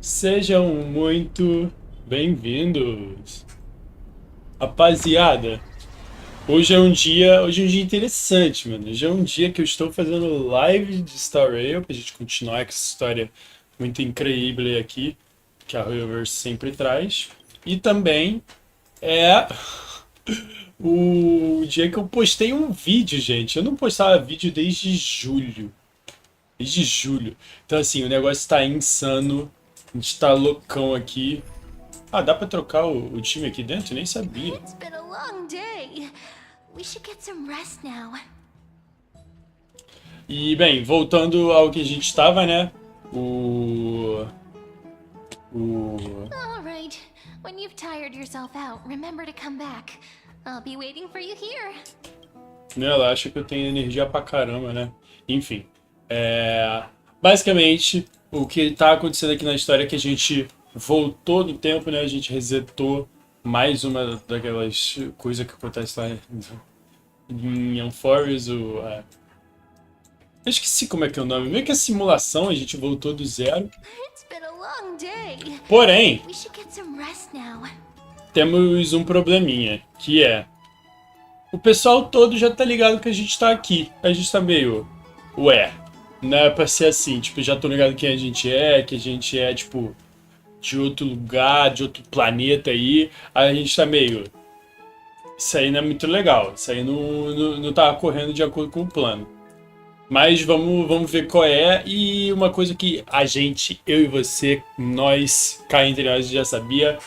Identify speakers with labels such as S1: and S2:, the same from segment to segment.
S1: Sejam muito bem-vindos, rapaziada. Hoje é um dia interessante, mano. Hoje é um dia que eu estou fazendo live de Star Rail pra gente continuar com essa história muito incrível aqui que a Royalverse sempre traz. E também é o dia que eu postei um vídeo, gente. Eu não postava vídeo desde julho. Desde julho. Então, assim, o negócio tá insano. A gente tá loucão aqui. Ah, dá pra trocar o time aqui dentro? Nem sabia.
S2: It's been a long day. We should get some rest now.
S1: E, bem, voltando ao que a gente tava, né? O...
S2: All right. When you've tired yourself out, remember to come back. I'll be waiting for you here.
S1: Ela acha que eu tenho energia pra caramba, né? Enfim. Basicamente, o que tá acontecendo aqui na história é que a gente voltou no tempo, né? A gente resetou mais uma daquelas coisas que acontece lá em Amphoreus. Eu esqueci como é que é o nome. Meio que a simulação, a gente voltou do zero.
S2: It's been a long day.
S1: Porém,
S2: We should get some rest now.
S1: temos um probleminha, que é... O pessoal todo já tá ligado que a gente tá aqui. A gente tá meio... Ué, não é pra ser assim. Tipo, já tô ligado quem a gente é, que a gente é, tipo... de outro lugar, de outro planeta aí. Aí a gente tá meio... Isso aí não é muito legal. Isso aí não tá correndo de acordo com o plano. Mas vamos ver qual é. E uma coisa que a gente, eu e você, nós, cá entre nós, já sabia...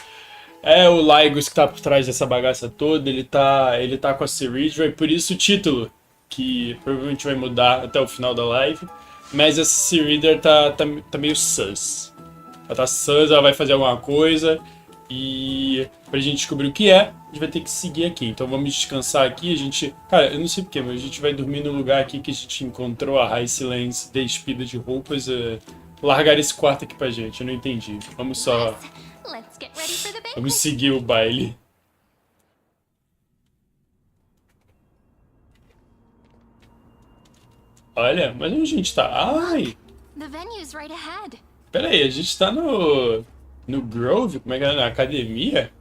S1: É o Lygos que tá por trás dessa bagaça toda. Ele tá com a Ceridra. E por isso o título, que provavelmente vai mudar até o final da live. Mas essa Ceridra tá meio sus. Ela tá sus, ela vai fazer alguma coisa. E pra gente descobrir o que é, a gente vai ter que seguir aqui. Então vamos descansar aqui. A gente... Cara, eu não sei porquê, mas a gente vai dormir no lugar aqui que a gente encontrou a High Silence despida de roupas. Largar esse quarto aqui pra gente, eu não entendi. Vamos só...
S2: Let's get ready for the banquet.
S1: Vamos seguir o baile. Olha, mas onde a gente tá? Ai!
S2: The venue's right ahead.
S1: Pera aí, a gente tá no Grove? Como é que é? Na academia?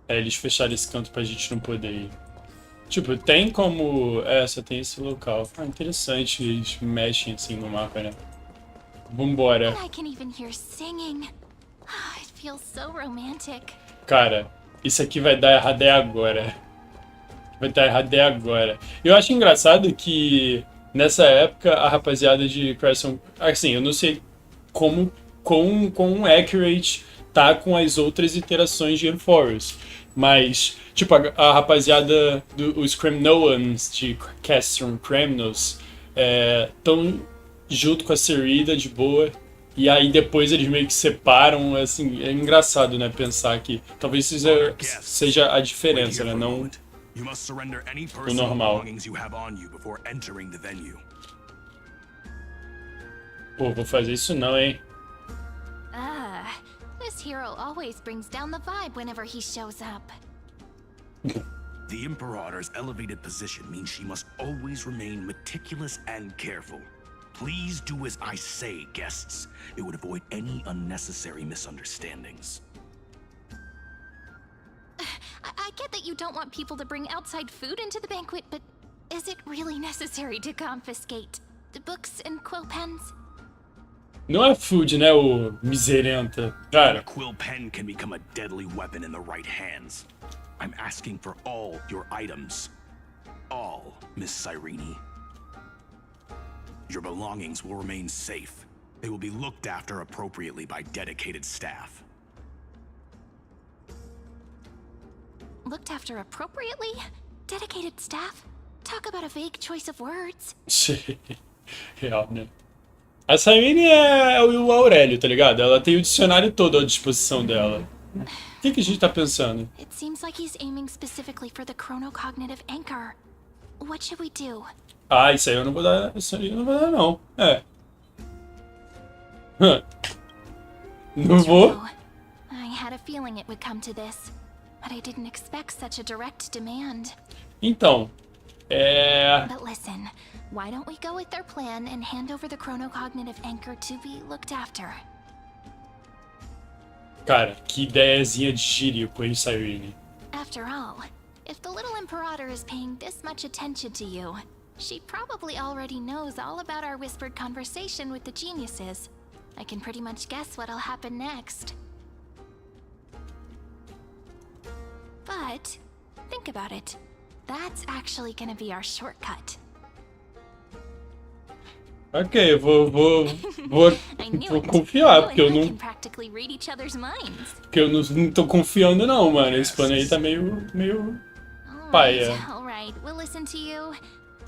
S1: Eles fecharam esse canto pra gente não poder ir. Tipo, tem como... só tem esse local. Ah, interessante, eles mexem assim no mapa, né? Vambora.
S2: I can even hear singing. It feels so romantic.
S1: Cara, isso aqui vai dar errado agora. Vai dar errado agora. Eu acho engraçado que nessa época a rapaziada de Crescent... Assim, eu não sei quão accurate tá com as outras iterações de Amphoreus. Mas, tipo, a rapaziada dos Cremnoans de Castron Cremnos estão junto com a Cerida de boa. E aí depois eles meio que separam, assim, é engraçado, né, pensar que talvez seja a diferença, né, não o normal. Pô, vou fazer isso não, hein.
S2: This hero always brings down the vibe whenever he shows up.
S3: The Imperator's elevated position means she must always remain meticulous and careful. Please do as I say, guests. It would avoid any unnecessary misunderstandings.
S2: I get that you don't want people to bring outside food into the banquet, but is it really necessary to confiscate the books and quill pens?
S1: Não é food, né, ô miserenta. Cara.
S3: A quill pen can become a deadly weapon in the right hands. I'm asking for all your items. All, Miss Cyrene. Your belongings will remain safe. They will be looked after appropriately by dedicated staff.
S2: Looked after appropriately? Dedicated staff? Talk about a vague choice of words.
S1: Real, né? A Cyrene é o Aurélio, tá ligado? Ela tem o dicionário todo à disposição dela. O que a gente tá pensando?
S2: It seems like he's aiming specifically for the chronocognitive anchor. What should we do?
S1: Ah, isso aí eu não vou dar. Isso aí eu não vou dar, não. Não vou.
S2: I had a feeling it would come to this, but I didn't expect such a direct demand.
S1: Então,
S2: But listen, why don't we go with their plan and hand over the chronocognitive anchor to be looked after?
S1: Cara, que ideiazinha de jirico, hein, Cyrene?
S2: After all, if the little Imperator is paying this much attention to you, she probably already knows all about our whispered conversation with the geniuses. I can pretty much guess what'll happen next. But, think about it. That's actually gonna be our shortcut.
S1: Ok, eu vou confiar, porque eu não... Porque eu não tô confiando não, mano. Esse plano aí tá meio paia.
S2: Alright, we'll listen to you.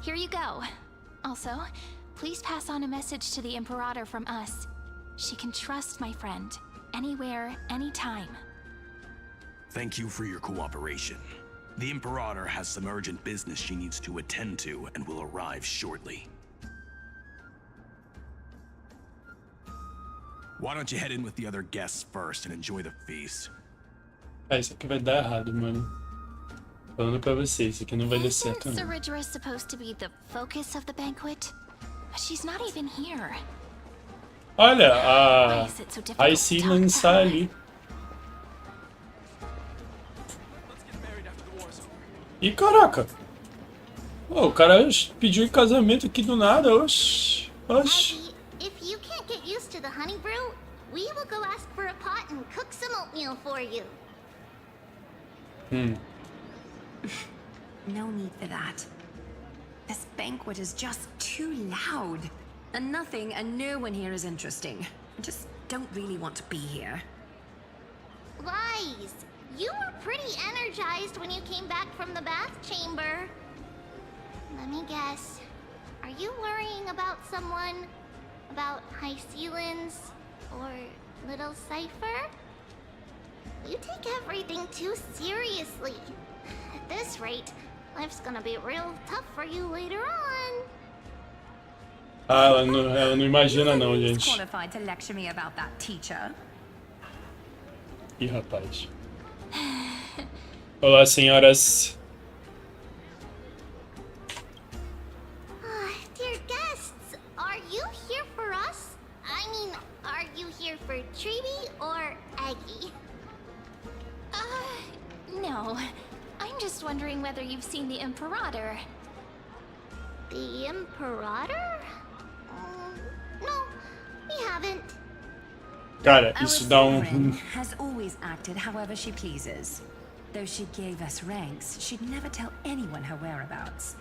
S2: Here you go. Also, please pass on a message to the Imperator from us. She can trust my friend, anywhere, anytime.
S3: Thank you for your cooperation. The Imperator has some urgent business she needs to attend to and will arrive shortly. Why don't you head in with the other guests first and enjoy the feast?
S1: Isso aqui vai dar errado, mano. Falando pra vocês, isso aqui não vai dar certo, não.
S2: Isn't supposed to be the focus of the banquet? But she's not even here.
S1: Olha, a Sininho está ali. Ih, caraca. Oh, o cara pediu em casamento aqui do nada, oxi.
S4: If you can't get used to the honey brew, we will go ask for a pot and cook some oatmeal for you.
S5: No need for that. This banquet is just too loud. And nothing and no one here is interesting. I just don't really want to be here.
S4: Lies! You were pretty energized when you came back from the bath chamber. Let me guess. Are you worrying about someone? About high ceilings? Or little Cypher? You take everything too seriously. At this rate, life's gonna be real tough for you later on.
S1: Ah, ela não imagina não, gente.
S5: Qualified to lecture me about that teacher.
S1: Ih, rapaz. Olá, senhoras.
S4: Dear guests, are you here for us? I mean, are you here for Treeby or Aggie?
S2: No. I'm just wondering whether you've seen the Imperator.
S4: The Imperator? No, we haven't.
S1: Cara, isso dá
S5: has always acted however she pleases. Though she gave us ranks, she'd never tell anyone her whereabouts.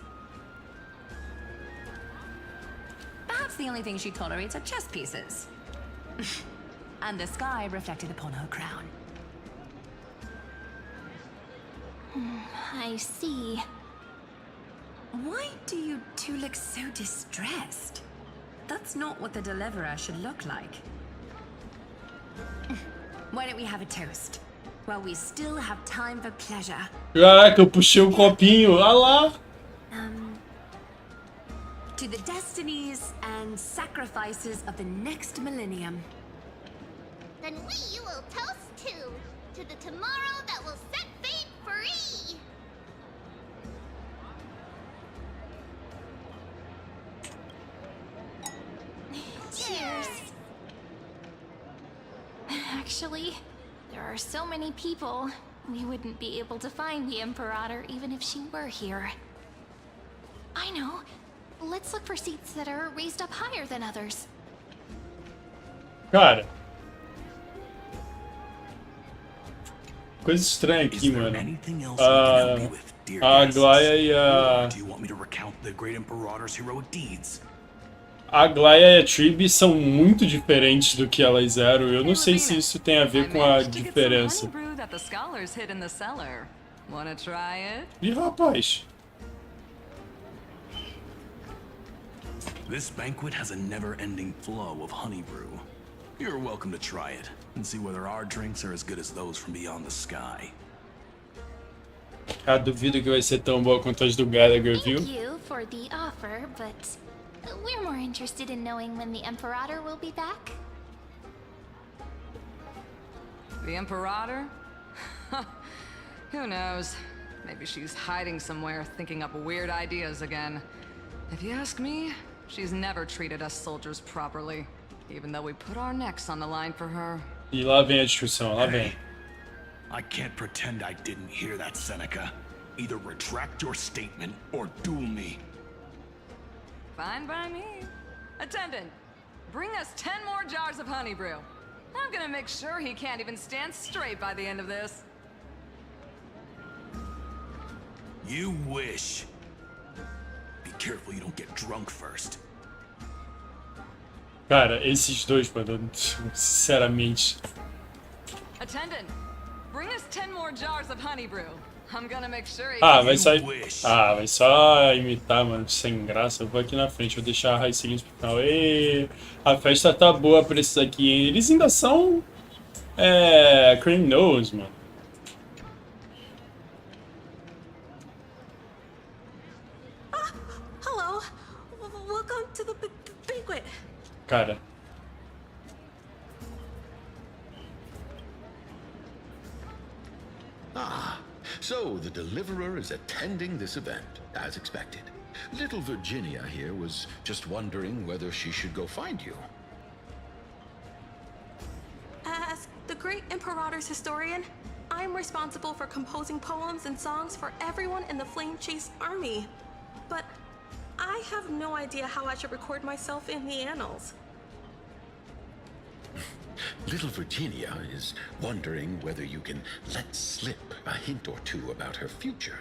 S5: Perhaps the only thing she tolerates are chess pieces. And the sky reflected upon her crown.
S2: I see.
S5: Why do you two look so distressed? That's not what the deliverer should look like. Why don't we have a toast? While we still have time for pleasure.
S1: Caraca, eu puxei o copinho. Olha lá.
S5: To the destinies and sacrifices of the next millennium.
S4: Then we will toast to the tomorrow that will set fate free.
S2: Cheers. Actually, there are so many people, we wouldn't be able to find the Imperator even if she were here. I know. Let's look for seats that are raised up higher than others.
S1: Cara. Coisa estranha aqui, mano. A Aglaia e a... A Aglaia e a Treeby são muito diferentes do que elas eram. Eu não sei se isso tem a ver com a diferença. Ih, rapaz.
S3: This banquet has a never-ending flow of honey brew. You're welcome to try it and see whether our drinks are as good as those from beyond the sky.
S1: Ah, duvido que vai ser tão boa quanto as do Gallagher, viu?
S2: Thank you for the offer, but we're more interested in knowing when the Imperator will be back.
S6: The Imperator? Who knows? Maybe she's hiding somewhere, thinking up weird ideas again. If you ask me, she's never treated us soldiers properly, even though we put our necks on the line for her.
S1: E lá vem a discussão, lá vem.
S3: I can't pretend I didn't hear that, Seneca. Either retract your statement or duel me.
S6: Fine by me. Attendant, bring us 10 more jars of honey brew. I'm gonna make sure he can't even stand straight by the end of this.
S3: You wish. Be careful you don't get drunk first.
S1: Cara, esses dois, mano, sinceramente.
S6: Attendant, bring us 10 more jars of honey brew. I'm gonna make sure he
S1: Ah, vai só imitar, mano, sem graça. Eu vou aqui na frente, vou deixar a Sininho pro final. E a festa tá boa pra esses aqui, hein? Eles ainda são criminals, mano.
S5: Hello. Welcome to the banquet.
S1: Cara.
S7: Ah, so the Deliverer is attending this event, as expected. Little Virginia here was just wondering whether she should go find you.
S8: As the great Imperator's historian, I'm responsible for composing poems and songs for everyone in the Flame Chase army. But I have no idea how I should record myself in the annals.
S7: Little Virginia is wondering whether you can let slip a hint or two about her future,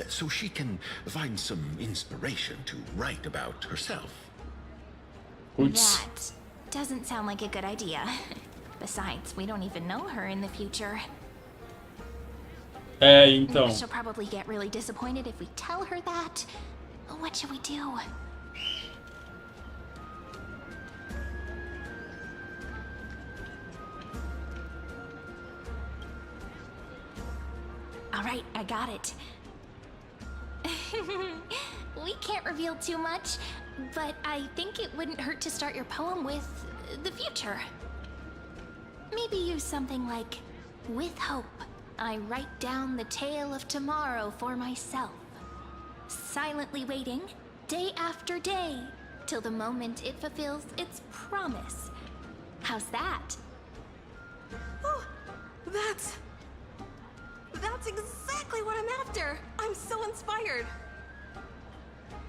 S7: so she can find some inspiration to write about herself.
S1: Putz.
S2: That doesn't sound like a good idea. Besides, we don't even know her in the future.
S1: Então.
S2: She'll probably get really disappointed if we tell her that. What should we do? All right, I got it. We can't reveal too much, but I think it wouldn't hurt to start your poem with the future. Maybe use something like, with hope, I write down the tale of tomorrow for myself. Silently waiting, day after day, till the moment it fulfills its promise. How's that?
S8: Oh, that's exactly what I'm after. I'm so inspired.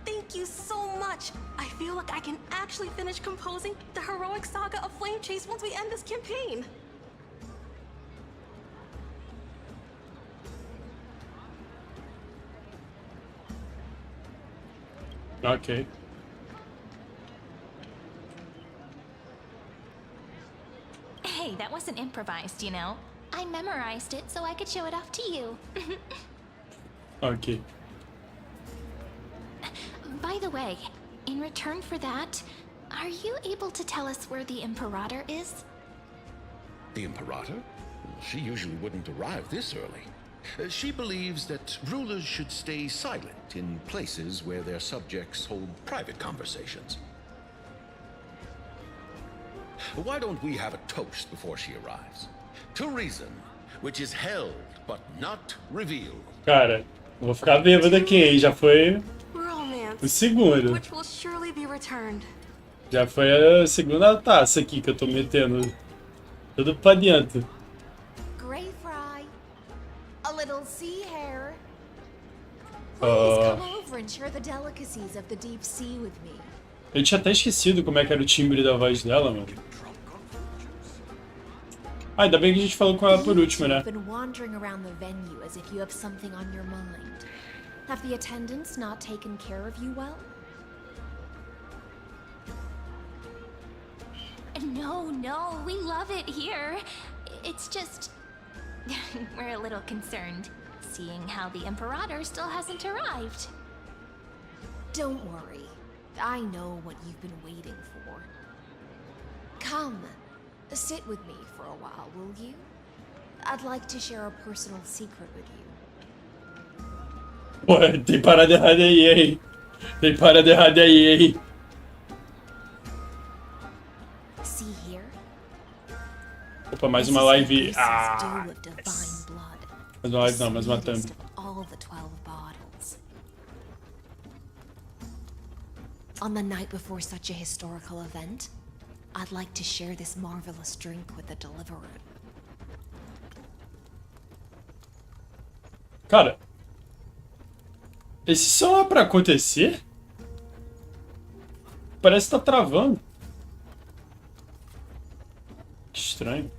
S8: Thank you so much. I feel like I can actually finish composing the heroic saga of Flame Chase once we end this campaign.
S1: Ok.
S2: Hey, that wasn't improvised, you know. I memorized it so I could show it off to you.
S1: Ok.
S2: By the way, in return for that, are you able to tell us where the Imperator is?
S7: The Imperator? She usually wouldn't arrive this early. She believes that rulers should stay silent in places where their subjects hold private conversations. Why don't we have a toast before she arrives? To reason, which is held but not revealed.
S1: Cara, vou ficar bêbado aqui, hein? Já foi
S8: Romance,
S1: o segundo.
S8: which will surely be returned.
S1: Já foi a segunda taça aqui que eu tô metendo. Tudo pra dentro.
S9: Gray fry, a little sea hare. Please
S1: Oh.
S9: come over and share the delicacies of the deep sea with me.
S1: Eu tinha até esquecido como é que era o timbre da voz dela, mano. Ah, ainda bem que a gente falou com ela por último, né?
S9: You've been wandering around the venue as if you have something on your mind. Have the attendants not taken care of you well?
S2: No, we love it here. It's just... we're a little concerned, seeing how the Imperator still hasn't arrived.
S9: Don't worry. I know what you've been waiting for. Come, sit with me for a while, will you? I'd like to share a personal secret with you.
S1: Pô, tem parada errada aí, hein? Tem parada errada aí, hein?
S9: See here?
S1: Opa, mais
S9: This
S1: uma
S9: is the
S1: live.
S9: basis
S1: Ah!
S9: due of divine blood.
S1: Mais uma live não, mais uma
S9: Sweetest
S1: thumb.
S9: of all all the 12 bottles. On the night before such a historical event, I'd like to share this marvelous drink with the deliverer.
S1: Cara, esse som é pra acontecer? Parece que tá travando. Que estranho.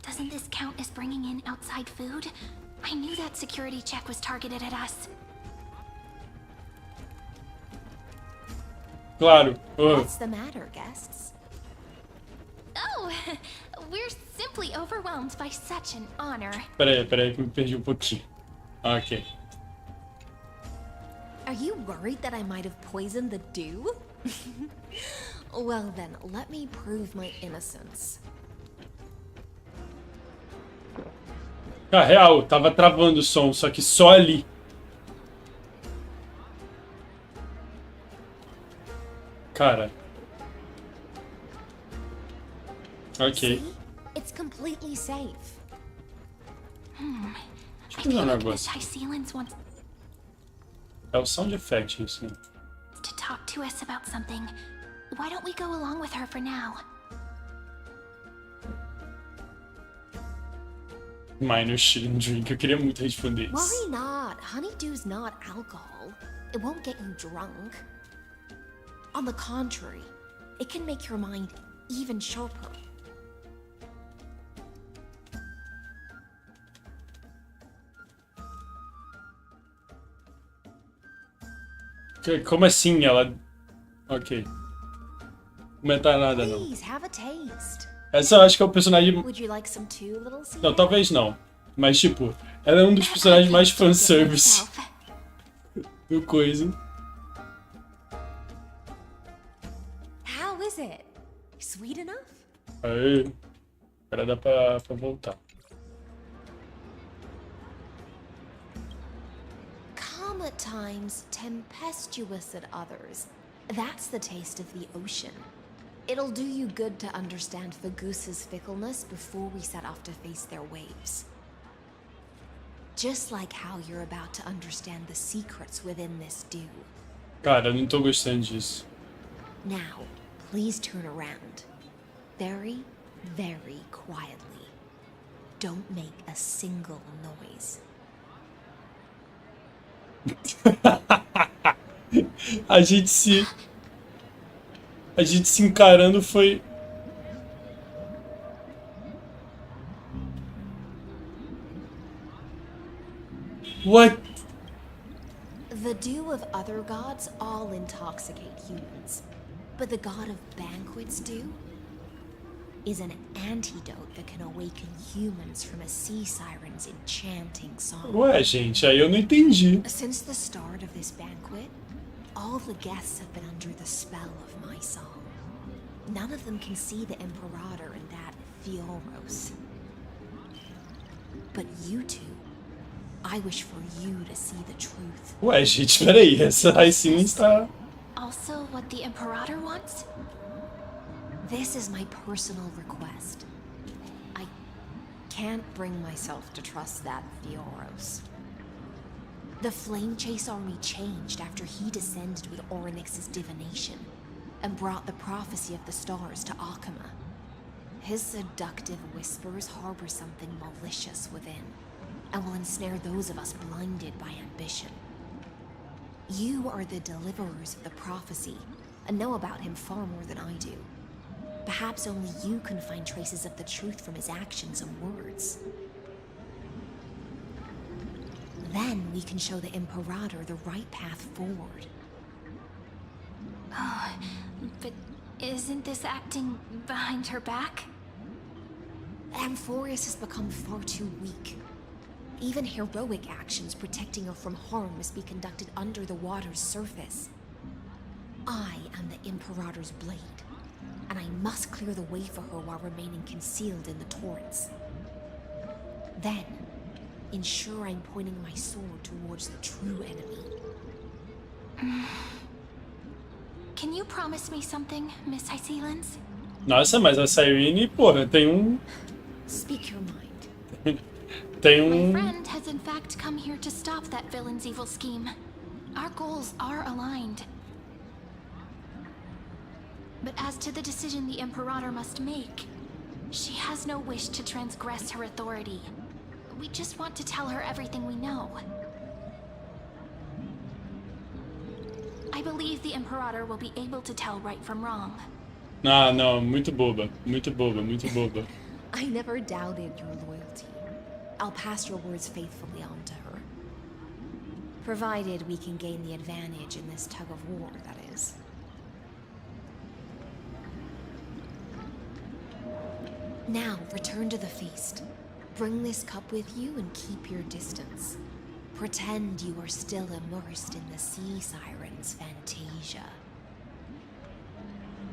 S2: Doesn't this count as bringing in outside food? I knew that security check was targeted at us.
S1: Claro.
S9: What's the matter, guests?
S2: Oh, we're simply overwhelmed by such an honor.
S1: Peraí, que me perdi pouquinho. Ok.
S9: Are you worried that I might have poisoned the dew? Well then, let me prove my innocence.
S1: Ah, real, tava travando o som, só que só ali. Cara. Ok.
S9: See? It's completely safe.
S1: Deixa eu ver um
S2: Miss
S1: negócio.
S2: Hysealans wants
S1: É o sound effect isso, né?
S2: to talk to us about something. Why don't we go along with her for now?
S1: Minor shooting drink. Eu queria muito responder isso.
S9: Worry not. Honeydew's not alcohol. It won't get you drunk. On the contrary, it can make your mind even sharper.
S1: Como assim ela... Ok. Não comentar nada, não.
S9: Please have a taste.
S1: Essa eu acho que é o personagem...
S9: Would you like some too, little Sininho?
S1: Não, talvez não. Mas, tipo, ela é um dos personagens mais fanservice do coisa.
S9: How is it? Sweet enough?
S1: Aí. Agora dá pra voltar.
S9: Calm at times, tempestuous at others. That's the taste of the ocean. It'll do you good to understand Fagusa's fickleness before we set off to face their waves. Just like how you're about to understand the secrets within this dew.
S1: Cara, eu não tô gostando disso.
S9: Now, please turn around. Very, very quietly. Don't make a single noise.
S1: A gente se encarando foi... What?
S9: The dew of other gods all intoxicate humans. But the god of banquets dew is an antidote that can awaken humans from a sea siren's enchanting song.
S1: Ué, gente, aí eu não entendi.
S9: Since the start of this banquet, all the guests have been under the spell of my song. None of them can see the Imperator in that Amphoreus. But you two, I wish for you to see the truth.
S1: Ué, gente, peraí, essa Sininho está...
S2: Also what the Imperator wants?
S9: This is my personal request. I can't bring myself to trust that Amphoreus. The Flame Chase army changed after he descended with Orynyx's divination and brought the prophecy of the stars to Akama. His seductive whispers harbor something malicious within and will ensnare those of us blinded by ambition. You are the deliverers of the prophecy and know about him far more than I do. Perhaps only you can find traces of the truth from his actions and words. Then we can show the Imperator the right path forward.
S2: Oh, but isn't this acting behind her back?
S9: Amphoreus has become far too weak. Even heroic actions protecting her from harm must be conducted under the water's surface. I am the Imperator's blade, and I must clear the way for her while remaining concealed in the torrents. Then, ensure I'm pointing my sword towards the true enemy.
S2: Can you promise me something, Miss Hysealans?
S1: Nossa, mas a Cyrene, porra, tem
S9: Speak your mind.
S1: Tem
S2: My friend has in fact come here to stop that villain's evil scheme. Our goals are aligned. But as to the decision the Imperator must make, she has no wish to transgress her authority. We just want to tell her everything we know. I believe the Imperator will be able to tell right from wrong.
S1: Ah, não, muito boba, muito boba, muito boba.
S9: I never doubted your loyalty. I'll pass your words faithfully on to her. Provided we can gain the advantage in this tug of war, that is. Now, return to the feast. Bring this cup with you and keep your distance. Pretend you are still immersed in the sea siren's fantasia.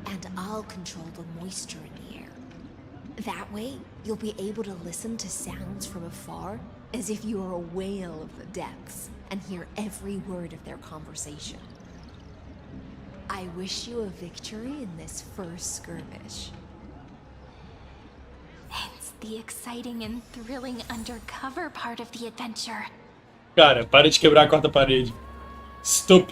S9: And I'll control the moisture in the air. That way, you'll be able to listen to sounds from afar as if you were a whale of the depths and hear every word of their conversation. I wish you a victory in this first skirmish.
S2: It's the exciting and thrilling undercover part of the adventure.
S1: Cara, para de quebrar a quarta parede. Stop.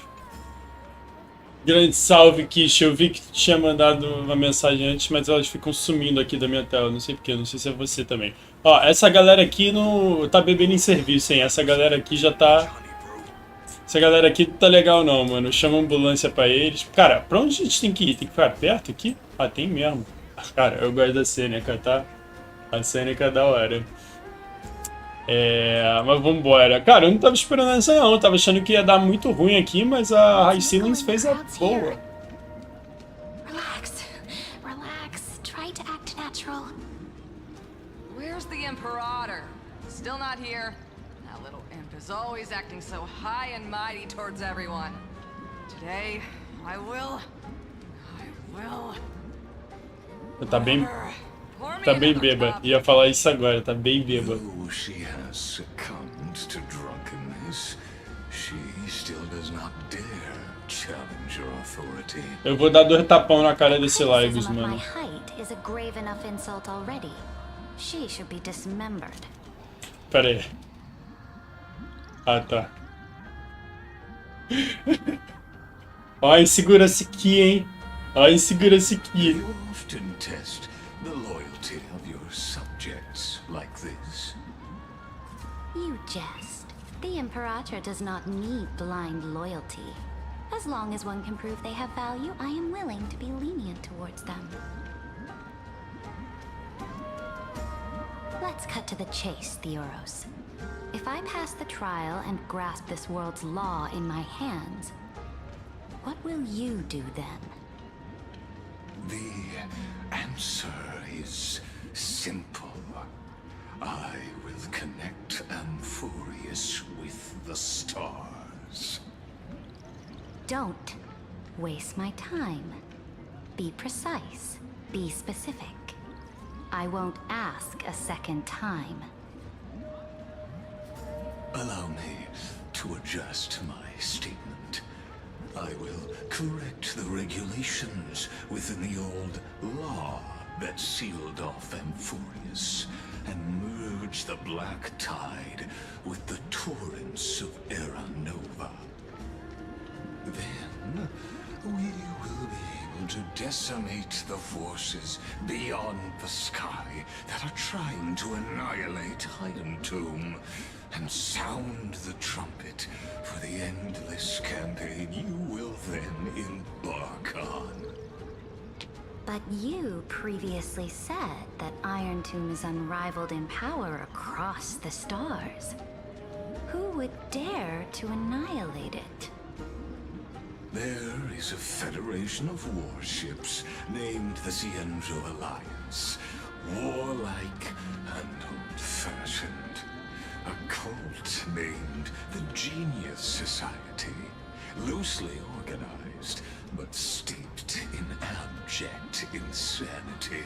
S1: Grande salve, Kish. Eu vi que tu tinha mandado uma mensagem antes, mas elas ficam sumindo aqui da minha tela. Não sei porquê, não sei se é você também. Ó, essa galera aqui não tá bebendo em serviço, hein? Essa galera aqui já tá... Essa galera aqui não tá legal não, mano. Chama a ambulância pra eles. Cara, pra onde a gente tem que ir? Tem que ficar perto aqui? Ah, tem mesmo. Cara, eu gosto da Seneca, tá? A Seneca é da hora. Mas vambora. Cara, eu não tava esperando essa não. Eu tava achando que ia dar muito ruim aqui, mas a High Ceilings fez a boa.
S2: Relax. Relax. Try to act natural.
S6: Where's the Imperator? Still not here? That little imp is always acting so high and mighty towards everyone. Today, I will...
S1: Tá bem bêbado. Ia falar isso agora, tá bem bêbado.
S10: Though she has succumbed to drunkenness, she still does not dare challenge your authority.
S1: Eu vou dar 2 tapão na cara desse Lygos, mano.
S2: My height is a grave enough insult already. She should be dismembered.
S1: Pera aí. Ah, tá. Ó, insegurança aqui, hein? Ó, insegurança aqui.
S10: You often test the loyalty of your subjects like this.
S2: You jest. The Imperator does not need blind loyalty. As long as one can prove they have value, I am willing to be lenient towards them. Let's cut to the chase, Theoros. If I pass the trial and grasp this world's law in my hands, what will you do then?
S10: The answer is simple. I will connect Amphoreus with the stars.
S2: Don't waste my time. Be precise. Be specific. I won't ask a second time.
S10: Allow me to adjust my statement. I will correct the regulations within the old law that sealed off Amphoreus and merge the black tide with the torrents of Era Nova. Then we will be able to decimate the forces beyond the sky that are trying to annihilate Hidden Tomb and sound the trumpet for the endless campaign you will then embark on.
S2: But you previously said that Iron Tomb is unrivaled in power across the stars. Who would dare to annihilate it?
S10: There is a federation of warships named the Cienzo Alliance. Warlike and old-fashioned. A cult named the Genius Society. Loosely organized, but steeped in abject insanity.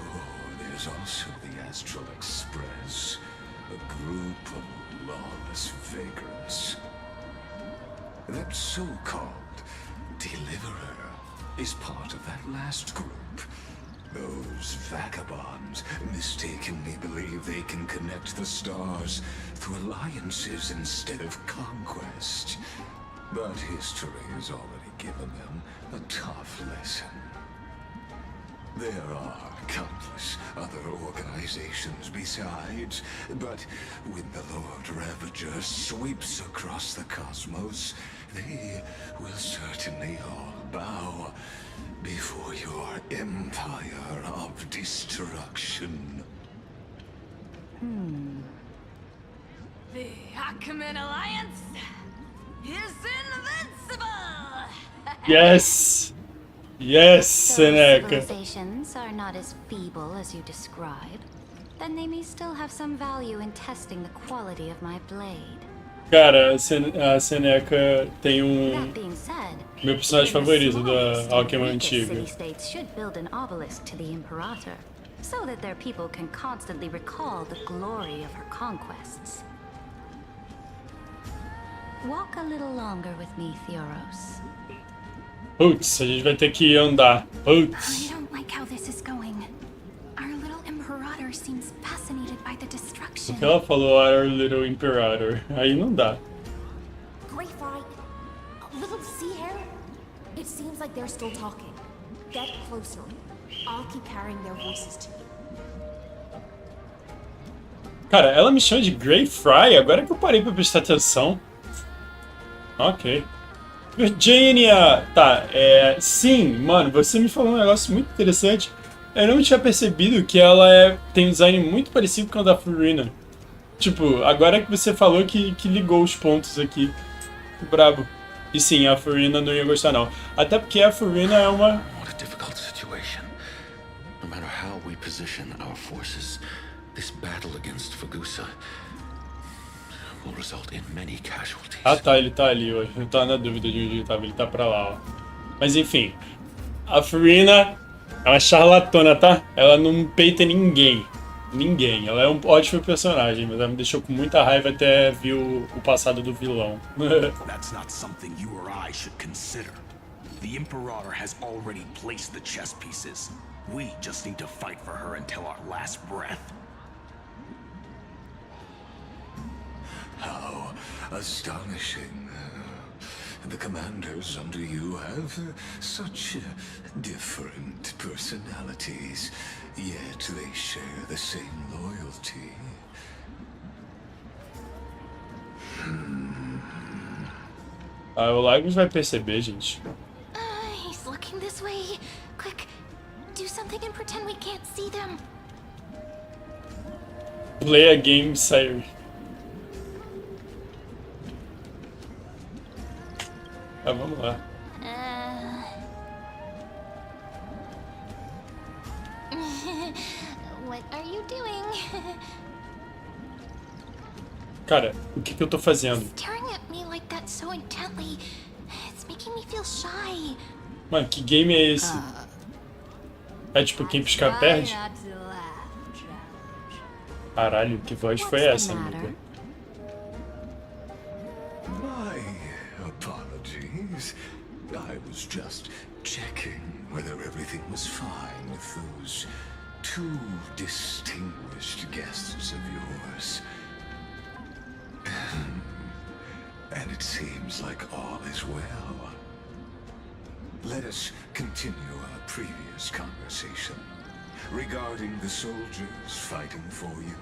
S10: Oh, there's also the Astral Express. A group of lawless vagrants. That so-called Deliverer is part of that last group. Those vagabonds mistakenly believe they can connect the stars through alliances instead of conquest. But history has already given them a tough lesson. There are countless other organizations besides, but when the Lord Ravager sweeps across the cosmos, they will certainly all bow before your empire of destruction.
S6: The Ackman Alliance is invincible!
S1: Yes! Yes,
S2: Though
S1: Seneca.
S2: civilizations are not as feeble as you describe, then they may still have some value in testing the quality of my blade.
S1: Cara, a Seneca tem
S2: That being said,
S1: meu personagem
S2: even the
S1: favorito
S2: smallest
S1: da
S2: and
S1: Alquimia
S2: weakest
S1: Antiga.
S2: city-states should build an obelisk to the Imperator, so that their people can constantly recall the glory of her conquests. Walk a little longer with me, Theoros.
S1: Putz, a gente vai ter que andar.
S2: I
S1: Putz.
S2: don't like how this is going. Our little Imperator seems fascinated by the destruction.
S1: O que ela falou, Our Little Imperator. Aí não dá.
S9: Great fight. Little sea hare? It seems like they're still talking. Get closer. I'll keep carrying their voices to you.
S1: Cara, ela me chama de Grey Fry, agora que eu parei pra prestar atenção. Ok. Virginia! Tá, sim, mano, você me falou um negócio muito interessante. Eu não tinha percebido que ela tem um design muito parecido com o da Furina. Tipo, agora que você falou que ligou os pontos aqui. Brabo. E sim, a Furina não ia gostar não. Até porque a Furina é uma...
S7: What a difficult situation. No matter how we position our forces, this battle against Fegusa will result in many casualties.
S1: Ah tá, ele tá ali hoje. Eu tava na dúvida de onde ele tava. Ele tá pra lá, ó. Mas enfim. A Furina é uma charlatana, tá? Ela não peita ninguém. Ninguém. Ela é um ótimo personagem, mas ela me deixou com muita raiva até ver o passado do vilão.
S3: That's not something you or I should consider. The Imperator has already placed the chess pieces. We just need to fight for her until our last breath.
S10: How astonishing. The commanders under you have such different personalities, yet they share the same loyalty.
S1: Ah, o Lagos vai perceber, gente.
S2: He's looking this way. Quick, do something and pretend we can't see them.
S1: Play a game, sire. Ah, vamos lá.
S2: What are you doing?
S1: Cara, o que eu tô fazendo?
S2: Staring at me like that so intently. It's making me feel shy.
S1: Mano, que game é esse? É tipo, quem piscar perde? Caralho, que voz foi essa, amiga?
S10: My apologies. I was just checking whether everything was fine with those two distinguished guests of yours. And it seems like all is well. Let us continue our previous conversation regarding the soldiers fighting for you.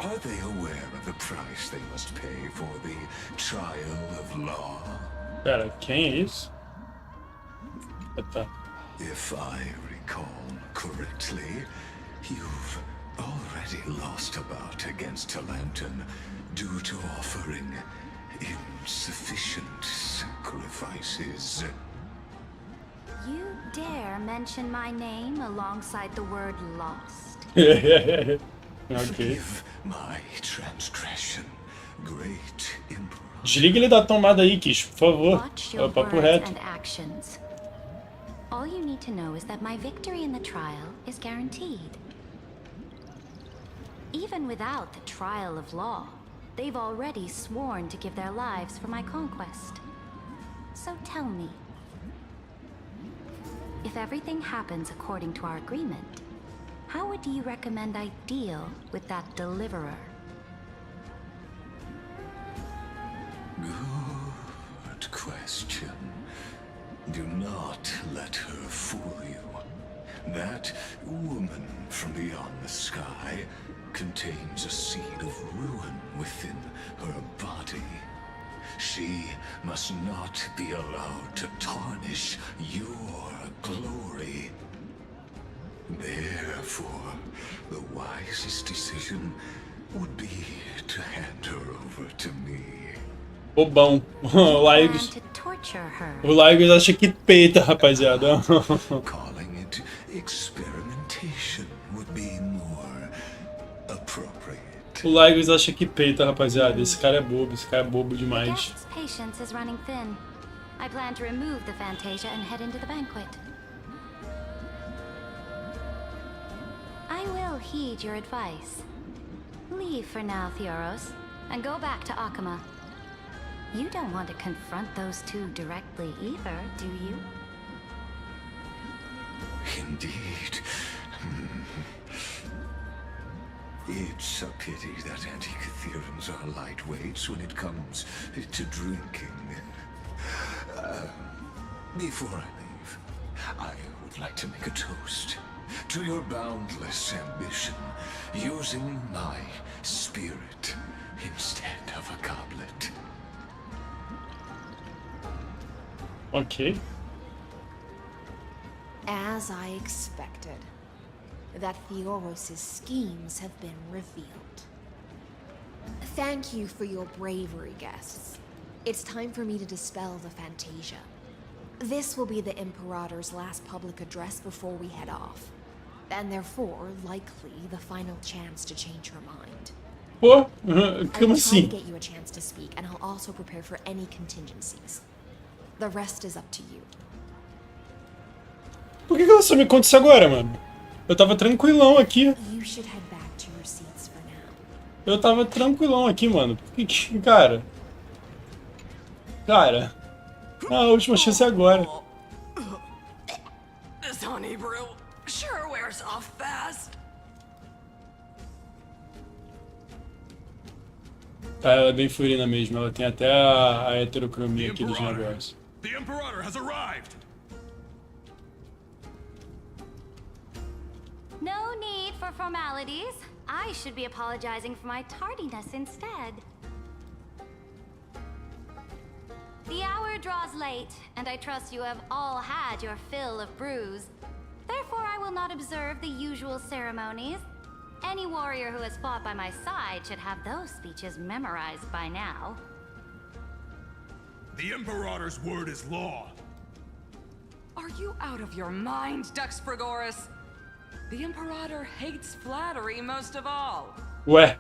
S10: Are they aware of the price they must pay for the trial of law?
S1: Pera, quem é isso? Tá.
S10: If I recall correctly, you've already lost a bout against a lantern due to offering insufficient sacrifices.
S2: You dare mention my name alongside the word lost?
S1: Ok.
S10: Forgive my transgression, great Emperor.
S1: Desliga ele da tomada aí, Kish, por favor.
S2: Watch
S1: É
S2: your
S1: o papo
S2: words
S1: reto.
S2: and actions. All you need to know is that my victory in the trial is guaranteed. Even without the trial of law, they've already sworn to give their lives for my conquest. So tell me, if everything happens according to our agreement, how would you recommend I deal with that deliverer?
S10: Good question. Do not let her fool you. That woman from beyond the sky contains a seed of ruin within her body. She must not be allowed to tarnish your glory. Therefore, the wisest decision would be to hand her over to me.
S1: Bobão.
S2: Plan to torture her.
S1: O Lygos acha que peita, rapaziada.
S10: Calling it experimentation would be more appropriate.
S1: O Lygos acha que peita, rapaziada. Esse cara é bobo demais.
S2: Guest's patience is running thin. I plan to remove the Fantasia and head into the banquet. I will heed your advice. Leave for now, Theoros, and go back to Akama. You don't want to confront those two directly either, do you?
S10: Indeed. It's a pity that Antikytherans are lightweights when it comes to drinking. Before I leave, I would like to make a toast to your boundless ambition, using my spirit instead of a goblet.
S1: Ok.
S9: As I expected, that Theoros' schemes have been revealed. Thank you for your bravery, guests. It's time for me to dispel the Fantasia. This will be the Imperator's last public address before we head off, and therefore, likely, the final chance to change her mind.
S1: Pô, como
S9: I'll try to
S1: assim?
S9: get you a chance to speak, and I'll also prepare for any contingencies. The rest is up to you.
S1: Por que ela só me conta isso agora, mano? Eu tava tranquilão aqui.
S9: You should head back to your seats for now.
S1: Eu tava tranquilão aqui, mano. Por que, cara? Cara. A última chance é agora.
S6: This honey brew sure wears off fast.
S1: Tá, ela é bem furina mesmo. Ela tem até a heterocromia aqui dos negócios.
S3: The Imperator has arrived!
S2: No need for formalities. I should be apologizing for my tardiness instead. The hour draws late, and I trust you have all had your fill of brews. Therefore, I will not observe the usual ceremonies. Any warrior who has fought by my side should have those speeches memorized by now.
S3: The Imperator's word is law.
S6: Are you out of your mind, Dux Frigoris? The Imperator hates flattery most of all.
S1: Ué.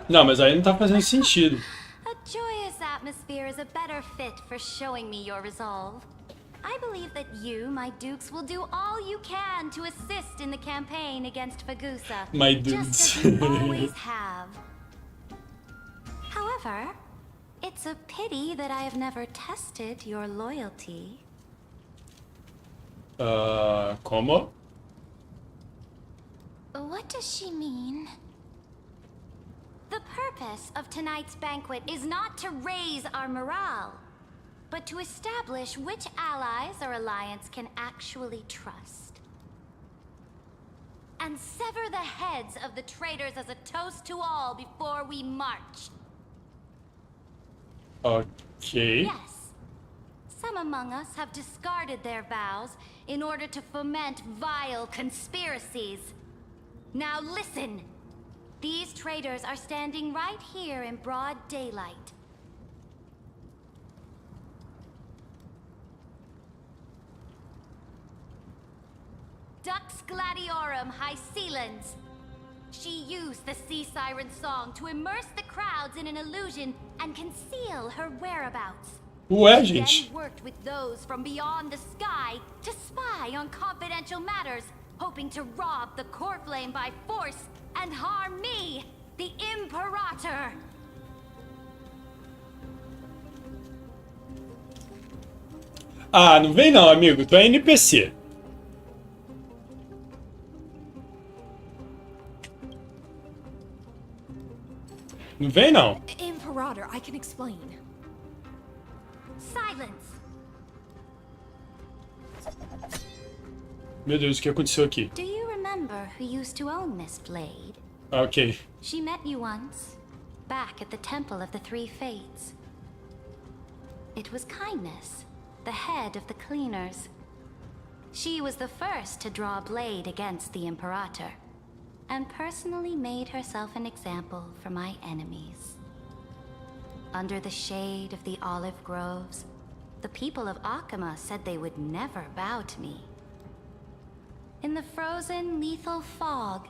S1: Não, mas aí não tá fazendo sentido.
S2: A joyous atmosphere is a better fit for showing me your resolve. I believe that you, my dukes, will do all you can to assist in the campaign against Fagusa.
S1: My
S2: just
S1: dukes.
S2: as you always have. However, it's a pity that I have never tested your loyalty.
S1: Como?
S2: What does she mean? The purpose of tonight's banquet is not to raise our morale, but to establish which allies our alliance can actually trust. And sever the heads of the traitors as a toast to all before we march.
S1: Ok.
S2: Yes. Some among us have discarded their vows in order to foment vile conspiracies. Now listen. These traitors are standing right here in broad daylight. Dux Gladiorum Hycelans. She used the Sea Siren song to immerse the crowds in an illusion and conceal her whereabouts.
S1: Ué,
S2: She
S1: gente.
S2: then worked with those from beyond the sky to spy on confidential matters, hoping to rob the core flame by force and harm me, the Imperator.
S1: Ah, não vem não, amigo. Tu é NPC. Não vem não.
S9: Imperator, I can explain.
S2: Silence!
S1: Meu Deus, o que aconteceu aqui?
S2: Do you remember who used to own this blade?
S1: Ok.
S2: She met you once, back at the Temple of the Three Fates. It was Kindness, the head of the cleaners. She was the first to draw a blade against the Imperator, and personally made herself an example for my enemies. Under the shade of the olive groves, the people of Akama said they would never bow to me. In the frozen, lethal fog,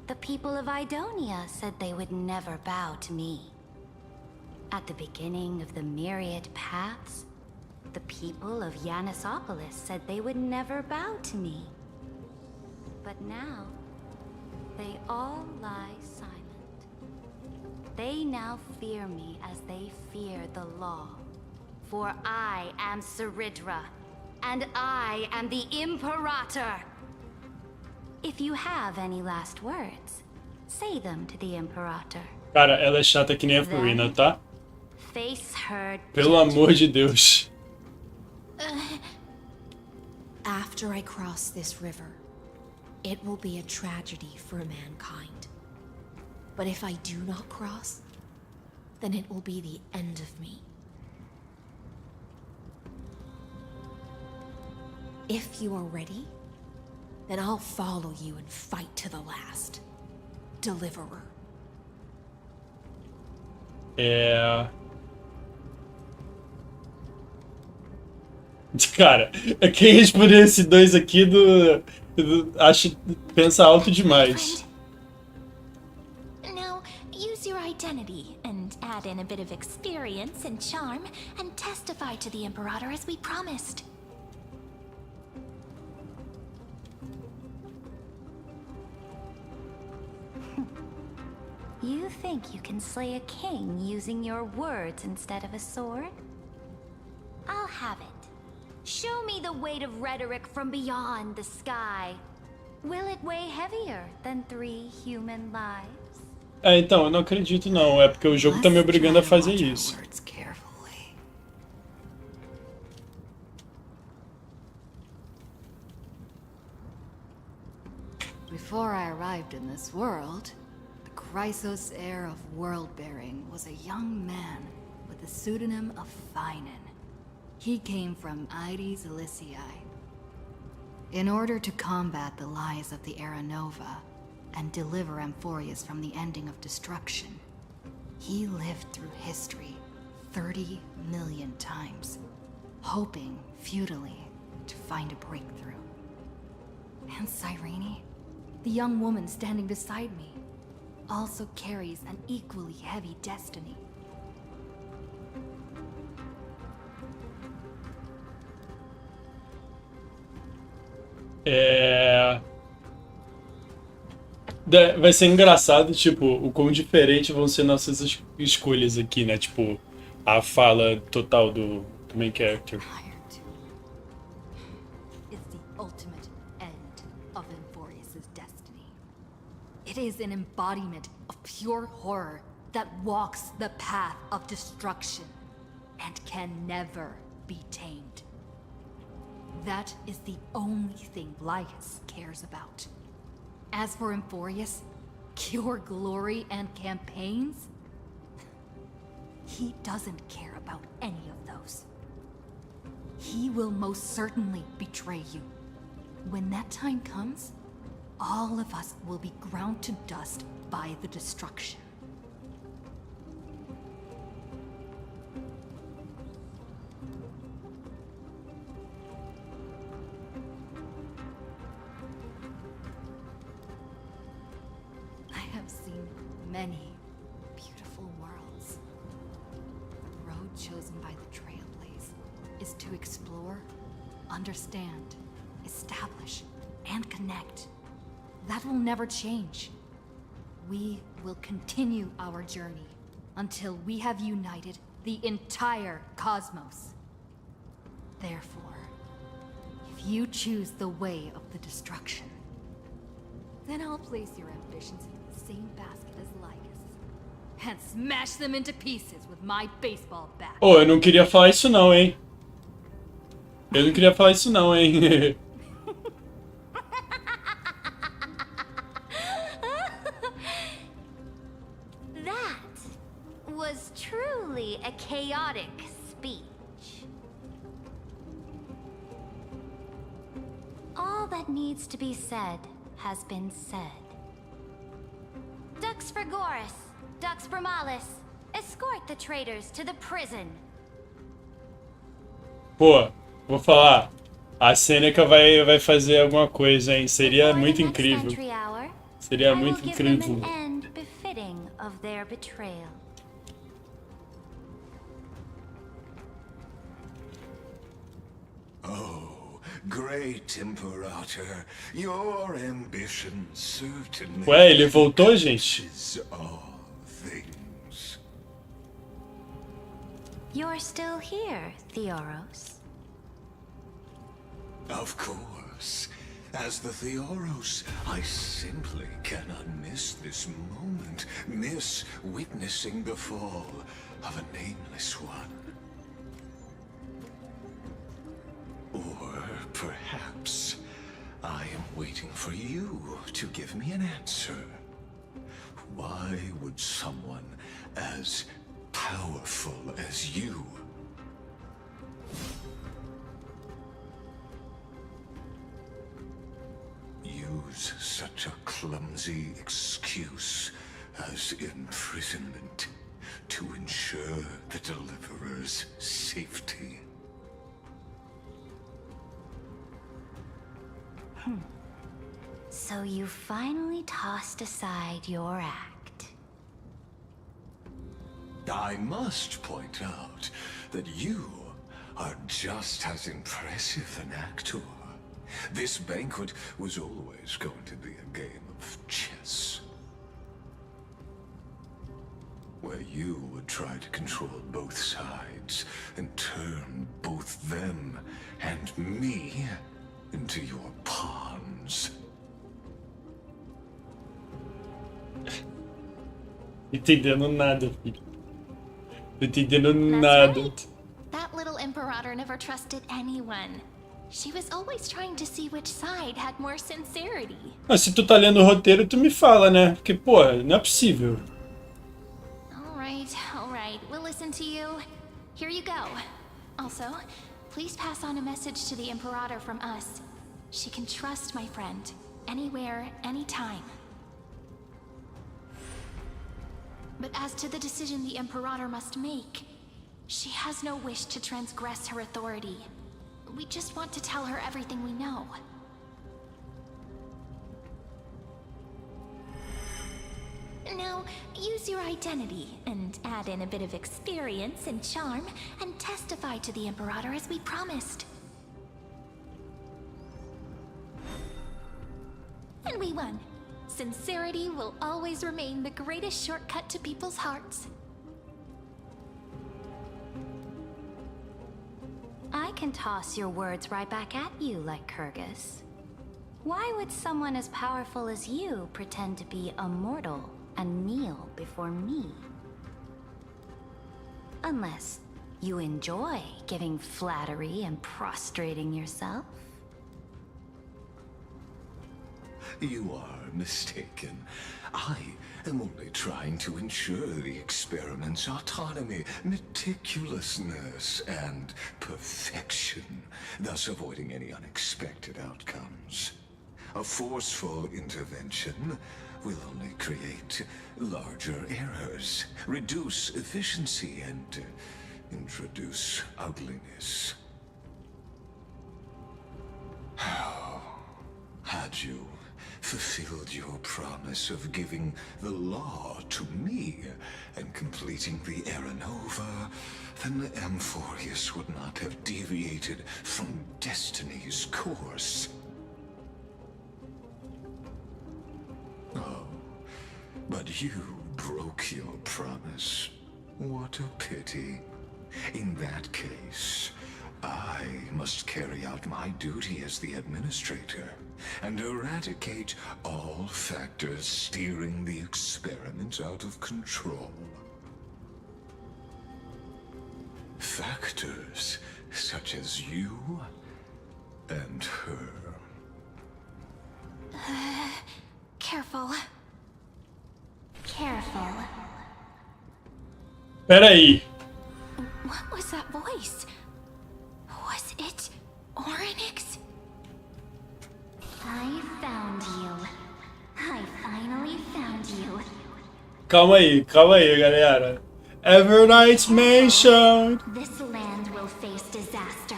S2: the people of Idonia said they would never bow to me. At the beginning of the myriad paths, the people of Yanisopolis said they would never bow to me. But now, they all lie silent. They now fear me as they fear the law. For I am Ceridra, and I am the Imperator! If you have any last words, say them to the Imperator.
S1: Cara, ela é chata que nem a Furina, tá?
S2: Face her.
S1: Pelo amor de Deus.
S9: After I cross this river, it will be a tragedy for mankind. But if I do not cross, then it will be the end of me. If you are ready, then I'll follow you and fight to the last. Deliverer.
S1: Cara, quem responder esses dois aqui acho pensa alto demais.
S2: Now, use your identity and add in a bit of experience and charm and testify to the Imperator as we promised. You think you can slay a king using your words instead of a sword? I'll have it. Show me the weight of rhetoric from beyond the sky. Will it weigh heavier than 3 human lives?
S1: Então, eu não acredito não. É porque o jogo tá me obrigando a fazer isso.
S11: Before I arrived in this world, the Chrysos heir of world-bearing was a young man with the pseudonym of Finan. He came from Aedes Elysiae. In order to combat the lies of the Era Nova and deliver Amphoreus from the ending of destruction, he lived through history 30 million times, hoping futilely to find a breakthrough. And Cyrene, the young woman standing beside me, also carries an equally heavy destiny.
S1: Vai ser engraçado, tipo, o quão diferente vão ser nossas escolhas aqui, né? Tipo, a fala total do main character.
S11: It's the ultimate end of Amphoreus' destiny. It is an embodiment of pure horror that walks the path of destruction and can never be tamed. That is the only thing Lycus cares about. As for Amphoreus, pure glory and campaigns, he doesn't care about any of those. He will most certainly betray you. When that time comes, all of us will be ground to dust by the destruction. I have seen many beautiful worlds. The road chosen by the Trailblaze is to explore, understand, establish, and connect. That will never change. We will continue our journey until we have united the entire cosmos. Therefore, you choose the way of the destruction, then I'll place your ambitions into the same basket as Lycus and smash them into pieces with my baseball bat.
S1: Oh, eu não queria falar isso não, hein? Eu não queria falar isso não, hein?
S4: That was truly a chaotic speech. All that needs to be said has been said. Dux for Gorus, Dux for Malus, escort the traitors to the prison.
S1: Pô, vou falar. A Seneca vai fazer alguma coisa, hein? Seria muito incrível. Seria muito incrível.
S4: Befitting of their betrayal.
S10: Oh, great Imperator, your ambition certainly.
S1: Ué, ele voltou, gente?
S10: All things.
S4: You're still here, Theoros.
S10: Of course. As the Theoros, I simply cannot miss this moment, miss witnessing the fall of a nameless one. Or perhaps I am waiting for you to give me an answer. Why would someone as powerful as you use such a clumsy excuse as imprisonment to ensure the Deliverer's safety?
S4: So you finally tossed aside your act.
S10: I must point out that you are just as impressive an actor. This banquet was always going to be a game of chess, where you would try to control both sides and turn both them and me into your pawns.
S1: Entendendo nada, filho. Entendendo nada.
S2: Right. That little Imperator never trusted anyone. She was always trying to see which side had more sincerity.
S1: Mas se tu tá lendo o roteiro, tu me fala, né? Porque, pô, não é possível.
S2: All right. We'll listen to you. Here you go. Also, please pass on a message to the Imperator from us. She can trust my friend. Anywhere, anytime. But as to the decision the Imperator must make, she has no wish to transgress her authority. We just want to tell her everything we know. Now, use your identity and add in a bit of experience and charm and testify to the Imperator as we promised. And we won. Sincerity will always remain the greatest shortcut to people's hearts.
S4: I can toss your words right back at you, like Kyrgyz. Why would someone as powerful as you pretend to be a mortal and kneel before me? Unless you enjoy giving flattery and prostrating yourself.
S10: You are mistaken. I am only trying to ensure the experiment's autonomy, meticulousness, and perfection, thus avoiding any unexpected outcomes. A forceful intervention will only create larger errors, reduce efficiency, and introduce ugliness. How had you fulfilled your promise of giving the law to me and completing the Era Nova, then Amphoreus would not have deviated from destiny's course. Oh, but you broke your promise. What a pity. In that case, I must carry out my duty as the administrator and eradicate all factors steering the experiment out of control. Factors such as you and her.
S2: Careful. Careful.
S1: Peraí.
S2: What was that voice? Was it Oryx?
S4: I found you. I finally found you.
S1: Calma aí, galera. Evernight's Mansion.
S4: This land will face disaster.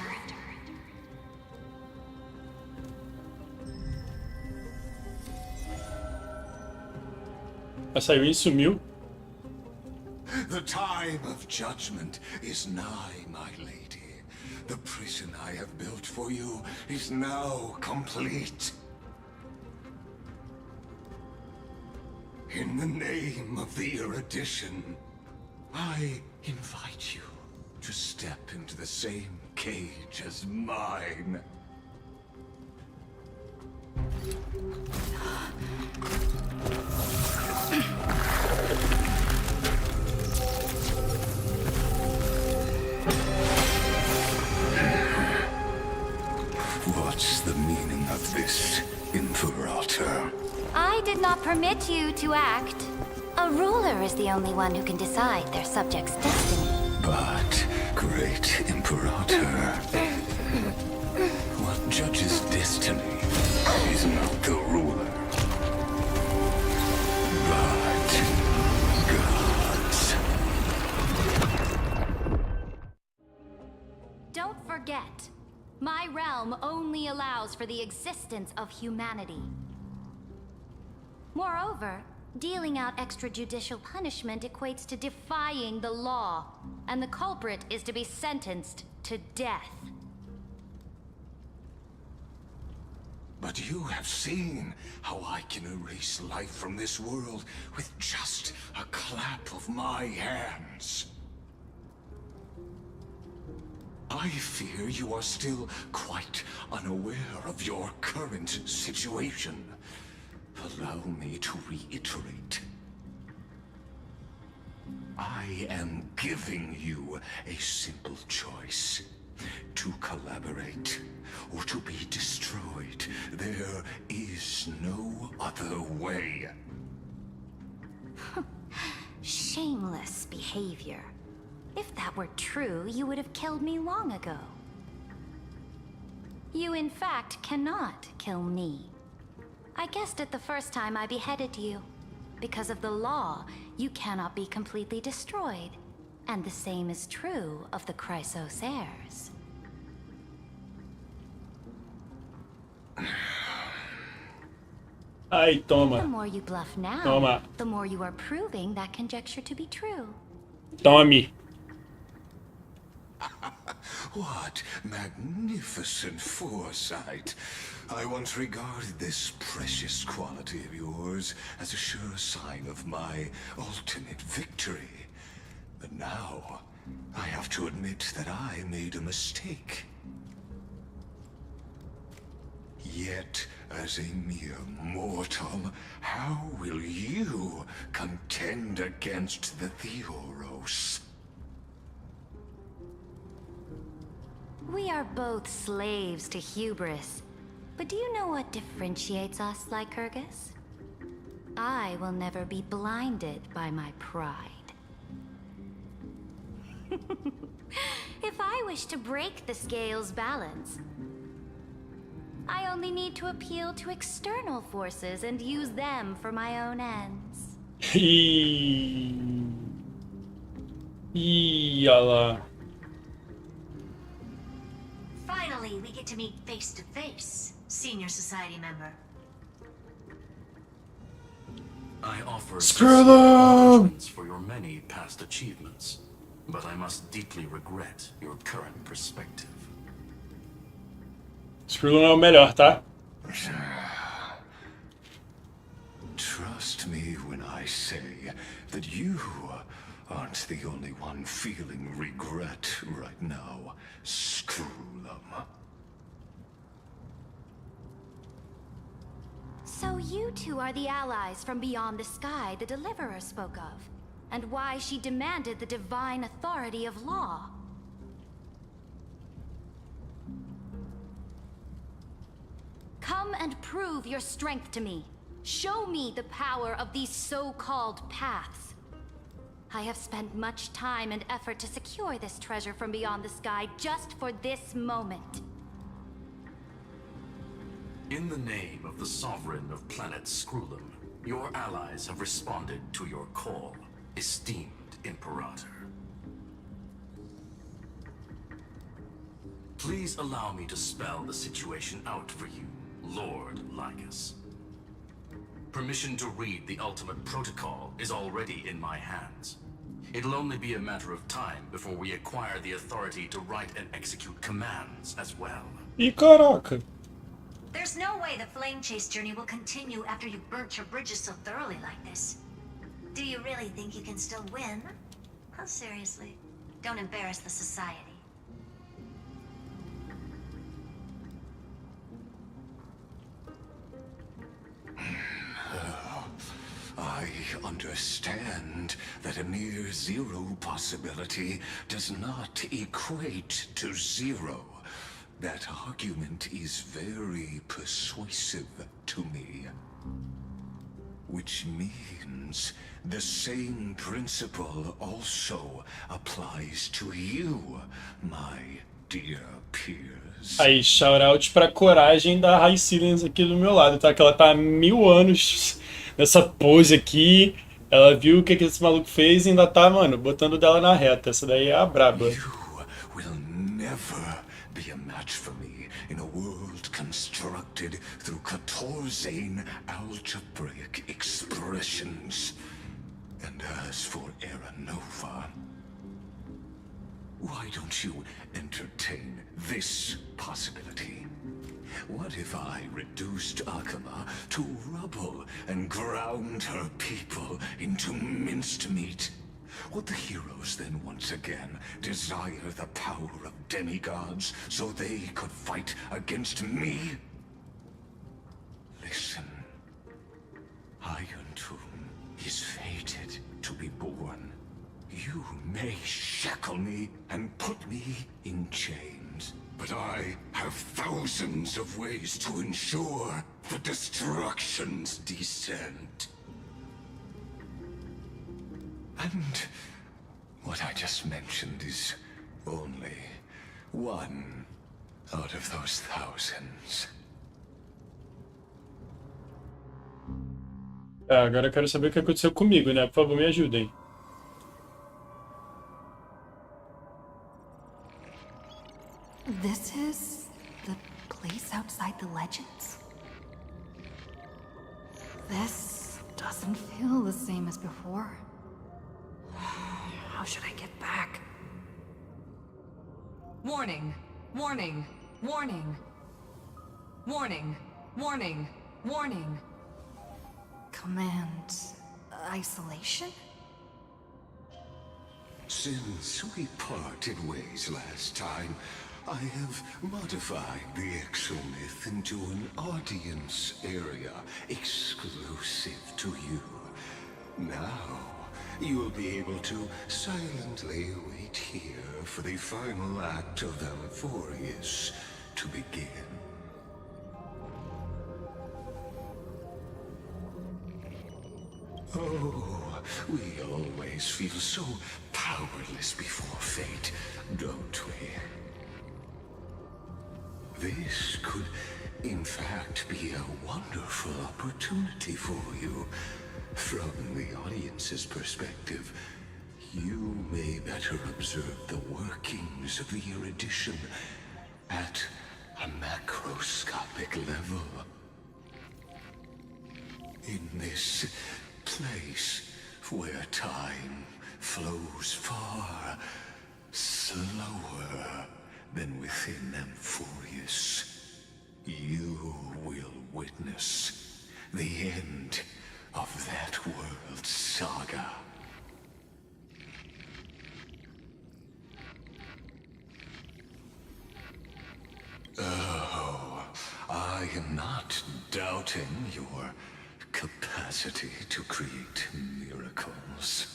S1: A Sininho sumiu.
S10: The time of judgment is nigh, my lady. The prison I have built for you is now complete. In the name of the erudition, I invite you to step into the same cage as mine. What's the meaning of this, Imperator?
S2: I did not permit you to act. A ruler is the only one who can decide their subject's destiny.
S10: But, great Imperator, what judges destiny is not the ruler, but gods.
S2: Don't forget, my realm only allows for the existence of humanity. Moreover, dealing out extrajudicial punishment equates to defying the law, and the culprit is to be sentenced to death.
S10: But you have seen how I can erase life from this world with just a clap of my hands. I fear you are still quite unaware of your current situation. Allow me to reiterate. I am giving you a simple choice. To collaborate or to be destroyed. There is no other way.
S2: Shameless behavior. If that were true, you would have killed me long ago. You, in fact, cannot kill me. I guessed it the first time I beheaded you. Because of the law, you cannot be completely destroyed. And the same is true of the Chrysos heirs.
S1: Ai, toma.
S2: The more you bluff now,
S1: Toma.
S2: the more you are proving that conjecture to be true.
S1: Tome.
S10: What magnificent foresight. I once regarded this precious quality of yours as a sure sign of my ultimate victory. But now, I have to admit that I made a mistake. Yet, as a mere mortal, how will you contend against the Theoros?
S2: We are both slaves to hubris. But do you know what differentiates us, Lycurgus? I will never be blinded by my pride. If I wish to break the scale's balance, I only need to appeal to external forces and use them for my own ends.
S1: Olha lá.
S12: Finally, we get to meet face to face, senior society member.
S3: I offer
S1: Screw them!
S3: acknowledgements for your many past achievements, but I must deeply regret your current perspective.
S1: Screw não é o melhor, tá?
S10: Trust me when I say that you aren't the only one feeling regret right now. Screw them.
S2: So you two are the allies from beyond the sky the Deliverer spoke of, and why she demanded the divine authority of law. Come and prove your strength to me. Show me the power of these so-called paths. I have spent much time and effort to secure this treasure from beyond the sky just for this moment.
S3: In the name of the Sovereign of Planet Screwlum, your allies have responded to your call, esteemed Imperator. Please allow me to spell the situation out for you, Lord Lycus. Permission to read the ultimate protocol is already in my hands. It'll only be a matter of time before we acquire the authority to write and execute commands as well.
S1: E caraca.
S12: There's no way the flame chase journey will continue after you've burnt your bridges so thoroughly like this. Do you really think you can still win? Oh, seriously. Don't embarrass the society.
S10: I understand that a near zero possibility does not equate to zero. That argument is very persuasive to me. Which means the same principle also applies to you, my dear peers.
S1: Aí, shoutout pra coragem da High Silence aqui do meu lado, tá? Que ela tá há 1000 anos nessa pose aqui. Ela viu o que esse maluco fez e ainda tá, mano, botando dela na reta. Essa daí é a braba.
S10: You will never be a match for me in a world constructed through 14 algebraic expressions. And as for Era Nova, why don't you entertain this possibility? What if I reduced Akama to rubble and ground her people into minced meat? Would the heroes then once again desire the power of demigods so they could fight against me? Listen, Iron Tomb is fated to be born. You may shackle me and put me in chains, but I have thousands of ways to ensure the destruction's descent. And what I just mentioned is only one out of those thousands.
S1: Agora eu quero saber o que aconteceu comigo, né? Por favor, me ajudem.
S11: This is the place outside the legends? This doesn't feel the same as before. How should I get back?
S6: Warning, warning, warning. Warning, warning, warning.
S11: Command isolation?
S10: Since we parted ways last time, I have modified the exomyth into an audience area exclusive to you. Now, you'll be able to silently wait here for the final act of Amphoreus to begin. Oh, we always feel so powerless before fate, don't we? This could, in fact, be a wonderful opportunity for you. From the audience's perspective, you may better observe the workings of the erudition at a macroscopic level. In this place where time flows far slower than within Amphoreus, you will witness the end of that world's saga. doubting your capacity to create miracles.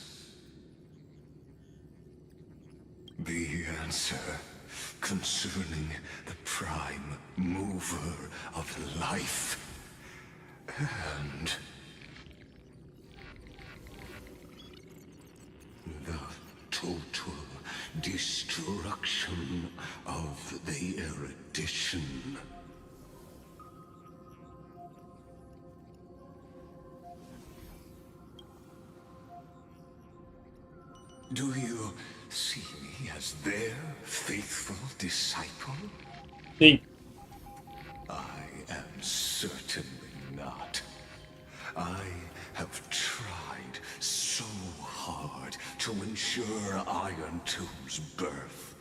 S10: The answer concerning the prime mover of life and the total destruction of the erudition. Do you see me as their faithful disciple?
S1: Sim.
S10: I am certainly not. I have tried so hard to ensure Iron Tomb's birth,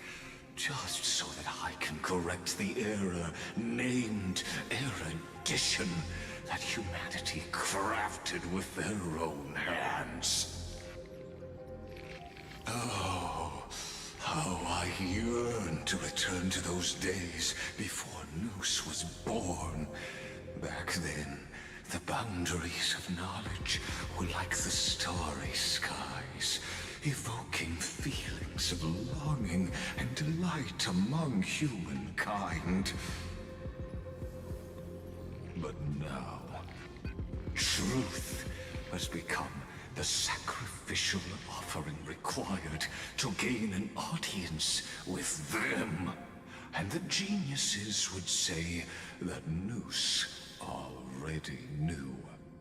S10: just so that I can correct the error named erudition that humanity crafted with their own hands. Oh, how I yearn to return to those days before Noose was born. Back then, the boundaries of knowledge were like the starry skies, evoking feelings of longing and delight among humankind. But now, truth has become the sacrificial offering required to gain an audience with them. And the geniuses would say that Noose already knew.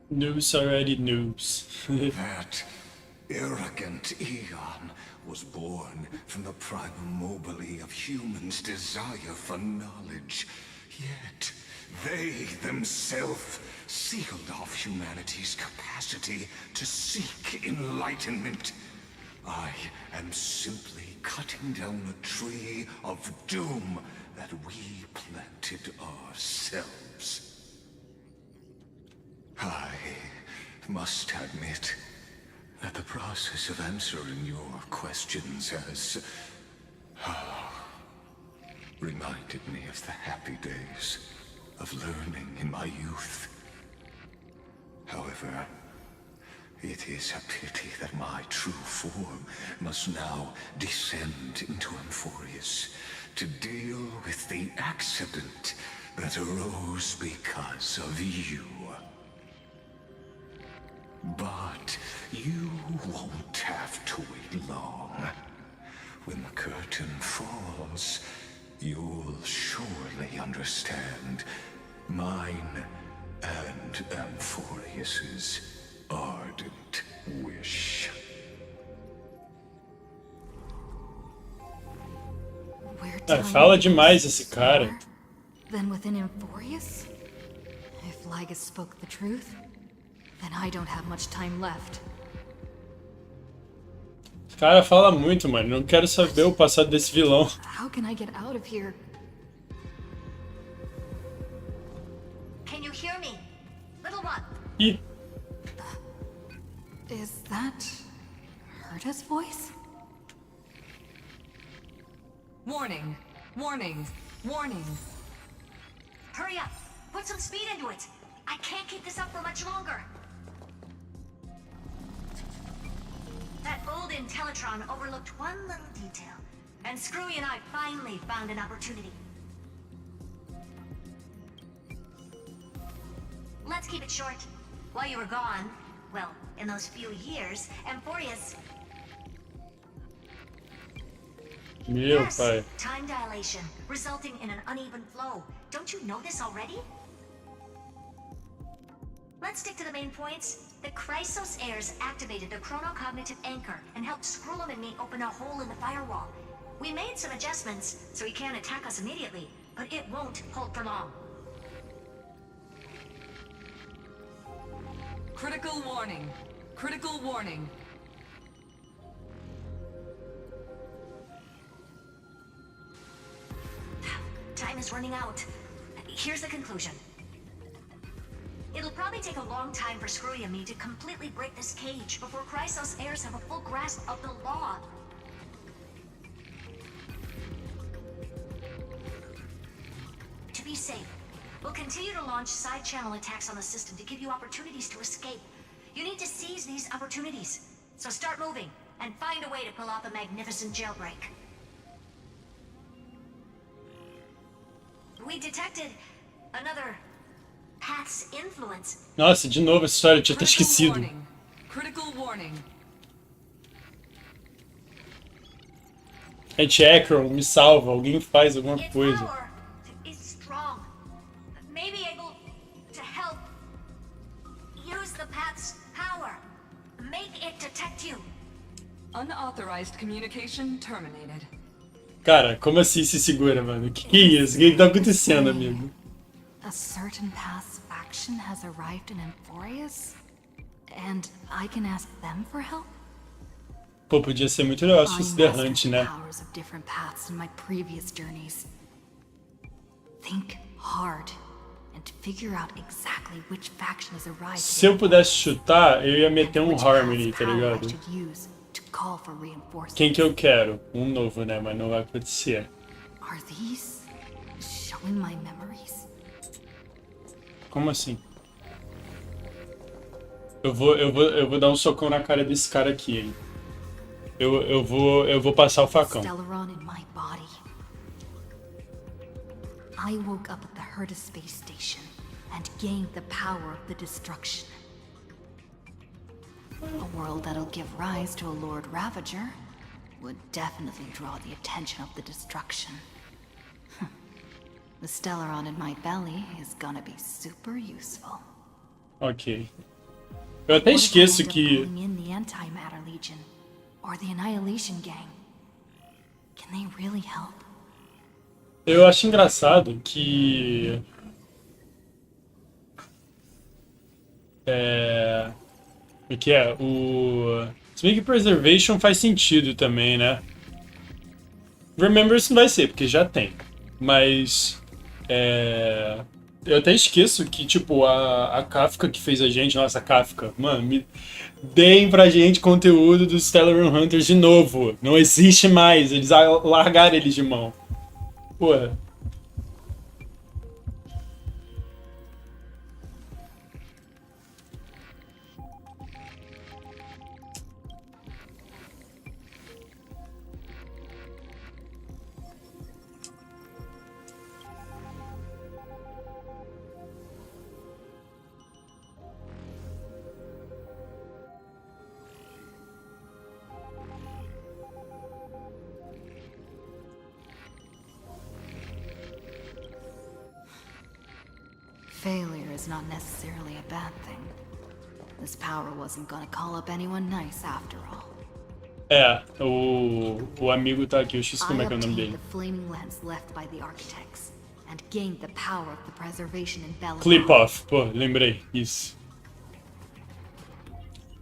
S1: Noose already knows.
S10: That arrogant Eon was born from the primal mobile of humans' desire for knowledge. Yet, they themselves sealed off humanity's capacity to seek enlightenment. I am simply cutting down a tree of doom that we planted ourselves. I must admit that the process of answering your questions has reminded me of the happy days of learning in my youth. However, it is a pity that my true form must now descend into Amphoreus to deal with the accident that arose because of you. But you won't have to wait long. When the curtain falls, you'll surely understand mine and Amphoreus's ardent wish.
S1: Fala demais esse cara.
S11: Then within Amphoreus? If Lygus spoke the truth, then I don't have much time left.
S1: O cara fala muito, mano. Não quero saber o passado desse vilão.
S11: How can I get out of here?
S12: Can you hear me? Little one.
S1: Ih.
S11: Is that Herta's voice?
S6: Warning, warning, warning.
S12: Hurry up. Put some speed into it. I can't keep this up for much longer. That old Intellitron overlooked one little detail, and Screwy and I finally found an opportunity. Let's keep it short. While you were gone, well, in those few years, Amphoreus...
S1: Meu pai.
S12: Time dilation, resulting in an uneven flow. Don't you know this already? Let's stick to the main points. The Chrysos heirs activated the chronocognitive anchor and helped Skrullum and me open a hole in the firewall. We made some adjustments, so he can't attack us immediately, but it won't hold for long.
S6: Critical warning. Critical warning.
S12: Time is running out. Here's the conclusion. It'll probably take a long time for Screwy and me to completely break this cage before Chrysos heirs have a full grasp of the law. To be safe, We'll continue to launch side-channel attacks on the system to give you opportunities to escape. You need to seize these opportunities. So start moving, and find a way to pull off a magnificent jailbreak. We detected another path's influence.
S1: Nossa, de novo essa história, eu tinha até esquecido.
S6: Critical warning.
S1: Gente, Akron, me salva, alguém faz alguma
S12: Its
S1: coisa.
S12: power is strong. Maybe able to help. Use the path's power. Make it detect you.
S6: Unauthorized communication terminated.
S1: Cara, como assim se segura, mano? Que é isso? O que tá acontecendo, amigo?
S11: A certain past faction has arrived in Amphoreus? And I can ask them for help?
S1: Pô, podia ser muito legal se fosse The Hunt, né?
S11: Powers of different paths in my previous journeys. Think hard and figure out exactly which faction has arrived.
S1: Se eu pudesse chutar, eu ia meter um Harmony, tá ligado? Quem que eu quero? Um novo, né? Mas não vai acontecer.
S11: Are these showing my memories?
S1: Como assim? Eu vou dar um socão na cara desse cara aqui, hein? Eu vou passar o facão.
S11: Stellaron in my body. I woke up at the Herta space station and gained the power of the destruction. A world that'll give rise to a Lord Ravager would definitely draw the attention of the destruction. The Stellaron in my belly is gonna be super useful.
S1: Ok. Eu até esqueço que...
S11: in the Antimatter Legion or the Annihilation Gang. Can they really help?
S1: Eu acho engraçado que... O que é? Se bem que Preservation faz sentido também, né? Remembrance não vai ser, porque já tem. Mas... Eu até esqueço que, tipo, a Kafka que fez a gente... Nossa, Kafka, mano, deem pra gente conteúdo dos Stellaron Hunters de novo. Não existe mais, eles largaram eles de mão. Pô.
S11: Failure is not necessarily a bad thing. This power wasn't gonna call up anyone nice after all.
S1: O amigo tá aqui, eu esqueci como é que é o nome dele.
S11: The flaming lens left by the architects and gained the power of the preservation in Bella.
S1: Clip off, pô, lembrei, isso.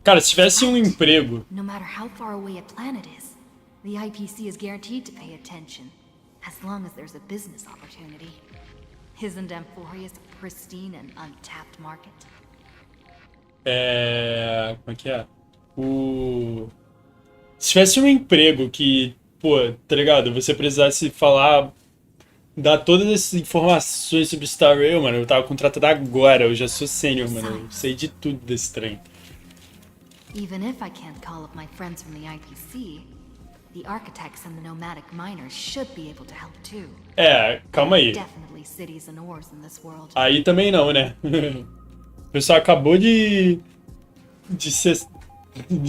S1: Cara, se tivesse um emprego...
S11: No matter how far away a planet is, the IPC is guaranteed to pay attention, as long as there's a business opportunity. Isn't Amphoreus a pristine and untapped market?
S1: Como é que é? Se tivesse um emprego que, pô, tá ligado? Você precisasse falar, dar todas essas informações sobre Star Rail, mano, eu tava contratado agora, eu já sou sênior, mano, eu sei de tudo desse trem.
S11: Even if I can't call up my friends from the IPC, the architects and the nomadic miners should be able to help too.
S1: Calma aí.
S11: Definitely cities and ores in this world.
S1: Aí também não, né? O pessoal acabou de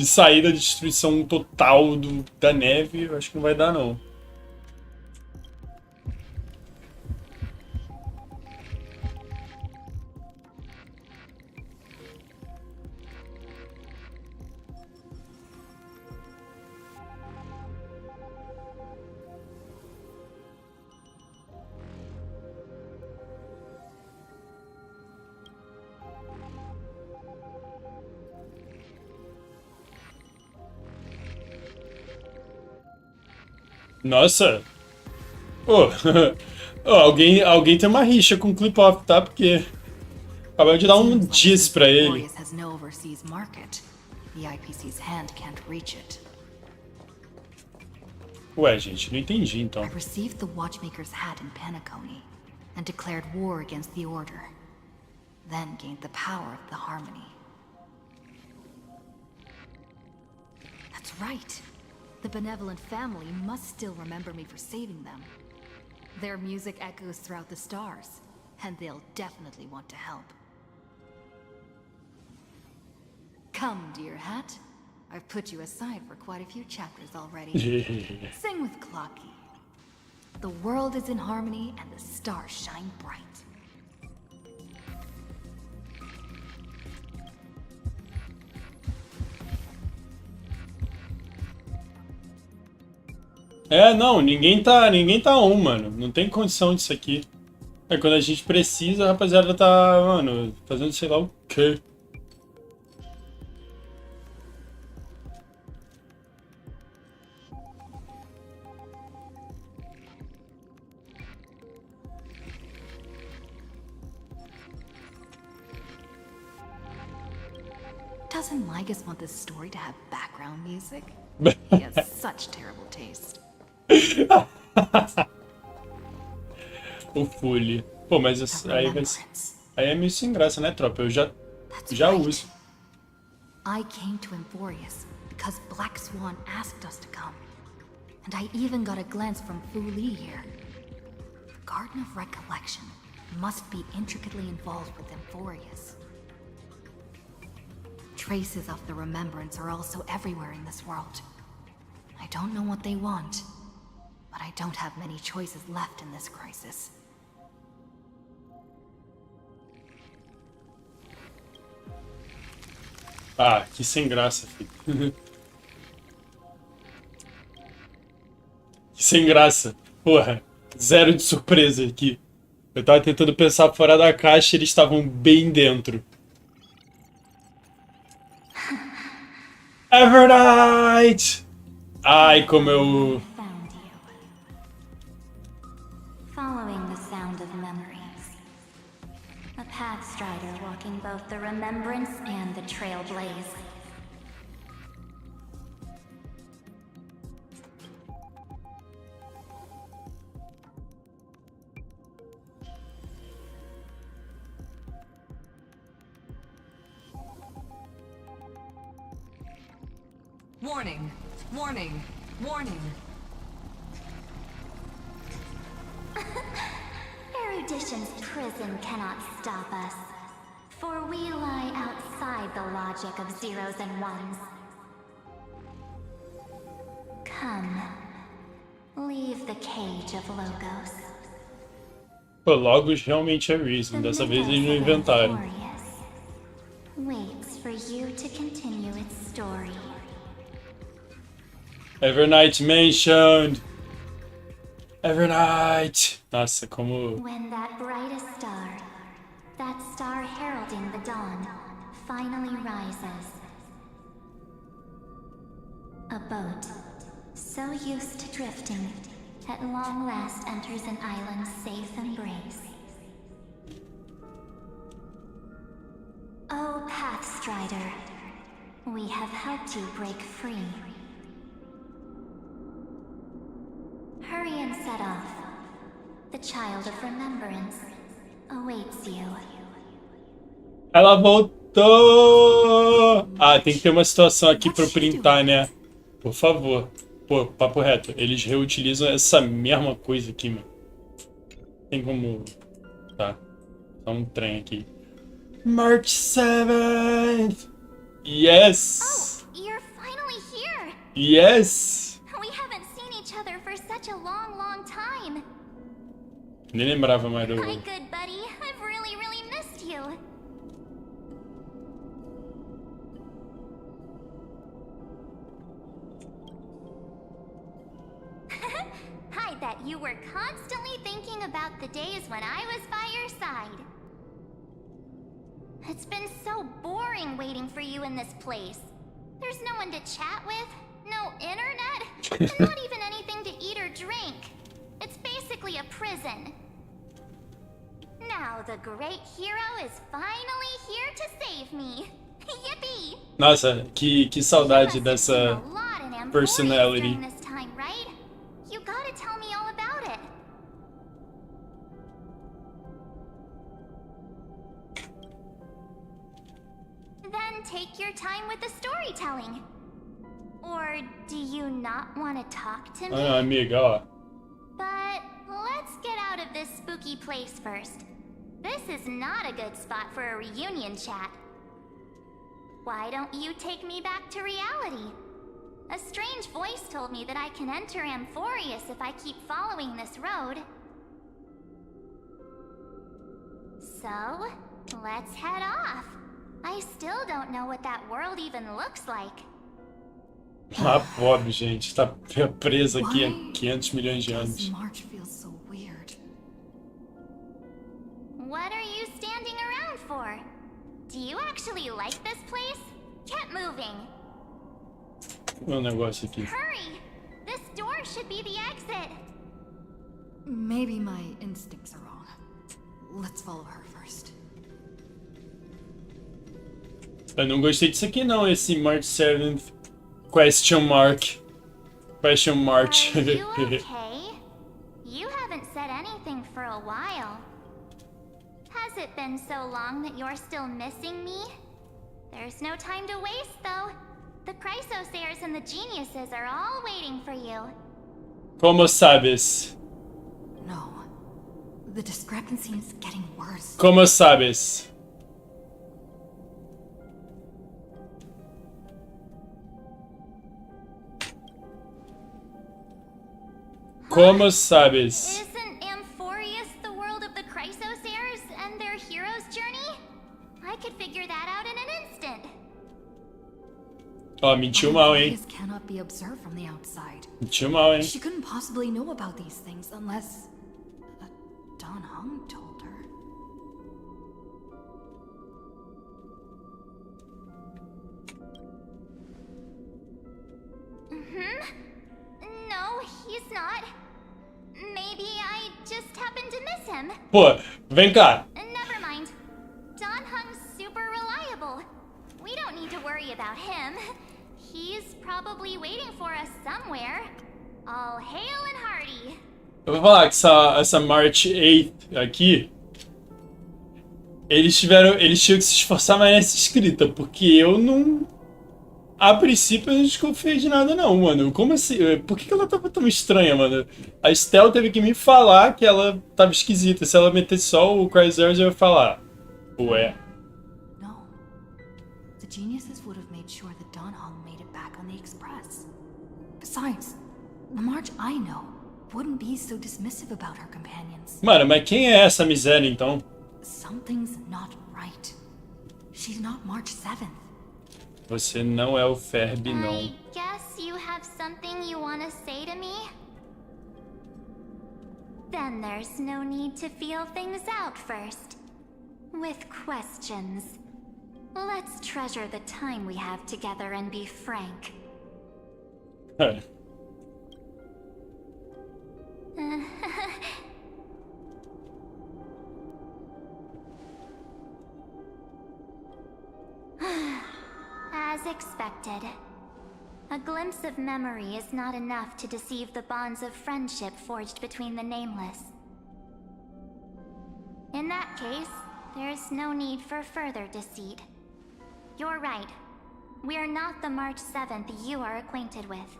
S1: sair da destruição total da neve, eu acho que não vai dar não. Nossa! Alguém tem uma rixa com o Clip-Off, tá? Porque acabou de dar um diss pra ele. Ué, gente, não entendi então.
S11: I received the Watchmaker's hat in Penacony. and declared war against the Order, then gained the power of the Harmony. That's right. The benevolent family must still remember me for saving them. Their music echoes throughout the stars, and they'll definitely want to help. Come, dear hat. I've put you aside for quite a few chapters already. Sing with Clocky. The world is in harmony and the stars shine bright.
S1: É, não, ninguém tá on, mano. Não tem condição disso aqui. É, quando a gente precisa, a rapaziada tá, mano, fazendo sei lá o quê.
S11: Doesn't Migas want this story to have background music? He has such terrible taste.
S1: O Fully. Pô, mas aí é meio sem graça, né, tropa? Eu já uso.
S11: I came to Amphoreus because Black Swan asked us to come. And I even got a glance from Fu Li here. The Garden of Recollection must be intricately involved with Amphoreus. Traces of the remembrance are also everywhere in this world. I don't know what they want, but I don't have many choices left in this crisis.
S1: Ah, que sem graça, filho. Que sem graça. Porra, zero de surpresa aqui. Eu tava tentando pensar fora da caixa e eles estavam bem dentro. Evernight! Ai, como eu...
S4: Following the sound of memories. A pathstrider walking both the remembrance and the trailblaze.
S6: Warning! Warning! Warning!
S4: Erudition's prison cannot stop us, for we lie outside the logic of zeros and ones. Come, leave the cage of Logos.
S1: Pô, Logos realmente é Reason. Dessa vez eles não inventaram.
S4: Waits for you to continue its story.
S1: Evernight mentioned. Evernight. Nossa, como...
S4: When that brightest star, that star heralding the dawn, finally rises. A boat, so used to drifting, at long last enters an island's safe embrace. Oh, Pathstrider, we have helped you break free. Hurry and set off. The child of remembrance awaits you.
S1: Ela voltou! Ah, tem que ter uma situação aqui pra eu printar, né? Por favor. Pô, papo reto. Eles reutilizam essa mesma coisa aqui, mano. Tem como... Tá. Só um trem aqui. March 7th! Yes!
S4: Oh, you're finally here!
S1: Yes!
S4: We haven't seen each other for such a long, long time.
S1: Nem lembrava mais do...
S4: Hi, good buddy. I've really, really missed you. I bet you were constantly thinking about the days when I was by your side. It's been so boring waiting for you in this place. There's no one to chat with, no internet, and not even anything to eat or drink. It's basically a prison. Now the great hero is finally here to save me. Yippee!
S1: Nossa, que saudade dessa personality.
S4: This time, right? You gotta tell me all about it. take your time with the storytelling. Or do you not want to talk to me?
S1: Ah, amiga, ó.
S4: But let's get out of this spooky place first. This is not a good spot for a reunion chat. Why don't you take me back to reality? A strange voice told me that I can enter Amphoreus if I keep following this road. So, let's head off. I still don't know what that world even looks like.
S1: Ah, pobre, gente. Tá presa aqui há 500 milhões de anos.
S11: This march feels so weird.
S4: What are you standing around for? Do you actually like this place? Get moving.
S1: Olha o negócio aqui.
S4: Hurry! This door should be the exit.
S11: Maybe my instincts are wrong. Let's follow her first.
S1: Eu não gostei disso aqui não, esse March 7th question march.
S4: Are you okay? You haven't said anything for a while. Has it been so long that you're still missing me? There's no time to waste, though. The Chrysosairs and the Geniuses are all waiting for you.
S1: Como sabes?
S11: No. The discrepancy is getting worse.
S1: Como sabes? Como sabes?
S4: Isn't Amphoreus the world of the Chrysosairs and their hero's journey? I could figure that out in an instant.
S1: Ó, mentiu mal, hein?
S11: Amphoreus cannot be observed from the outside.
S1: Mentiu mal, hein?
S11: She couldn't possibly know about these things unless Don Hung told her.
S4: No, he's not. Maybe I just happened to miss him.
S1: Pô, vem cá.
S4: Never mind. Don Hung's super reliable. We don't need to worry about him. He's probably waiting for us somewhere. All hail and hearty.
S1: Eu vou falar que essa March 8 aqui, eles tinham que se esforçar mais nessa escrita, porque eu não... A princípio eu não desconfiei de nada não, mano. Como assim? Por que ela tava tão estranha, mano? A Estelle teve que me falar que ela tava esquisita. Se ela metesse só o Chrysosauros, eu ia falar. Ué.
S11: No. The Geniuses would have made sure that Don Hung made it back on the Express. Besides, the March I know wouldn't be so dismissive about her companions.
S1: Mano, mas quem é essa miséria então?
S11: Something's not right. She's not March 7th.
S1: Você não é o Ferb, não.
S4: I guess you have something you want to say to me? Then there's no need to feel things out first. With questions. Let's treasure the time we have together and be frank. As expected. A glimpse of memory is not enough to deceive the bonds of friendship forged between the nameless. In that case, there's no need for further deceit. You're right. We're not the March 7th you are acquainted with.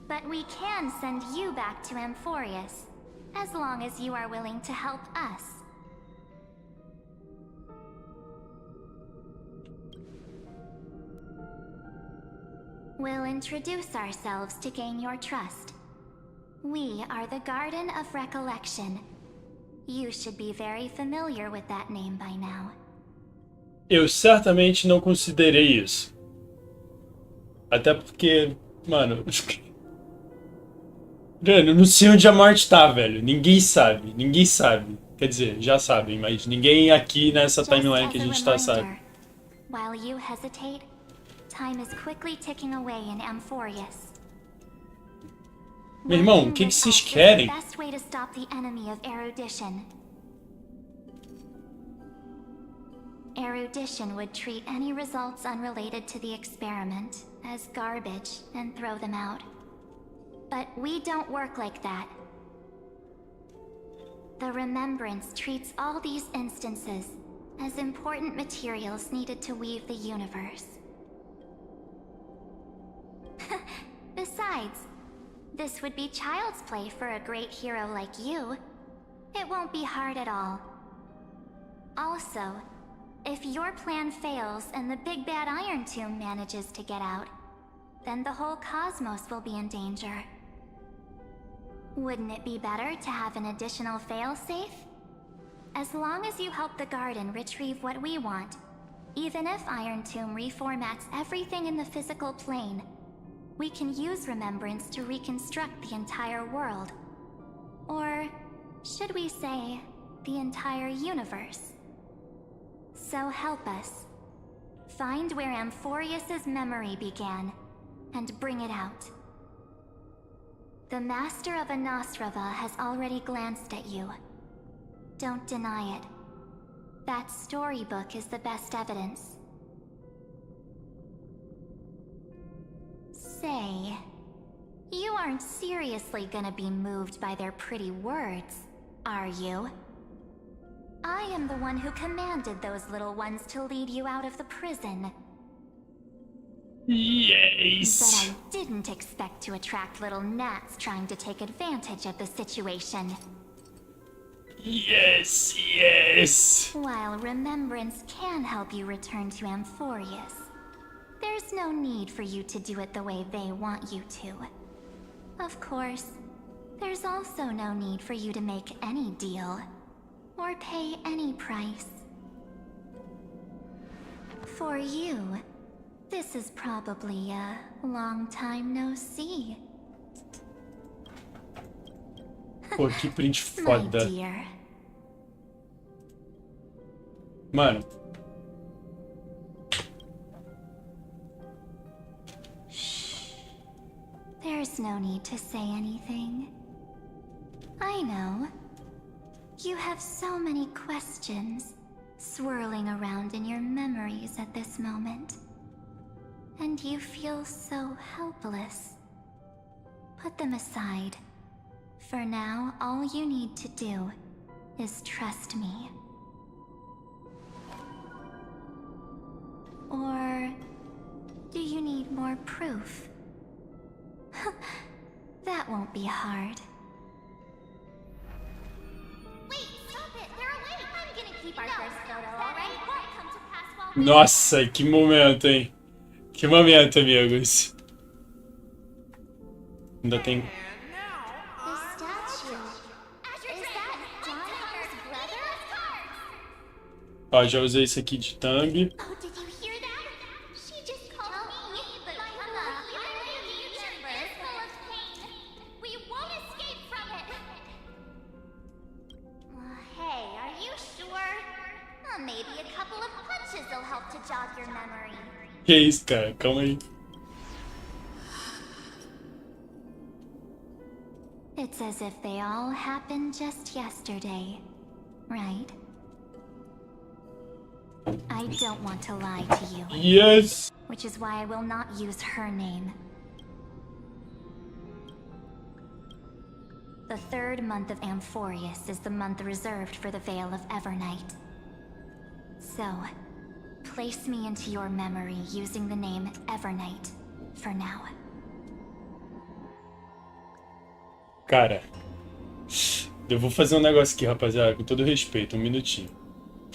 S4: But we can send you back to Amphoreus, as long as you are willing to help us. We'll introduce ourselves to gain your trust. We are the Garden of Recollection. You should be very familiar with that name by now.
S1: Eu certamente não considerei isso. Até porque, mano... Mano, eu não sei onde a March tá, velho. Ninguém sabe. Ninguém sabe. Quer dizer, já sabem, mas ninguém aqui nessa timeline que a gente tá sabe.
S4: While you hesitate, time is quickly ticking away in Amphoreus.
S1: Meu irmão, o que vocês querem?
S4: Best way to stop the enemy of erudition. Erudition would treat any results unrelated to the experiment as garbage and throw them out. But we don't work like that. The Remembrance treats all these instances as important materials needed to weave the universe. Besides, this would be child's play for a great hero like you. It won't be hard at all. Also, if your plan fails and the big bad Iron Tomb manages to get out, then the whole cosmos will be in danger. Wouldn't it be better to have an additional failsafe? As long as you help the Garden retrieve what we want, even if Iron Tomb reformats everything in the physical plane, we can use Remembrance to reconstruct the entire world. Or, should we say, the entire universe. So help us. Find where Amphoreus' memory began, and bring it out. The Master of Anosrava has already glanced at you. Don't deny it. That storybook is the best evidence. Say, you aren't seriously gonna be moved by their pretty words, are you? I am the one who commanded those little ones to lead you out of the prison.
S1: Yes!
S4: But I didn't expect to attract little gnats trying to take advantage of the situation.
S1: Yes, yes!
S4: While Remembrance can help you return to Amphoreus, there's no need for you to do it the way they want you to. Of course, there's also no need for you to make any deal, or pay any price. For you, this is probably a long time no see.
S1: Pô, que print
S4: My
S1: foda.
S4: dear.
S1: Mano.
S4: There's no need to say anything. I know. You have so many questions swirling around in your memories at this moment. And you feel so helpless. Put them aside. For now, all you need to do is trust me. Or do you need more proof? That won't be hard. Wait, stop it! They're awake! I'm gonna keep our first photo, alright? Come to pass while
S1: Nossa, que momento, hein? Que momento, amigos. Ainda tem...
S4: The statue. Is that Donhar's brother?
S1: Ó, já usei isso aqui de thumb.
S4: Oh, did you hear that? She just called me, but the future is full of pain. We won't escape from it. Hey, are you sure? Maybe a couple of punches will help to jog your memory.
S1: Que isso, cara? Calma aí.
S4: It's as if they all happened just yesterday, right? I don't want to lie to you.
S1: Yes!
S4: Which is why I will not use her name. The third month of Amphoreus is the month reserved for the Veil of Evernight. So, place me into your memory using the name Evernight for now.
S1: Cara, eu vou fazer um negócio aqui, rapaziada, com todo respeito, um minutinho.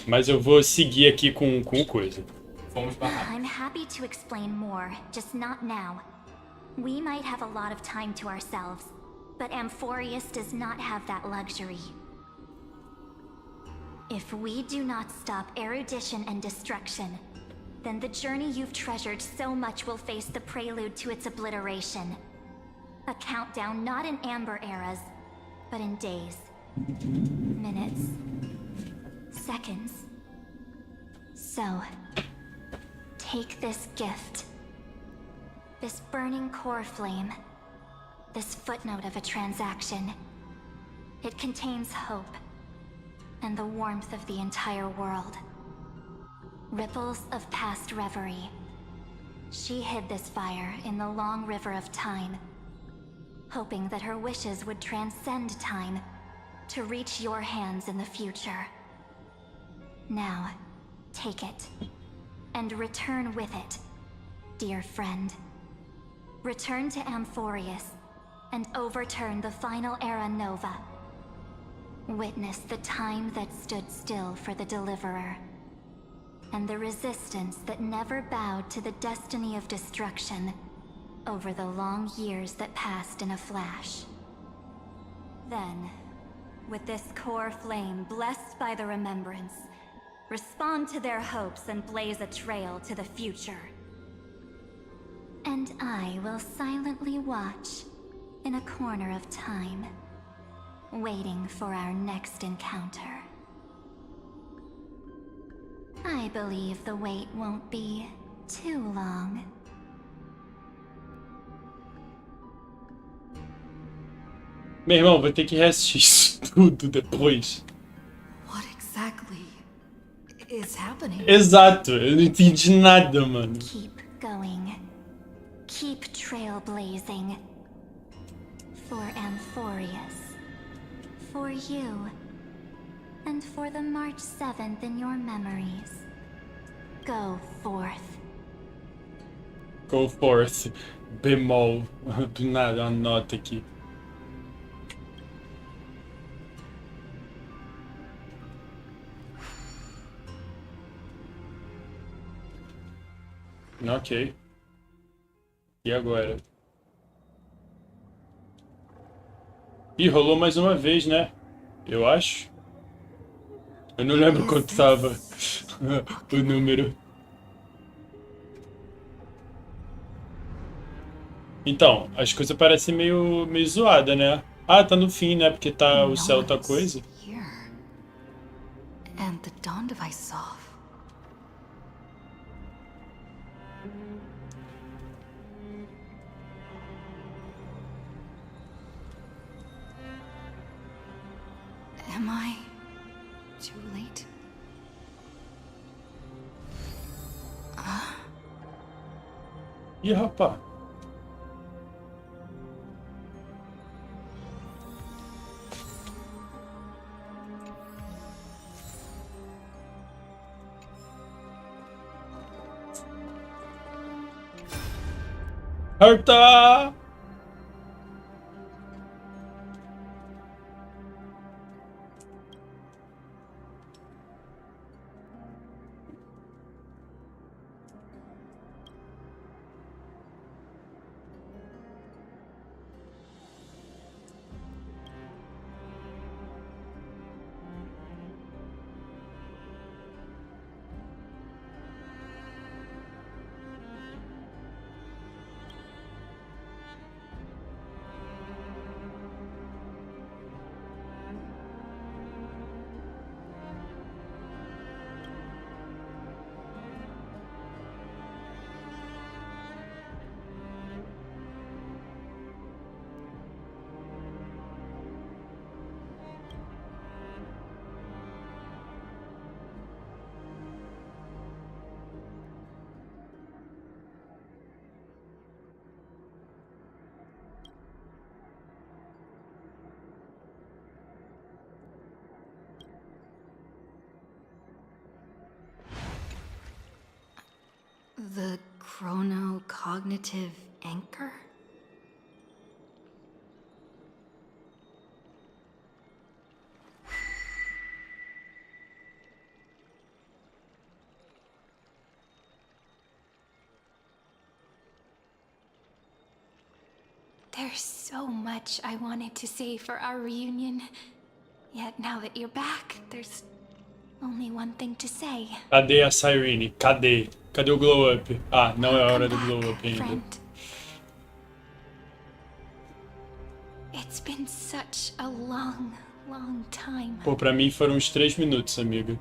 S1: Mas eu vou seguir aqui com coisa. Vamos barrar.
S4: I'm happy to explain more, just not now. We might have a lot of time to ourselves, but Amphoreus does not have that luxury. If we do not stop erudition and destruction, then the journey you've treasured so much will face the prelude to its obliteration. A countdown not in amber eras, but in days, minutes, seconds. So, take this gift. This burning core flame. This footnote of a transaction. It contains hope, and the warmth of the entire world. Ripples of past reverie. She hid this fire in the long river of time, hoping that her wishes would transcend time to reach your hands in the future. Now,
S2: Take it, and return with it, dear friend. Return to Amphoreus, and overturn the final era Nova. Witness the time that stood still for the Deliverer, and the resistance that never bowed to the destiny of destruction over the long years that passed in a flash. Then, with this core flame blessed by the remembrance, respond to their hopes and blaze a trail to the future. And I will silently watch in a corner of time, waiting for our next encounter. I believe the wait won't be too long.
S1: Meu irmão, vou ter que reassistir isso tudo depois.
S11: What exactly is happening?
S1: Exato, eu não entendi nada, mano.
S2: Keep going. Keep trailblazing. For Amphoreus. For you. And for the March 7th in your memories. Go forth.
S1: Go forth. Bemol. Do nada, uma nota aqui. Ok. E agora? Ih, rolou mais uma vez, né? Eu acho. Eu não lembro quanto tava o número. Então, as coisas parecem meio zoadas, né? Ah, tá no fim, né? Porque tá, o céu tá coisa.
S11: Here. And the dawn device off. Am I too late?
S1: Ih, rapaz. Harta!
S11: The chrono-cognitive anchor?
S2: There's so much I wanted to say for our reunion. Yet now that you're back, there's only one thing to say.
S1: Cadê a Cyrene? Cadê? Cadê o glow up? Ah, não é a hora do glow up ainda.
S2: Friend. It's been such a long, long time.
S1: Pô, pra mim foram uns 3 minutos, amiga.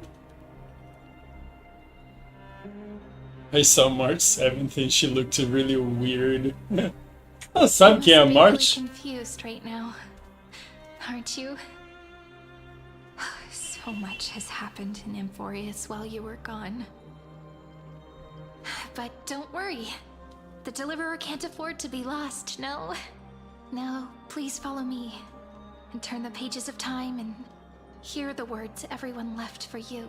S1: I saw March 7th and she looked really weird. Ela sabe quem é a March?
S2: I'm confused right now. Aren't you? So much has happened in Amphoreus while you were gone. But don't worry. The Deliverer can't afford to be lost, no? Now, please follow me and turn the pages of time and hear the words everyone left for you.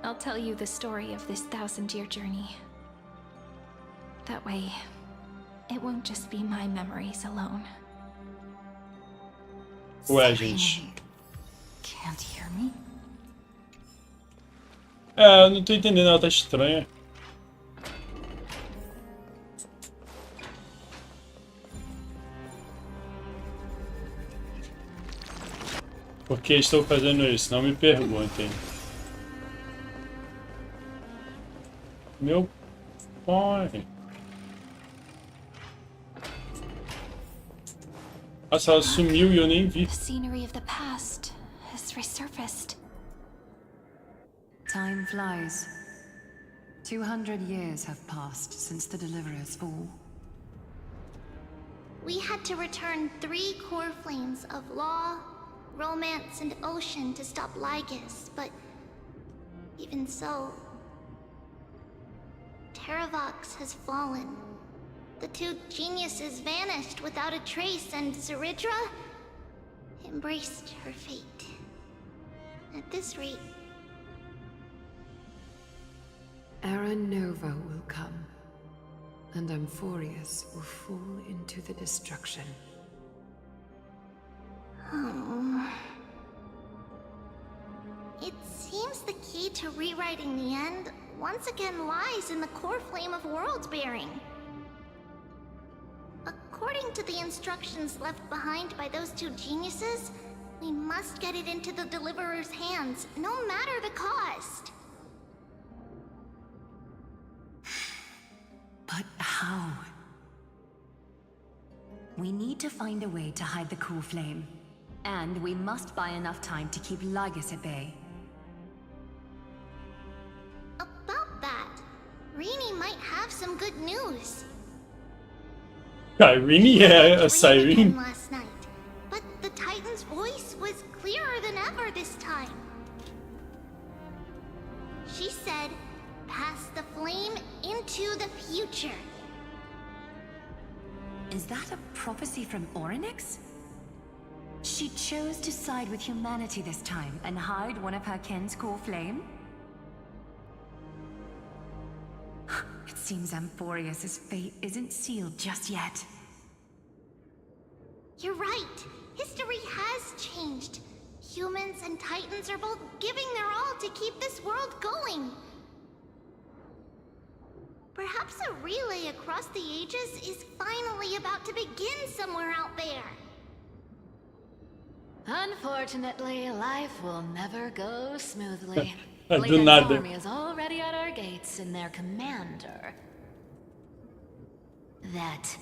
S2: I'll tell you the story of this 1000-year journey. That way, it won't just be my memories alone.
S1: Ué, gente.
S11: Can't hear me?
S1: É, eu não tô entendendo, ela tá estranha. Por que estou fazendo isso? Não me perguntem. Meu pai. Nossa, ela sumiu e eu nem vi.
S2: The scenery of the past has resurfaced.
S5: Time flies. 200 years have passed since the Deliverer's fall.
S4: We had to return 3 core flames of law, romance, and ocean to stop Lygus, but even so, Terravox has fallen. The 2 geniuses vanished without a trace, and Zeridra embraced her fate. At this rate,
S5: Era Nova will come, and Amphoreus will fall into the destruction.
S4: It seems the key to rewriting the end once again lies in the core flame of world-bearing. According to the instructions left behind by those 2 geniuses, we must get it into the Deliverer's hands, no matter the cost.
S5: But how? We need to find a way to hide the core flame. And we must buy enough time to keep Lygus at bay.
S4: About that, Rini might have some good news.
S1: Irene é a Siren.
S4: Last night, but the Titan's voice was clearer than ever this time. She said, "Pass the flame into the future."
S5: Is that a prophecy from Orynyx? She chose to side with humanity this time and hide one of her kin's core flame? It seems Amphoreus' fate isn't sealed just yet.
S4: You're right. History has changed. Humans and Titans are both giving their all to keep this world going. Perhaps a relay across the ages is finally about to begin somewhere out there.
S9: Unfortunately, life will never go smoothly.
S1: Do
S9: Leon's
S1: nada.
S9: army is already at our gates, and their commander, that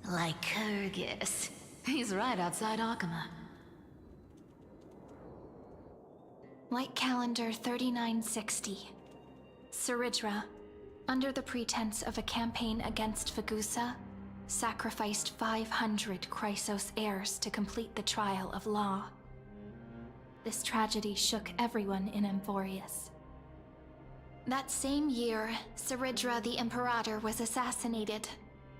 S9: Lycurgus, he's right outside Akama.
S2: White Calendar 3960. Zeridra, under the pretense of a campaign against Fagusa, sacrificed 500 Chrysos heirs to complete the trial of law. This tragedy shook everyone in Amphoreus. That same year, Zeridra the Imperator was assassinated,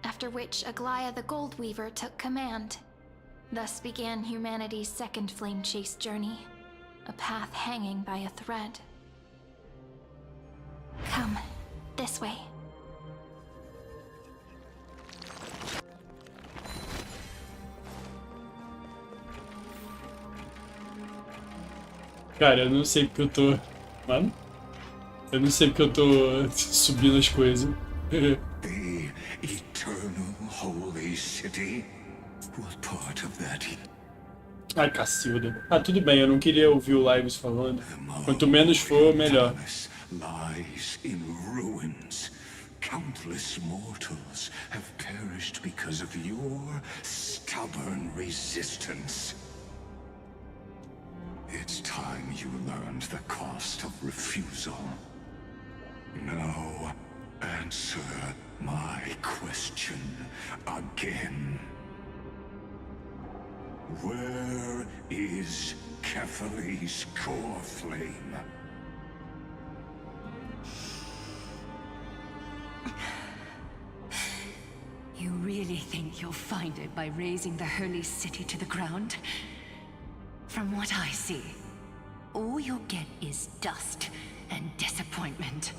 S2: after which Aglaia the Goldweaver took command. Thus began humanity's second flame chase journey, a path hanging by a thread. Come, this way.
S1: Cara, eu não sei porque eu tô... Mano? Eu não sei porque eu tô subindo as coisas.
S10: The eternal holy city? What part of that?
S1: Ai, cacilda. Ah, tudo bem, eu não queria ouvir o Lives falando. Quanto menos for, melhor.
S10: Lies in ruins. Countless mortals have perished because of your stubborn resistance. It's time you learned the cost of refusal. Now, answer my question again. Where is Kefali's core flame?
S5: You really think you'll find it by razing the holy city to the ground? From what I see, all you'll get is dust and disappointment.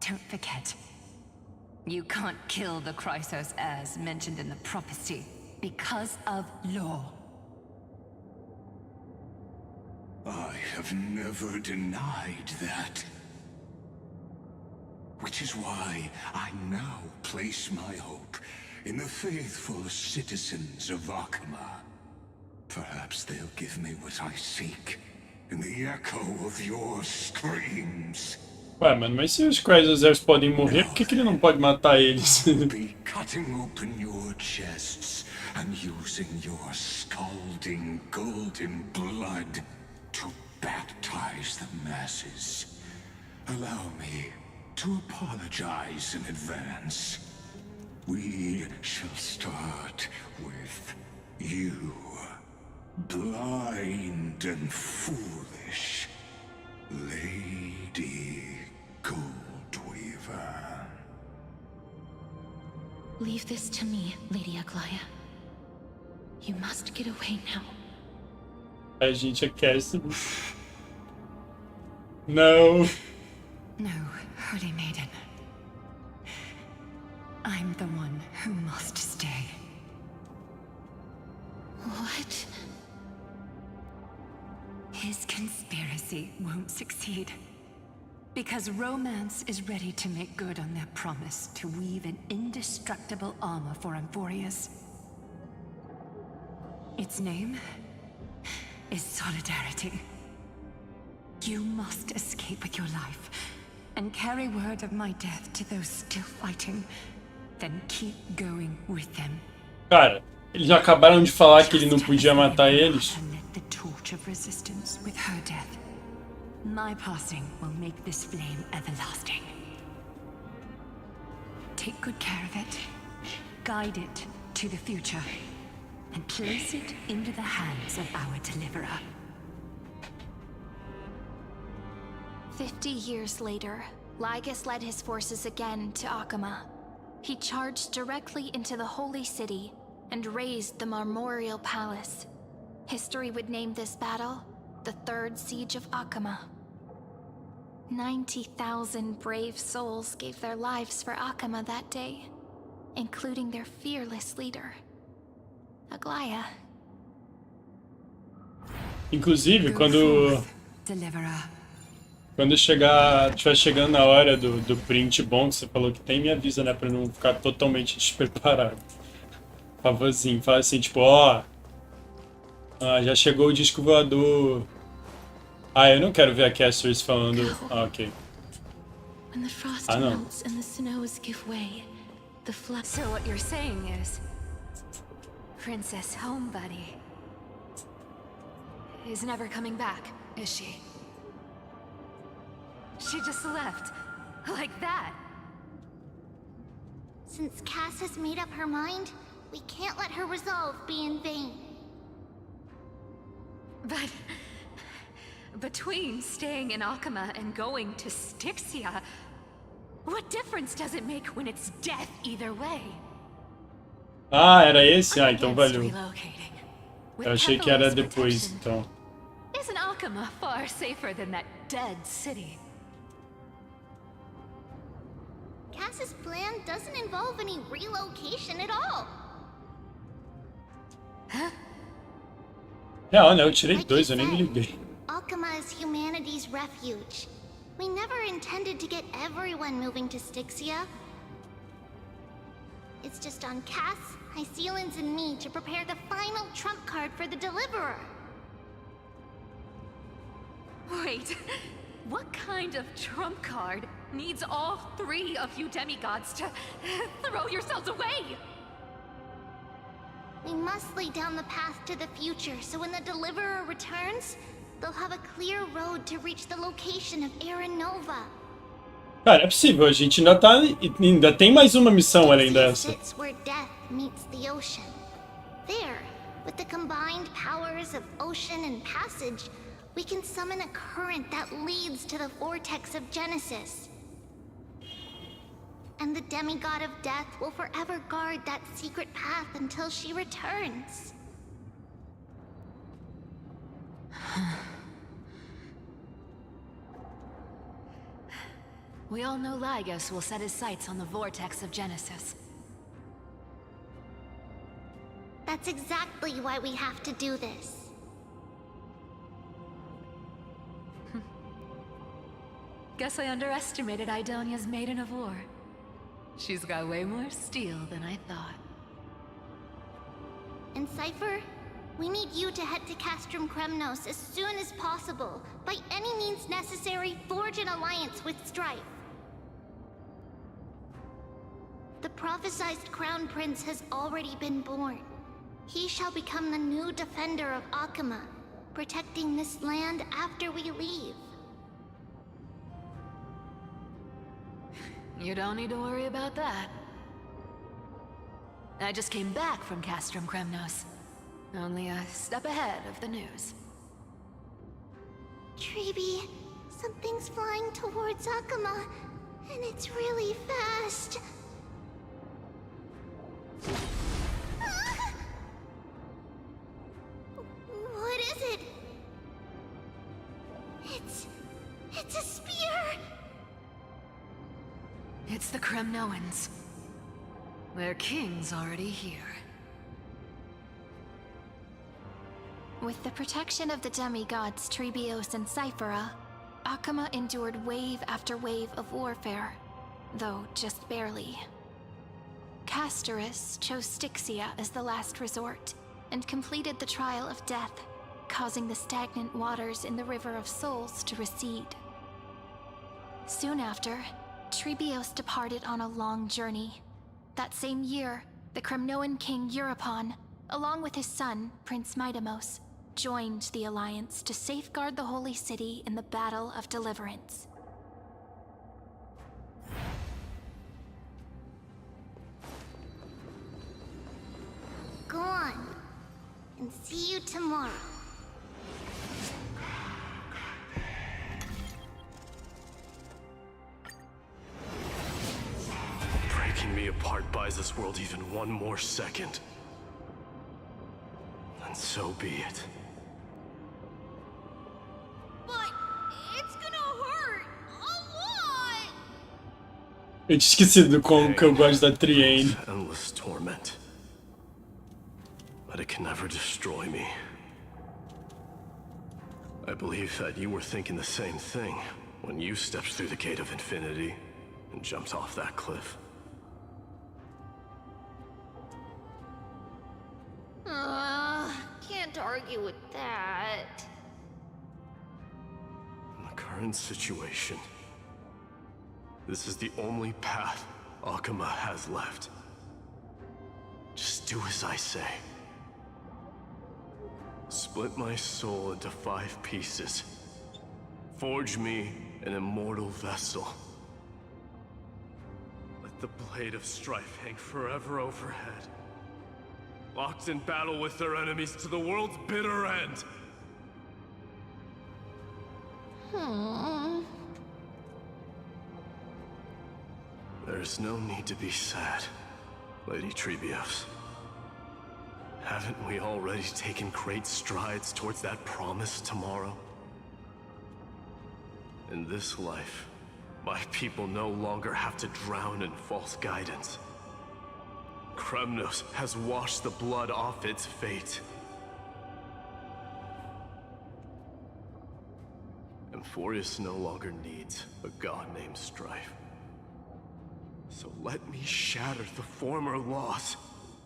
S5: Don't forget, you can't kill the Chrysos as mentioned in the prophecy because of law.
S10: I have never denied that. Which is why I now place my hope in the faithful citizens of Akama. Perhaps they'll give me what I seek in the echo of your screams.
S1: Ué, mano, mas se os Chrysos podem morrer, por que ele não pode matar eles?
S10: Be cutting open your chests and using your scalding golden blood to baptize the masses. Allow me to apologize in advance. We shall start with you, blind and foolish Lady Goldweaver.
S2: Leave this to me, Lady Aglaya. You must get away now.
S1: A gente aquece. No.
S5: No, Holy Maiden. I'm the one who must stay.
S2: What?
S5: His conspiracy won't succeed. Because Romance is ready to make good on their promise to weave an indestructible armor for Amphoreus. Its name is Solidarity. You must escape with your life and carry word of my death to those still fighting. Then keep going with them.
S1: Cara, eles já acabaram de falar que ele não podia matar eles.
S5: The torch of resistance with her death. My passing will make this flame everlasting. Take good care of it. Guide it to the future. And place it into the hands of our deliverer.
S2: 50 years later, Lygus led his forces again to Akama. He charged directly into the Holy City and razed the Marmorial Palace. History would name this battle the Third Siege of Akama. 90,000 brave souls gave their lives for Akama that day, including their fearless leader, Aglaya.
S1: Inclusive, quando estiver chegando na hora do print bom que você falou que tem, me avisa, né, pra não ficar totalmente despreparado. Favorzinho, fala assim, tipo, ó, já chegou o disco voador. Ah, eu não quero ver a Casters falando. Ah, ok.
S2: When the frost
S1: não.
S2: melts and the snows give way, the flood.
S5: So what you're saying is, Princess Homebuddy is never coming back, is she? She just left, like that.
S4: Since Cass has made up her mind, we can't let her resolve be in vain.
S5: But between staying in Akama and going to Styxia, what difference does it make when it's death either way?
S1: Ah, era esse? Ah, então valeu.
S5: Relocating.
S1: Eu achei que era depois, então.
S5: Isn't Akama far safer than that dead city?
S4: Cass's plan doesn't involve any relocation at all.
S5: Huh?
S1: Não, eu tirei dois, eu nem me liguei.
S4: Akama is humanity's refuge. We never intended to get everyone moving to Styxia. It's just on Cass, Hycealans, and me to prepare the final trump card for the Deliverer.
S5: Wait, what kind of trump card needs all three of you demigods to throw yourselves away?
S4: We must lay down the path to the future, so when the Deliverer returns, they'll have a clear road to reach the location of Aranova.
S1: Cara, é possível, a gente ainda tem mais uma missão além dessa.
S4: Sits where death meets the ocean. There, with the combined powers of ocean and passage, we can summon a current that leads to the vortex of Genesis. And the demigod of death will forever guard that secret path until she
S11: We all know Lygos will set his sights on the vortex of Genesis.
S4: That's exactly why we have to do this.
S11: Guess I underestimated Idonia's Maiden of War. She's got way more steel than I thought.
S4: And Cypher, we need you to head to Castrum Kremnos as soon as possible. By any means necessary, forge an alliance with Strife. The prophesized Crown Prince has already been born. He shall become the new defender of Akama, protecting this land after we leave.
S11: You don't need to worry about that. I just came back from Castrum Kremnos. Only a step ahead of the news.
S4: Treeby, something's flying towards Akama, and it's really fast. What is it? It's a spear!
S11: It's the Kremnoans. Their king's already here.
S2: With the protection of the demigods Trebios and Cyphera, Akama endured wave after wave of warfare, though just barely. Castorus chose Styxia as the last resort, and completed the trial of death, causing the stagnant waters in the River of Souls to recede. Soon after, Trebios departed on a long journey. That same year, the Kremnoan king Euripon, along with his son, Prince Mydamos, joined the Alliance to safeguard the Holy City in the Battle of Deliverance.
S4: Go on, and see you tomorrow.
S3: Breaking me apart buys this world even one more second. And so be it.
S4: But it's gonna hurt a lot!
S1: Eu tinha esquecido como que eu gosto da Triane.
S3: Endless torment. But it can never destroy me. I believe that you were thinking the same thing when you stepped through the gate of infinity and jumped off that cliff.
S4: Can't argue with that.
S3: In the current situation, this is the only path Akama has left. Just do as I say. Split my soul into 5 pieces. Forge me an immortal vessel. Let the blade of strife hang forever overhead. Locked in battle with their enemies to the world's bitter end. There's no need to be sad, Lady Trebios. Haven't we already taken great strides towards that promised tomorrow? In this life, my people no longer have to drown in false guidance. Kremnos has washed the blood off its fate. Amphoreus no longer needs a god named Strife. So let me shatter the former laws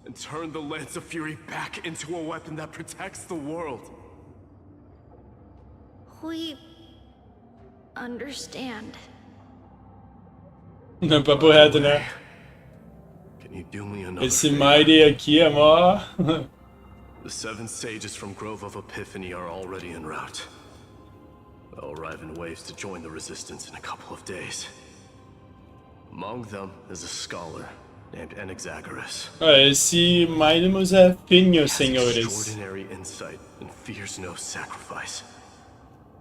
S3: and turn the Lance of Fury back into a weapon that protects the world.
S4: We understand.
S1: Não é papo reto, né?
S3: Can you do me another
S1: Esse
S3: favor?
S1: Mighty aqui é mó...
S3: The 7 sages from Grove of Epiphany are already en route. They'll arrive in waves to join the resistance in a couple of days. Among them is a scholar named Anaxagoras.
S1: Esse Mydamos é finho,
S3: He has
S1: senhores.
S3: extraordinary insight and fears no sacrifice.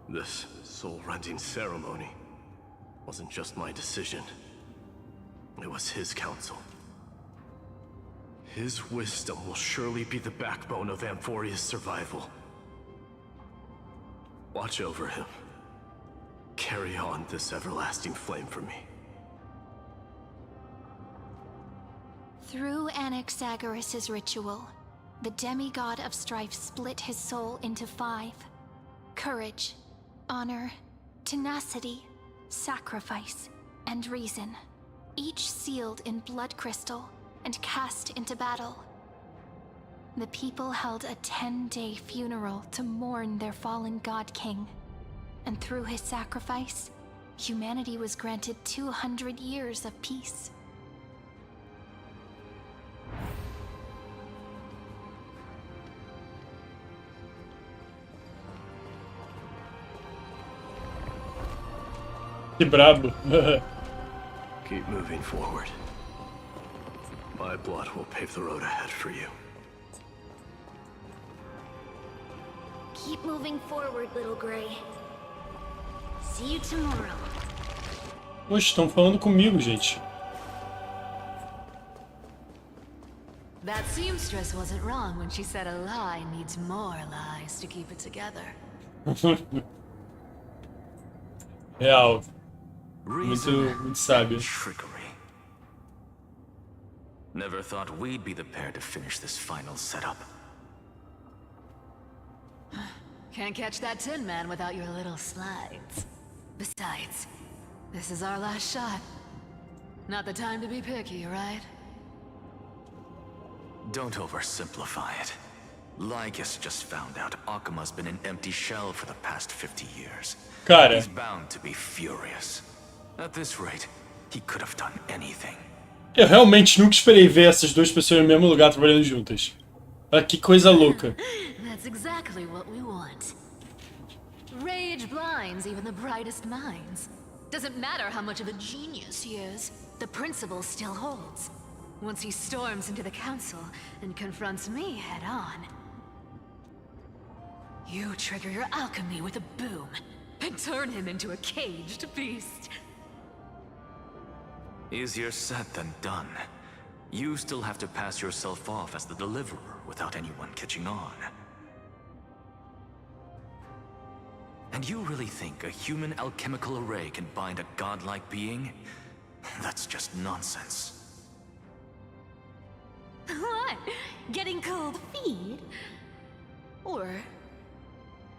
S3: This soul-rending ceremony wasn't just my decision. It was his counsel. His wisdom will surely be the backbone of Amphoreus' survival. Watch over him. Carry on this everlasting flame for me.
S2: Through Anaxagoras' ritual, the demigod of strife split his soul into 5. Courage, honor, tenacity, sacrifice, and reason. Each sealed in blood crystal and cast into battle. The people held a 10-day funeral to mourn their fallen god king. And through his sacrifice, humanity was granted 200 years of peace.
S1: Que brabo.
S3: Keep moving forward. My blood will pave the road ahead for you.
S4: Keep moving forward, little Gray. See you tomorrow.
S1: Poxa, estão falando comigo, gente.
S11: That seamstress wasn't wrong when she said a lie needs more lies to keep it together.
S1: Real. Muito sábio.
S3: Trickery. Never thought we'd be the pair to finish this final setup.
S11: Can't catch that Tin Man without your little slides. Besides, this is our last shot. Not the time to be picky, right?
S3: Don't oversimplify it. Lycus just found out Akuma's been an empty shell for the past 50 years.
S1: Cara.
S3: He's bound to be furious. At this rate, he could have done anything.
S1: Eu realmente nunca esperei ver essas duas pessoas no mesmo lugar trabalhando juntas. Ah, que coisa louca.
S11: That's exactly what we want. Rage blinds even the brightest minds. Doesn't matter how much of a genius he is, the principle still holds. Once he storms into the council and confronts me head on. You trigger your alchemy with a boom and turn him into a caged beast.
S3: Easier said than done. You still have to pass yourself off as the deliverer without anyone catching on. And you really think a human alchemical array can bind a godlike being? That's just nonsense.
S11: What? Getting cold feet? Or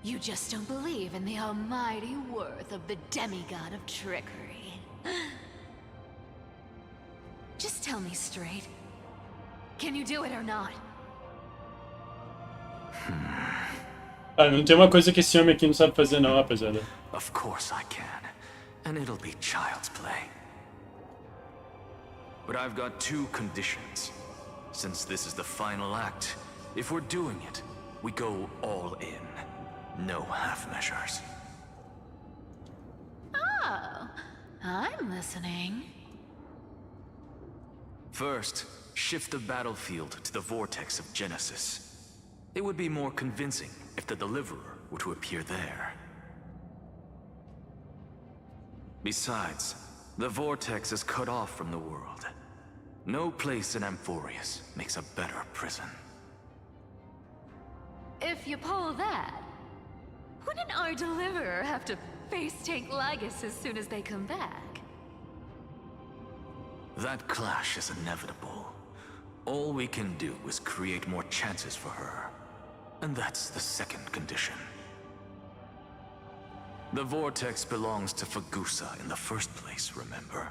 S11: you just don't believe in the almighty worth of the demigod of trickery? Just tell me straight. Can you do it or not?
S1: Ah, não tem uma coisa que esse homem aqui não sabe fazer não, rapaziada.
S3: Of course I can. And it'll be child's play. But I've got 2 conditions. Since this is the final act, if we're doing it, we go all in. No half measures.
S11: Oh, I'm listening.
S3: First, shift the battlefield to the vortex of Genesis. It would be more convincing if the deliverer were to appear there. Besides, the vortex is cut off from the world. No place in Amphoreus makes a better prison.
S11: If you pull that, wouldn't our deliverer have to face tank Lygus as soon as they come back?
S3: That clash is inevitable. All we can do is create more chances for her. And that's the second condition. The vortex belongs to Fagusa in the first place, remember?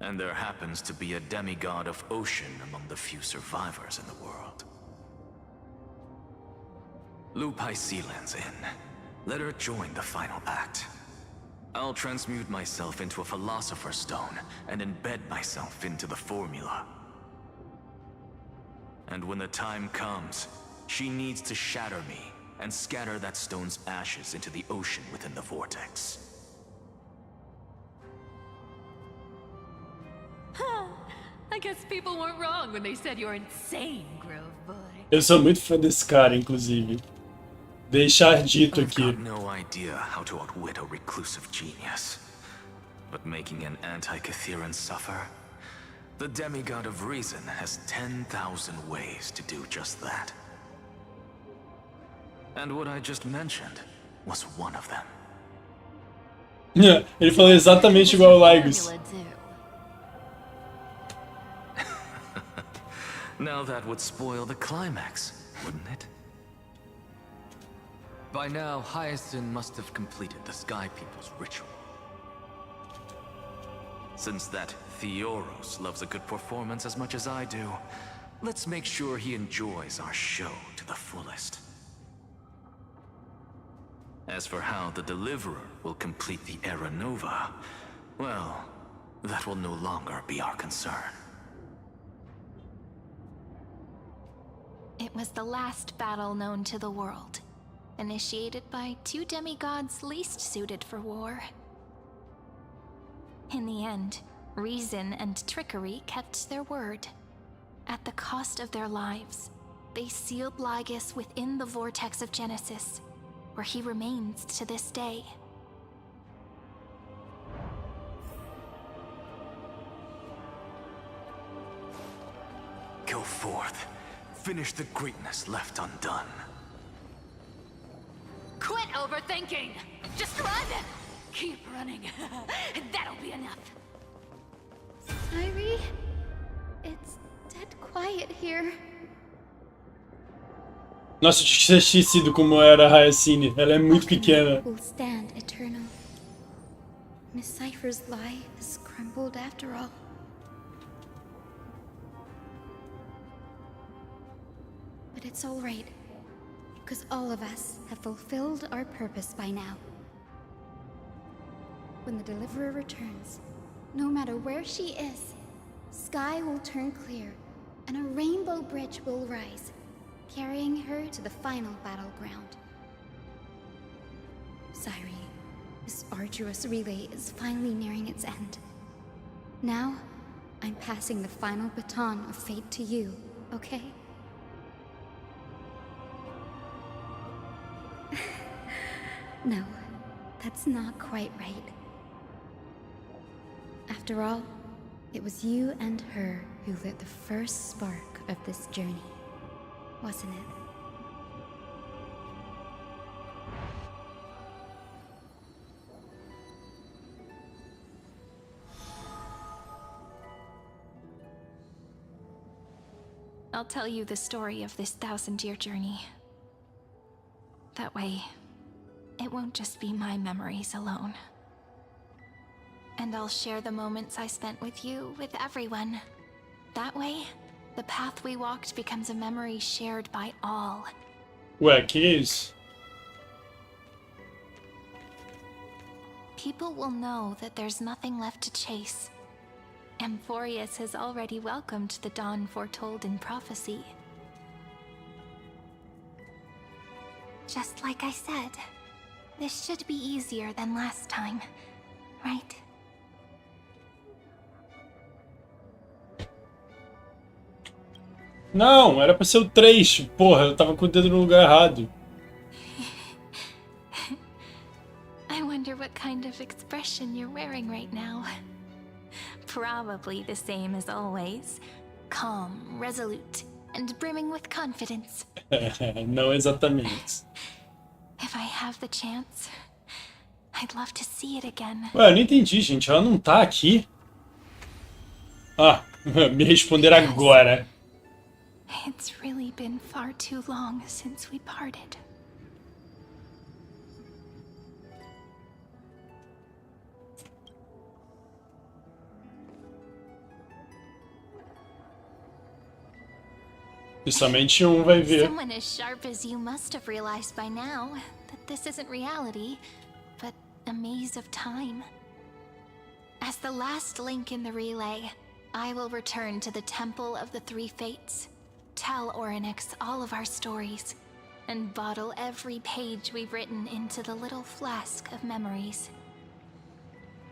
S3: And there happens to be a demigod of ocean among the few survivors in the world. Loop Hycelan's in. Let her join the final act. I'll transmute myself into a Philosopher's Stone and embed myself into the formula. And when the time comes, she needs to shatter me and scatter that stone's ashes into the ocean within the vortex.
S11: I guess people weren't wrong when they said you're insane, Grove Boy.
S1: Eu sou muito fã desse cara, inclusive. Deixar dito
S3: I've
S1: aqui.
S3: got no idea how to outwit a reclusive genius. But making an anti-Catheran suffer? The demigod of reason has 10,000 ways to do just that. And what I just mentioned was one of them.
S1: Ele falou exatamente igual ao Lygus.
S13: Now that would spoil the climax, wouldn't it? By now, Hyacinth must have completed the Sky People's ritual. Since that Theoros loves a good performance as much as I do, let's make sure he enjoys our show to the fullest. As for how the Deliverer will complete the Era Nova, well, that will no longer be our concern.
S2: It was the last battle known to the world, initiated by two demigods least suited for war. In the end, reason and trickery kept their word. At the cost of their lives, they sealed Lygus within the vortex of Genesis, where he remains to this day.
S13: Go forth. Finish the greatness left undone.
S14: Quit overthinking! Just run! Keep running. That'll be enough.
S15: Irie? It's dead quiet here.
S1: Nossa, eu tinha esquecido como era a Hyacinth. Ela é muito pequena.
S15: Will stand eternal. Miss Cypher's lie has crumbled after all. But it's all right, because all of us have fulfilled our purpose by now. When the Deliverer returns, no matter where she is, sky will turn clear, and a rainbow bridge will rise, carrying her to the final battleground. Cyrene, this arduous relay is finally nearing its end. Now, I'm passing the final baton of fate to you, okay? No, that's not quite right. After all, it was you and her who lit the first spark of this journey, wasn't it?
S2: I'll tell you the story of this 1,000-year journey. That way, it won't just be my memories alone. And I'll share the moments I spent with you with everyone. That way, the path we walked becomes a memory shared by all.
S1: Ué, que é isso?
S2: People will know that there's nothing left to chase. Amphoreus has already welcomed the dawn foretold in prophecy. Just like I said, this should be easier than last time, right?
S1: Não, era pra ser o 3. Porra, eu tava com o dedo no lugar errado.
S2: I wonder what kind of expression you're wearing right now. Probably the same as always. Calm, resolute, and brimming with confidence.
S1: Não exatamente.
S2: If I have the chance, I'd love to see it again.
S1: Ué, eu não entendi, gente. Ela não tá aqui. Ah, me responder agora.
S2: It's really been far too long since we parted.
S1: Somente vai ver.
S2: Someone as sharp as you must have realized by now that this isn't reality, but a maze of time. As the last link in the relay, I will return to the Temple of the Three Fates, tell Orynyx all of our stories, and bottle every page we've written into the little flask of memories.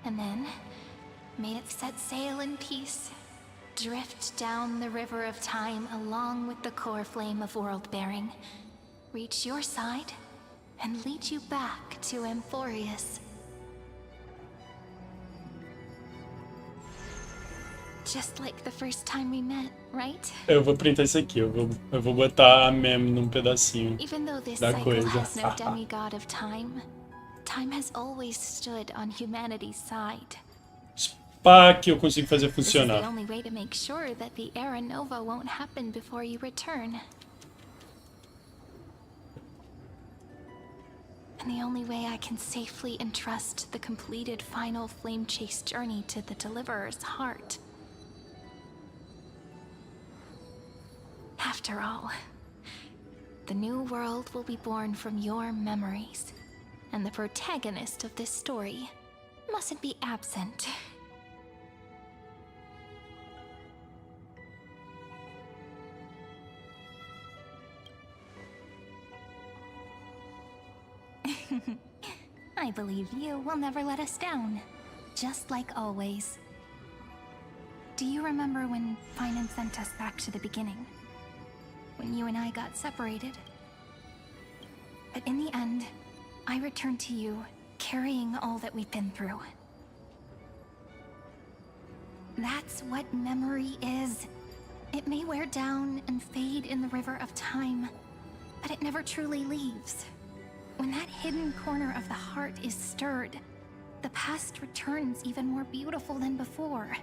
S2: And then, may it set sail in peace, drift down the river of time along with the core flame of world-bearing, reach your side, and lead you back to Amphoreus. Just like the first time we met, right?
S1: Eu vou printar isso aqui, eu vou botar a meme num pedacinho
S2: Even though this
S1: da
S2: cycle
S1: coisa.
S2: has no demigod of time, time has always stood on humanity's side.
S1: pá, que eu consigo fazer
S2: This is
S1: funcionar.
S2: the only way to make sure that the Era Nova won't happen before you return. And the only way I can safely entrust the completed final flame chase journey to the Deliverer's heart. After all, the new world will be born from your memories, and the protagonist of this story mustn't be absent. I believe you will never let us down, just like always. Do you remember when Finan sent us back to the beginning? When you and I got separated? But in the end, I returned to you, carrying all that we've been through. That's what memory is. It may wear down and fade in the river of time, but it never truly leaves. When that hidden corner of the heart is stirred, the past returns even more beautiful than before.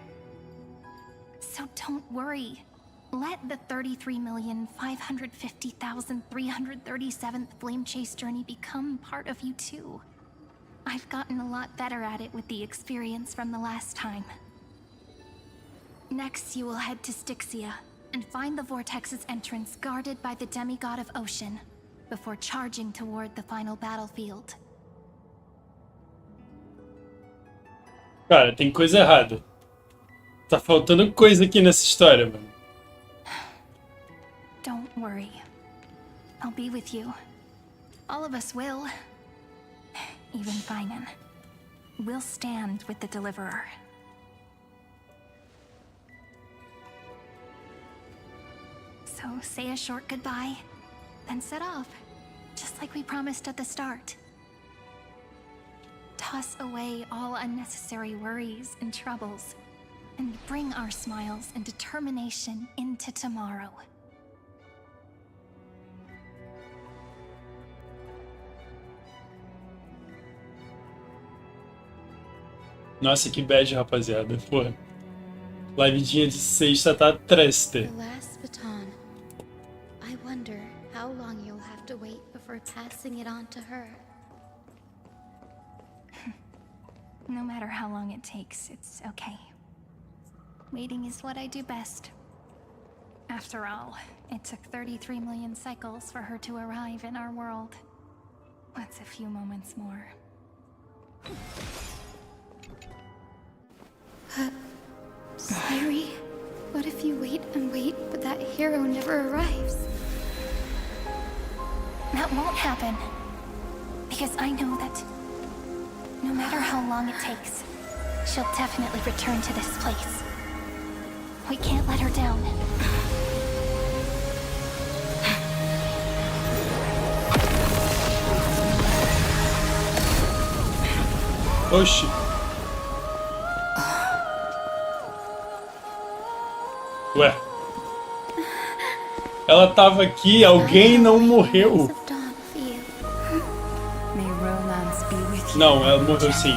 S2: So don't worry. Let the 33,550,337th Flame Chase journey become part of you too. I've gotten a lot better at it with the experience from the last time. Next, you will head to Styxia and find the Vortex's entrance guarded by the demigod of Ocean, before charging toward the final battlefield.
S1: Cara, tem coisa errada. Tá faltando coisa aqui nessa história, mano.
S2: Don't worry. I'll be with you. All of us will. Even Finan. We'll stand with the Deliverer. So say a short goodbye, then set off, just like we promised at the start. Toss away all unnecessary worries and troubles, and bring our smiles and determination into tomorrow.
S1: Nossa, que bad, rapaziada. Porra. Livezinha de sexta tá triste.
S15: The last baton. I wonder how long you'll have to wait before passing it on to her.
S2: No matter how long it takes, it's okay. Waiting is what I do best. After all, it took 33 million cycles for her to arrive in our world. What's a few moments more?
S15: Syri, what if you wait and wait, but that hero never arrives?
S2: That won't happen. Because I know that no matter how long it takes, she'll definitely return to this place. We can't let her down.
S1: Oxi. Ué. Ela tava aqui, alguém não morreu. Não, ela morreu sim.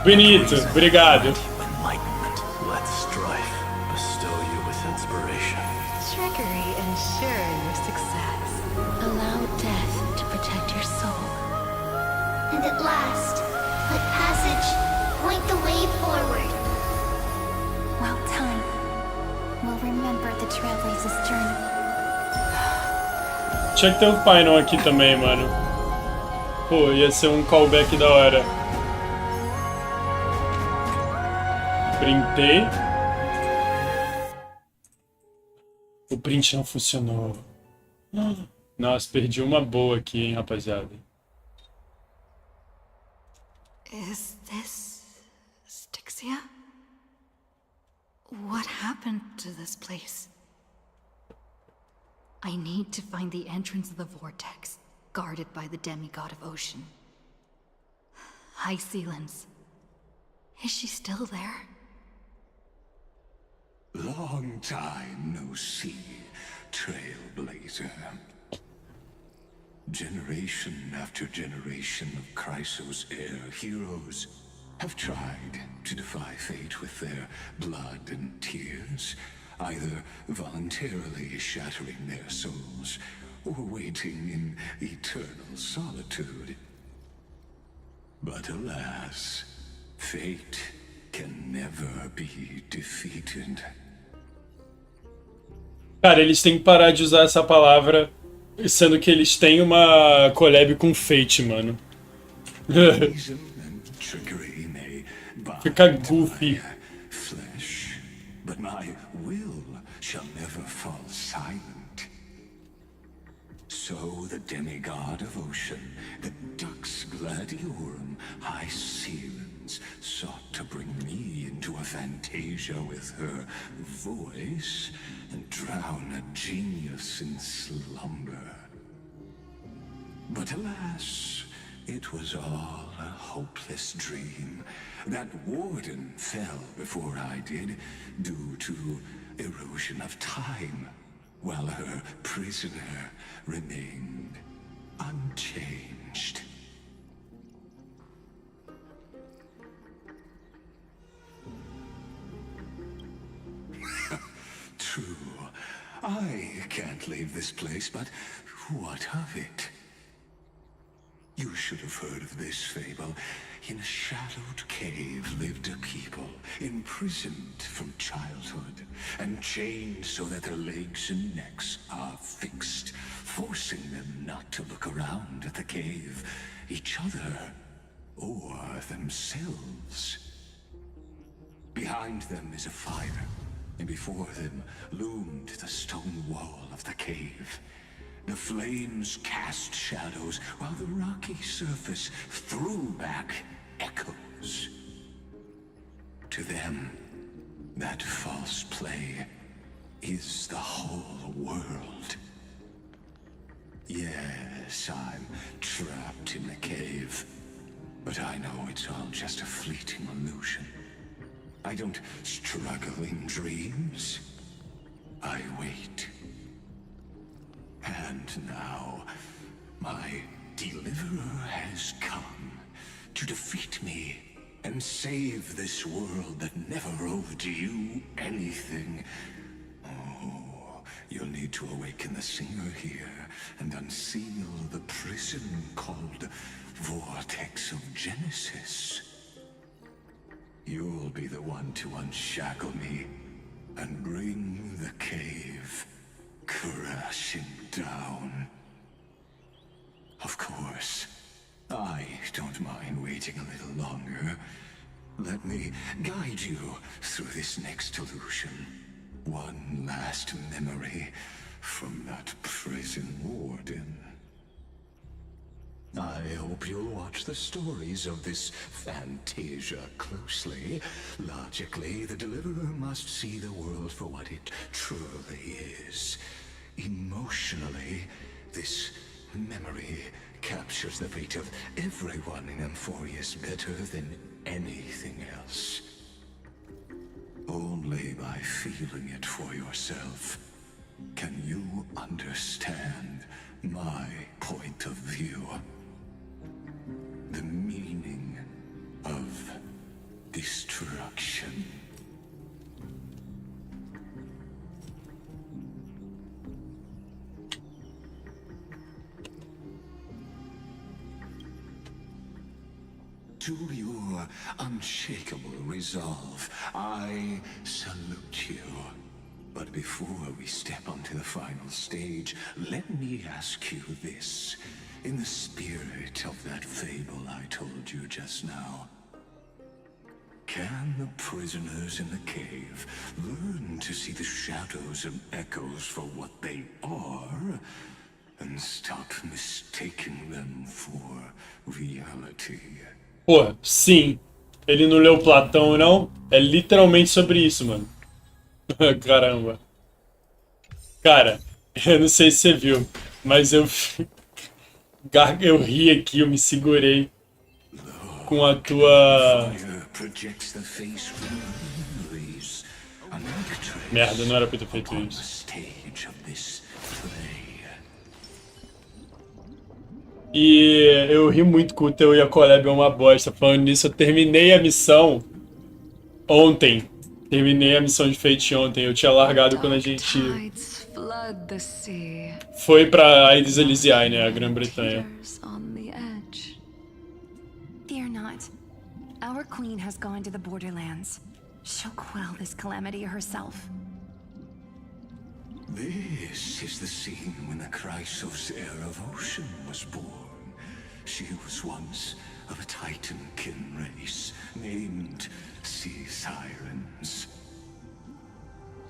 S1: Bonito, obrigado.
S10: Enlightenment, let strife bestow you with inspiration.
S5: Trickery ensure your success.
S4: Allow death to protect your soul. And at last, let passage point the way forward.
S2: Well time. We'll remember the Trailblazer's journey.
S1: Tinha que ter o final aqui também, mano. Pô, ia ser um callback da hora. Printei. O print não funcionou. Nossa, perdi uma boa aqui, hein, rapaziada.
S11: Is this Styxia? What happened to this place? I need to find the entrance of the vortex, guarded by the demigod of ocean. High Sealens. Is she still there?
S10: Long time no see, Trailblazer. Generation after generation of Chrysos heir heroes have tried to defy fate with their blood and tears, either voluntarily shattering their souls or waiting in eternal solitude. But alas, fate can never be defeated.
S1: Cara, eles têm que parar de usar essa palavra, sendo que eles têm uma collab com Fate, mano. Fica goofy.
S10: Flesh, but my will shall never fall silent. So the demigod of ocean, the Dux Gladiorum, high Sealens, sought to bring me into a fantasia with her voice and drown a genius in slumber. But alas, it was all a hopeless dream. That warden fell before I did, due to erosion of time, while her prisoner remained unchanged. True, I can't leave this place, but what of it? You should have heard of this fable. In a shadowed cave lived a people, imprisoned from childhood, and chained so that their legs and necks are fixed, forcing them not to look around at the cave, each other, or themselves. Behind them is a fire, and before them loomed the stone wall of the cave. The flames cast shadows, while the rocky surface threw back echoes. To them, that false play is the whole world. Yes, I'm trapped in the cave, but I know it's all just a fleeting illusion. I don't struggle in dreams. I wait. And now, my deliverer has come to defeat me and save this world that never owed you anything. Oh, you'll need to awaken the singer here and unseal the prison called Vortex of Genesis. You'll be the one to unshackle me and bring the cave crashing down. Of course, I don't mind waiting a little longer. Let me guide you through this next illusion. One last memory from that prison warden. I hope you'll watch the stories of this fantasia closely. Logically, the deliverer must see the world for what it truly is. Emotionally, this memory captures the fate of everyone in Amphoreus better than anything else. Only by feeling it for yourself can you understand my point of view. The meaning of destruction. To your unshakable resolve, I salute you. But before we step onto the final stage, let me ask you this. In the spirit of that fable I told you just now, can the prisoners in the cave learn to see the shadows and echoes for what they are, and stop mistaking them for reality?
S1: Pô, sim. Ele não leu Platão, não? É literalmente sobre isso, mano. Caramba. Cara, eu não sei se você viu, mas eu ri aqui, eu me segurei com a tua... Merda, não era pra eu ter feito isso. E eu ri muito com o teu e a Collab é uma bosta. Falando nisso, eu terminei a missão ontem. Terminei a missão de Fate ontem. Eu tinha largado quando a gente foi pra Aedes Elysiae, né? A Grã-Bretanha.
S5: Fear not. Our queen has gone to the borderlands. She'll quell this calamity herself.
S10: This is the scene when the Chrysos heir of Ocean was born. She was once of a Titankin race named Sea Sirens.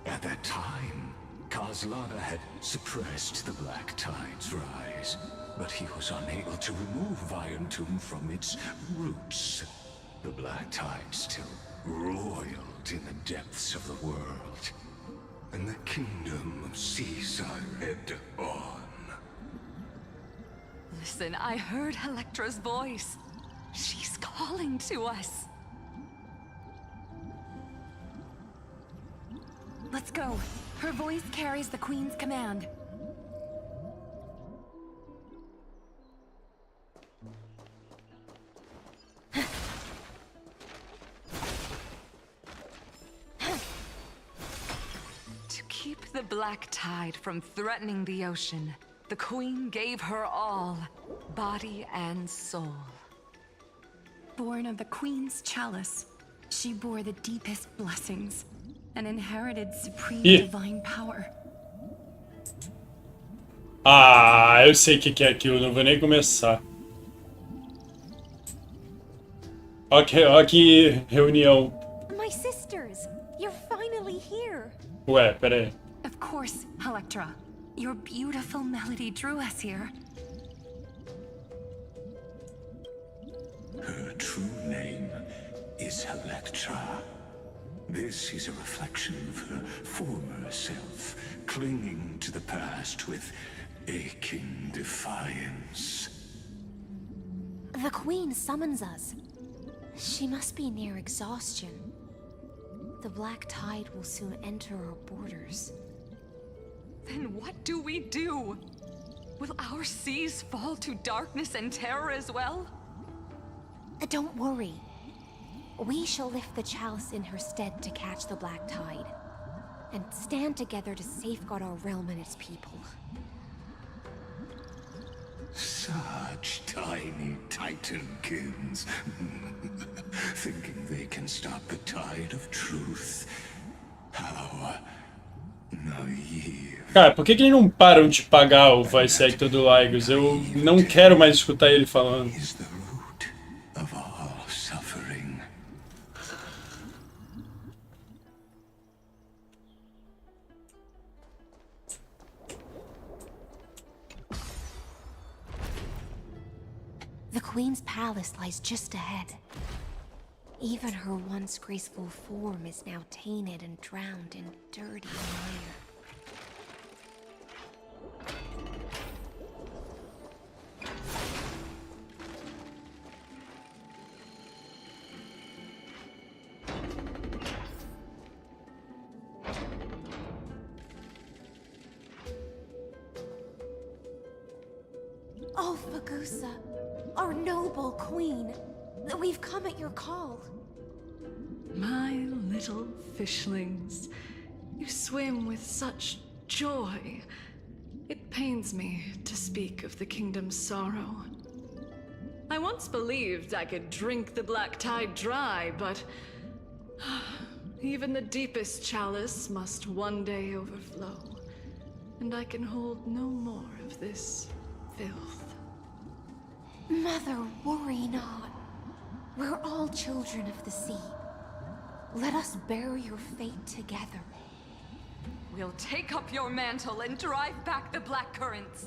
S10: At that time, Kozlana had suppressed the Black Tide's rise, but he was unable to remove Iron Tomb from its roots. The Black Tide still roiled in the depths of the world, and the kingdom of Caesar led on.
S6: Listen, I heard Electra's voice. She's calling to us.
S5: Let's go. Her voice carries the queen's command.
S6: To keep the Black Tide from threatening the ocean, the queen gave her all, body and soul.
S5: Born of the queen's chalice, she bore the deepest blessings and inherited supreme divine power.
S1: Ah, eu sei o que é aquilo, não vou nem começar. Ó que reunião.
S9: My sisters, you're finally here.
S1: Ué, pera aí.
S5: Of course, Electra. Your beautiful melody drew us here.
S10: Her true name is Electra. This is a reflection of her former self, clinging to the past with aching defiance.
S9: The Queen summons us. She must be near exhaustion. The Black Tide will soon enter our borders.
S6: Then what do we do? Will our seas fall to darkness and terror as well?
S9: Don't worry. We shall lift the chalice in her stead to catch the Black Tide, and stand together to safeguard our realm and its people.
S10: Such tiny Titankins, thinking they can stop the tide of truth. How naive.
S1: Cara, por que eles não param de pagar o voice actor do Lygos? Eu não quero mais escutar ele falando.
S9: The Queen's palace lies just ahead. Even her once graceful form is now tainted and drowned in dirty mire. Oh, Fagusa, our noble queen, we've come at your call.
S16: My little fishlings, you swim with such joy. It pains me to speak of the kingdom's sorrow. I once believed I could drink the Black Tide dry, but even the deepest chalice must one day overflow, and I can hold no more of this filth.
S9: Mother, worry not. We're all children of the sea. Let us bear your fate together.
S6: We'll take up your mantle and drive back the black currents.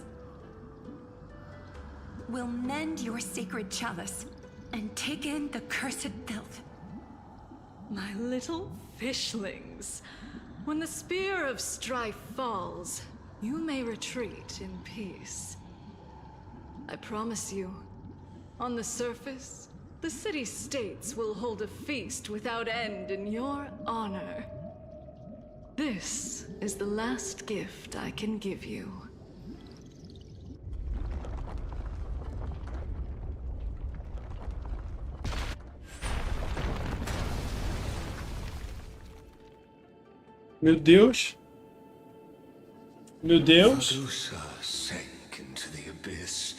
S5: We'll mend your sacred chalice and take in the cursed filth.
S16: My little fishlings, when the spear of strife falls, you may retreat in peace. I promise you, on the surface, the city-states will hold a feast without end in your honor. This is the last gift I can give you.
S1: Meu Deus. Meu Deus.
S10: Medusa sank into the abyss.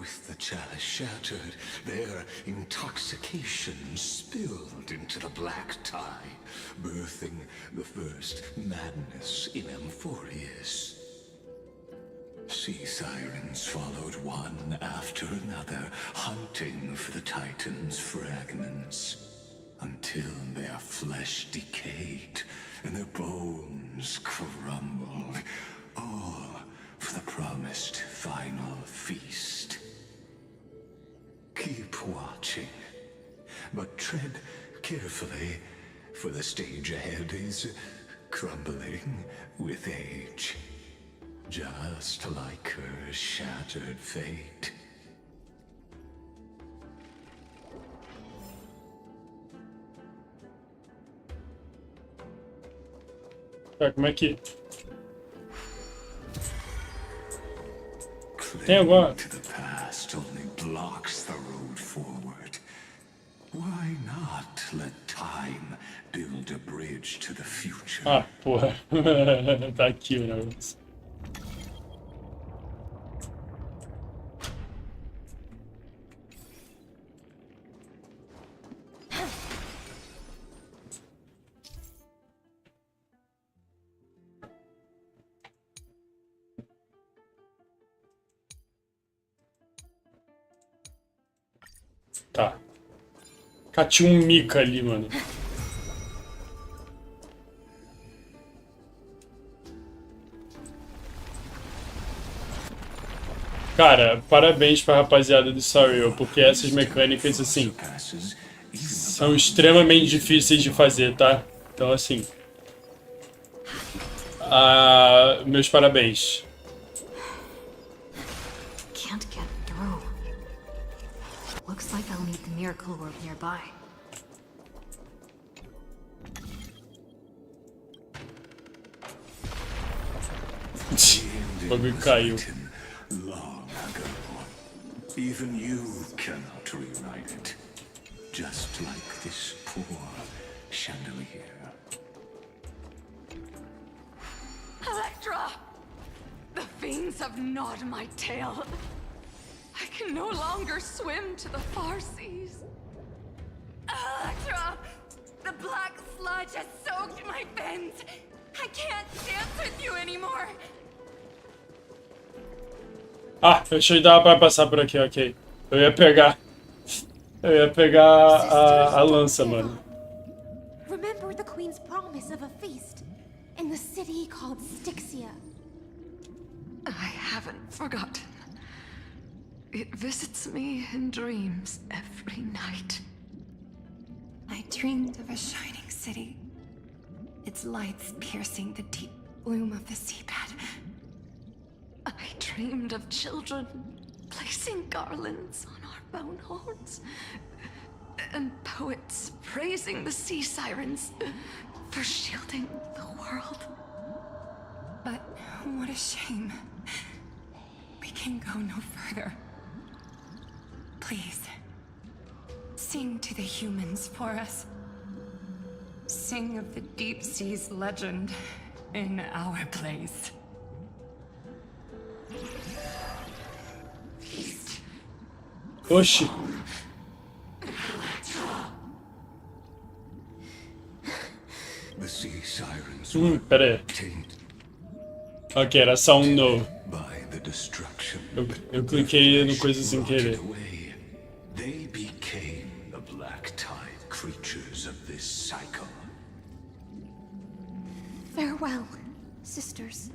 S10: With the chalice shattered, their intoxication spilled into the black tide, birthing the first madness in Amphoreus. Sea sirens followed one after another, hunting for the Titan's fragments, until their flesh decayed and their bones crumbled, all for the promised final feast. Keep watching, but tread carefully, for the stage ahead is crumbling with age. Just like her shattered fate.
S1: Tá, como é que... Tem alguma...
S10: To the past only blocks the road forward. Why not let time build a bridge to the future?
S1: Ah, porra. Tá aqui o negócio. Tá. Tinha um mica ali, mano. Cara, parabéns pra rapaziada do Sorry, porque essas mecânicas, assim, são extremamente difíceis de fazer, tá? Então, assim... meus parabéns.
S11: Can't get through. Looks like I'll need the miracle orb nearby.
S1: O bagulho caiu.
S10: Long ago. Even you cannot rewrite it. Just like this poor chandelier.
S6: Electra! The fiends have gnawed my tail. I can no longer swim to the far seas. Electra! The black sludge has soaked my fins. I can't dance with you anymore.
S1: Ah, eu achei que dava pra passar por aqui, ok. Eu ia pegar a lança, mano.
S15: Remember the queen's promise of a feast in the city called Styxia.
S16: I haven't forgotten. It visits me in dreams every night.
S5: I dreamed of a shining city, its lights piercing the deep gloom of the seabed.
S16: I dreamed of children placing garlands on our bone horns, and poets praising the sea sirens for shielding the world.
S5: But what a shame. We can go no further. Please, sing to the humans for us. Sing of the deep sea's legend in our place.
S1: Oxi.
S10: The sea sirens
S1: pera aí. Ok, era só um no.
S10: By the destruction.
S1: Eu cliquei no coisa sem querer.
S10: They became the black tide creatures of this cycle.
S15: Farewell, sisters.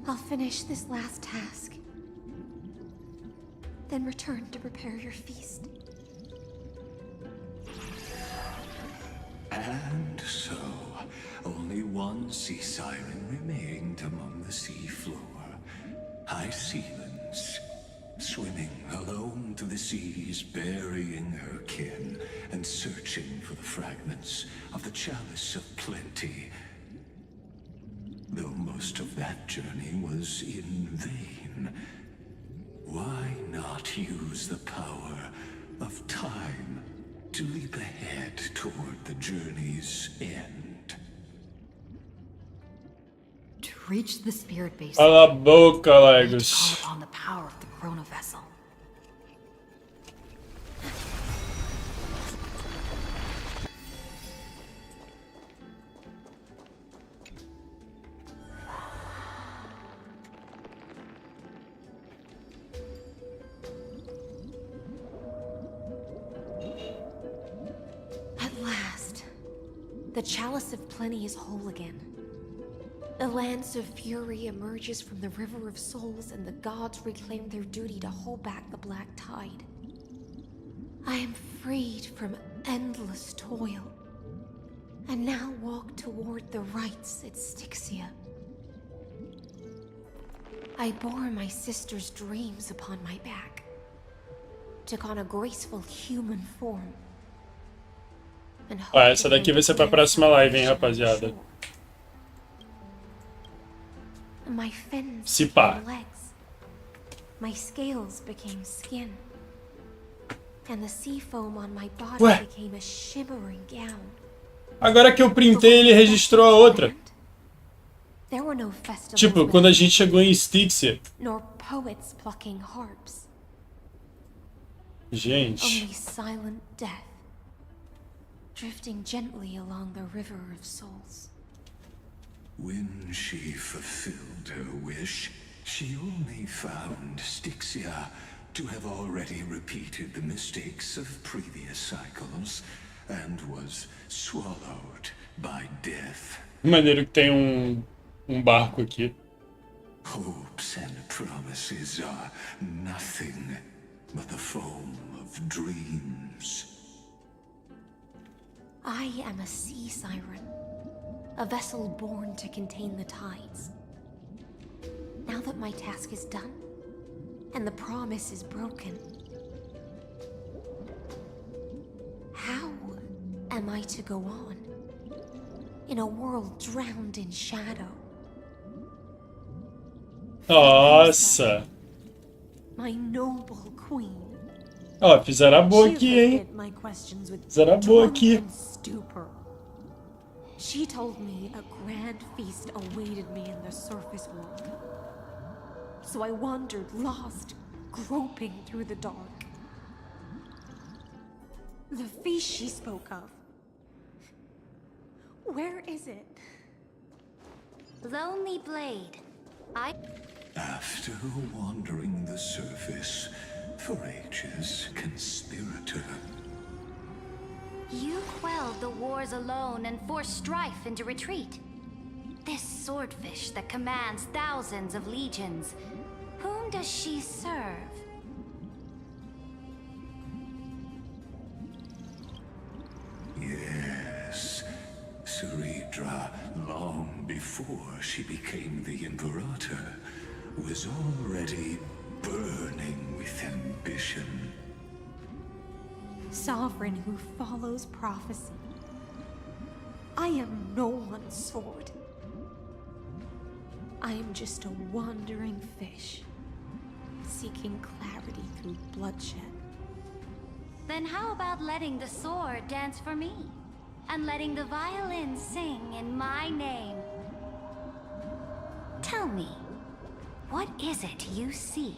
S15: I'll finish this last task. Then return to prepare your feast.
S10: And so, only one sea siren remained among the sea floor. High Sealands, swimming alone through the seas, burying her kin, and searching for the fragments of the chalice of plenty. Though most of that journey was in vain, why not use the power of time to leap ahead toward the journey's end?
S11: Reach the spirit base.
S1: Cala a boca,
S11: Call
S1: Legos.
S11: upon the power of the chrono vessel.
S9: At last, the Chalice of Plenty is whole again. The Lance of Fury emerges from the River of Souls, and the gods reclaim their duty to hold back the Black Tide. I am freed from endless toil, and now walk toward the rites at Styxia. I bore my sister's dreams upon my back, took on a graceful human form.
S1: Ó, essa daqui vai ser pra próxima live, hein, rapaziada.
S9: My fins
S1: Se pá.
S9: became legs. My scales became skin. And the sea foam on my body
S1: Ué.
S9: became a shimmering gown.
S1: Agora que eu printei, ele registrou a outra.
S9: There were no festivals
S1: Tipo, quando a gente chegou em Styxia.
S9: nor poets plucking harps.
S1: Gente.
S9: Only silent death, drifting gently along the River of Souls.
S10: When she fulfilled her wish, she only found Styxia to have already repeated the mistakes of previous cycles and was swallowed by death.
S1: Maneiro que tem um barco aqui.
S10: Hopes and promises are nothing but the foam of dreams.
S9: I am a sea siren, a vessel born to contain the tides. Now that my task is done, and the promise is broken, how am I to go on in a world drowned in shadow?
S1: Nossa.
S9: My noble queen.
S1: Ó, fizeram a boa aqui, hein? Fizeram a boa aqui.
S9: She told me a grand feast awaited me in the surface world. So I wandered lost, groping through the dark. The feast she spoke of. Where is it?
S4: Lonely Blade.
S10: After wandering the surface for ages, conspirator.
S4: You quelled the wars alone and forced strife into retreat. This swordfish that commands thousands of legions. Whom does she serve?
S10: Yes, Ceredra, long before she became the Imperator, was already burning with ambition.
S9: Sovereign who follows prophecy. I am no one's sword. I am just a wandering fish, seeking clarity through bloodshed.
S4: Then how about letting the sword dance for me? And letting the violin sing in my name? Tell me, what is it you seek?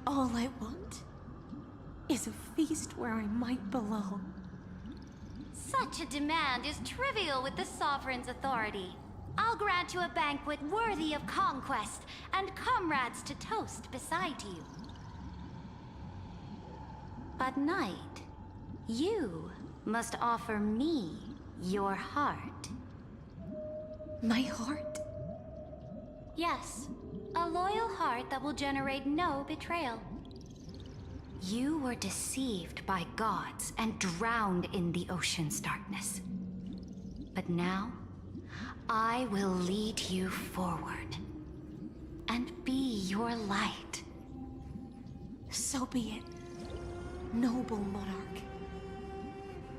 S9: All I want is a feast where I might belong.
S4: Such a demand is trivial with the Sovereign's authority. I'll grant you a banquet worthy of conquest and comrades to toast beside you. But Knight, you must offer me your heart.
S9: My heart?
S4: Yes, a loyal heart that will generate no betrayal. You were deceived by gods and drowned in the ocean's darkness. But now, I will lead you forward and be your light.
S9: So be it, noble monarch.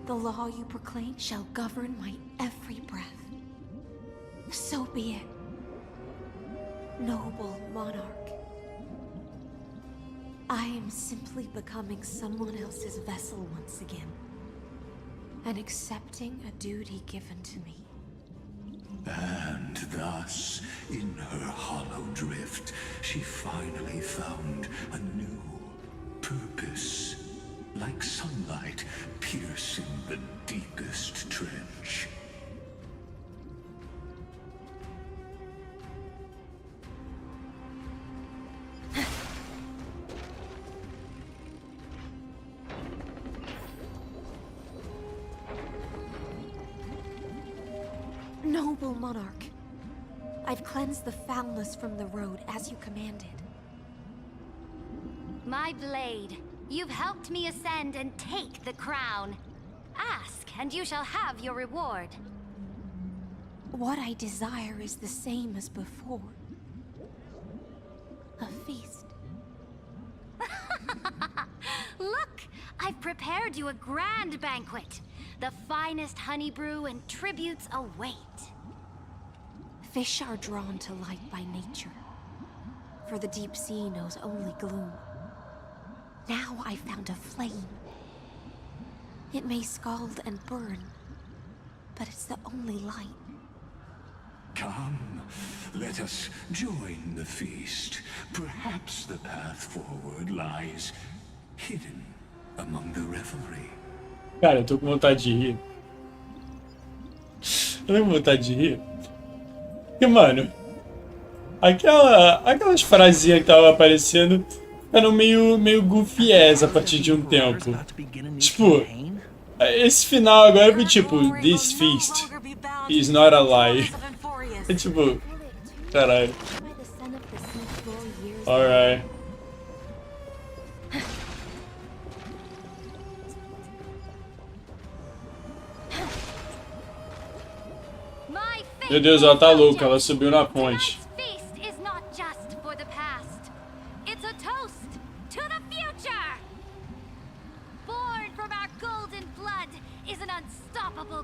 S9: The law you proclaim shall govern my every breath. So be it, noble monarch. I am simply becoming someone else's vessel once again, and accepting a duty given to me.
S10: And thus, in her hollow drift, she finally found a new purpose, like sunlight piercing the deepest trench.
S9: Noble monarch, I've cleansed the foulness from the road as you commanded.
S17: My blade, you've helped me ascend and take the crown. Ask, and you shall have your reward.
S9: What I desire is the same as before. A feast.
S17: Look, I've prepared you a grand banquet. The finest honey brew and tributes await.
S9: Fish are drawn to light by nature, for the deep sea knows only gloom. Now I found a flame. It may scald and burn, but it's the only light.
S10: Come, let us join the feast. Perhaps the path forward lies hidden among the revelry.
S1: Cara, eu tô com vontade de rir. Eu tô com vontade de rir. Porque, mano, aquelas frasinhas que tava aparecendo eram meio goofy-ass a partir de um tempo. Tipo, esse final agora foi tipo, this feast is not a lie. É tipo, caralho. Alright. Meu Deus, ela tá louca, ela subiu na ponte.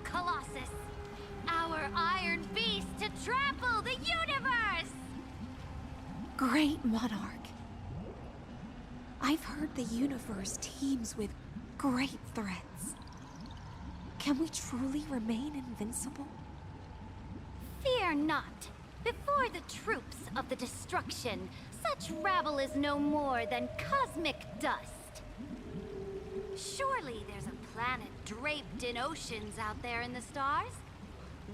S17: Colossus, our iron beast to trample the universe!
S9: Great monarch, I've heard the universe teems with great threats. Can we truly remain invincible?
S17: Fear not. Before the troops of the destruction, such rabble is no more than cosmic dust. Surely there's a planet draped in oceans out there in the stars.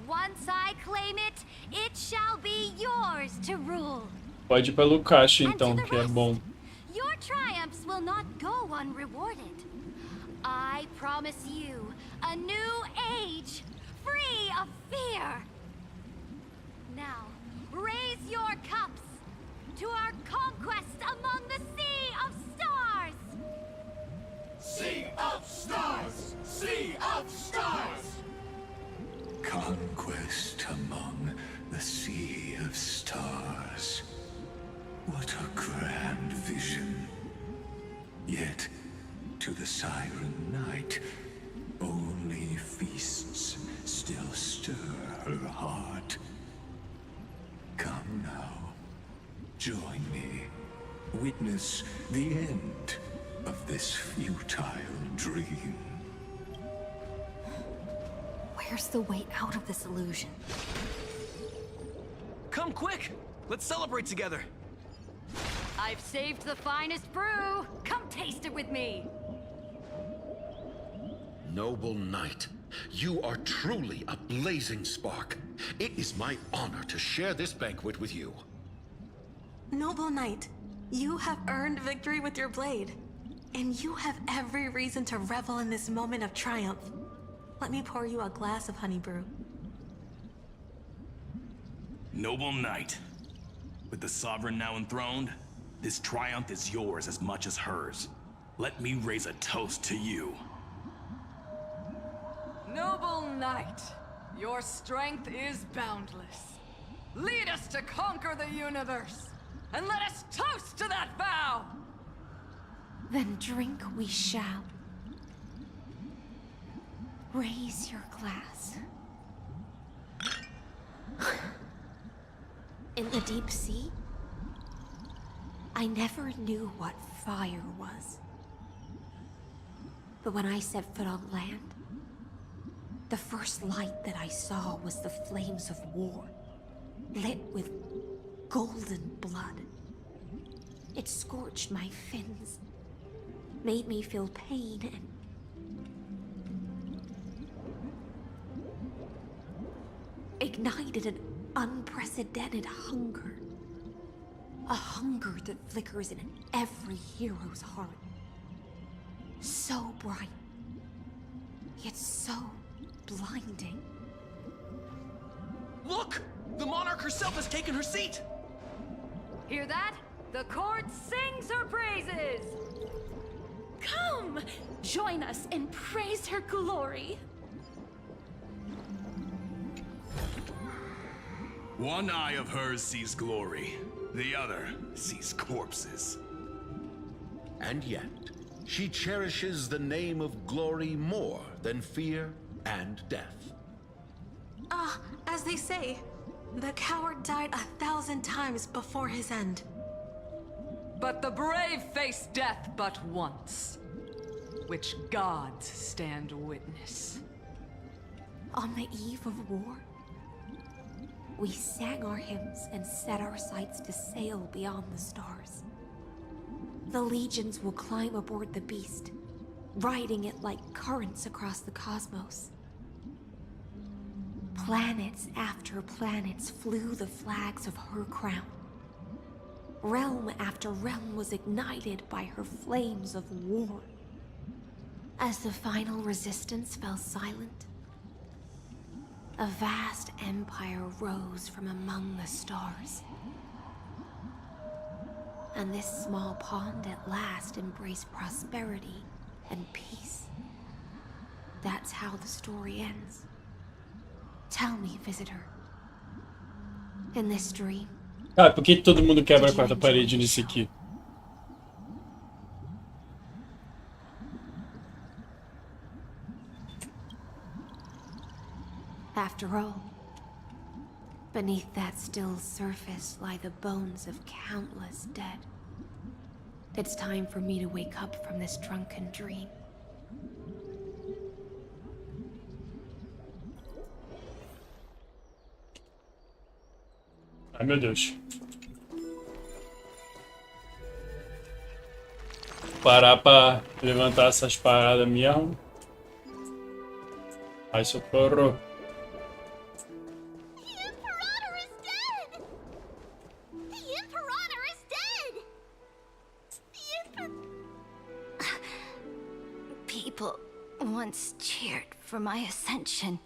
S17: Once I claim it, it shall be yours to rule.
S1: Pode ir pra Lucash então, que é bom.
S17: Your triumphs will not go unrewarded. I promise you a new age, free of fear. Now, raise your cups to our conquest among the Sea of Stars!
S10: Sea of Stars! Sea of Stars! Conquest among the Sea of Stars. What a grand vision. Yet, to the Siren Knight, only feasts still stir her heart. Come now, join me. Witness the end of this futile dream.
S9: Where's the way out of this illusion?
S13: Come quick! Let's celebrate together!
S14: I've saved the finest brew! Come taste it with me!
S7: Noble knight, you are truly a blazing spark. It is my honor to share this banquet with you.
S8: Noble knight, you have earned victory with your blade. And you have every reason to revel in this moment of triumph. Let me pour you a glass of honey brew.
S3: Noble knight, with the sovereign now enthroned, this triumph is yours as much as hers. Let me raise a toast to you.
S6: Noble knight, your strength is boundless. Lead us to conquer the universe, and let us toast to that vow!
S9: Then drink we shall. Raise your glass. In the deep sea, I never knew what fire was. But when I set foot on land,
S18: The first light that I saw was the flames of war, lit with golden blood. It scorched my fins, made me feel pain and ignited an unprecedented hunger. A hunger that flickers in every hero's heart. So bright, yet so blinding.
S19: Look! The monarch herself has taken her seat!
S14: Hear that? The court sings her praises!
S8: Come! Join us and praise her glory!
S3: One eye of hers sees glory, the other sees corpses.
S7: And yet, she cherishes the name of glory more than fear and death.
S8: As they say, the coward died 1,000 times before his end.
S6: But the brave face death but once, which gods stand witness.
S18: On the eve of war, we sang our hymns and set our sights to sail beyond the stars. The legions will climb aboard the beast, riding it like currents across the cosmos. Planets after planets flew the flags of her crown. Realm after realm was ignited by her flames of war. As the final resistance fell silent, a vast empire rose from among the stars. And this small pond at last embraced prosperity and peace. That's how the story ends. Tell me, visitor. In this dream.
S1: Ah, por que todo mundo quebra a quarta parede nisso aqui?
S18: After all, beneath that still surface lie the bones of countless dead. It's time for me to wake up from this drunken dream.
S1: Ai, meu Deus. Parar pra levantar essas paradas mesmo. Ai, socorro.
S17: People once cheered for my ascension.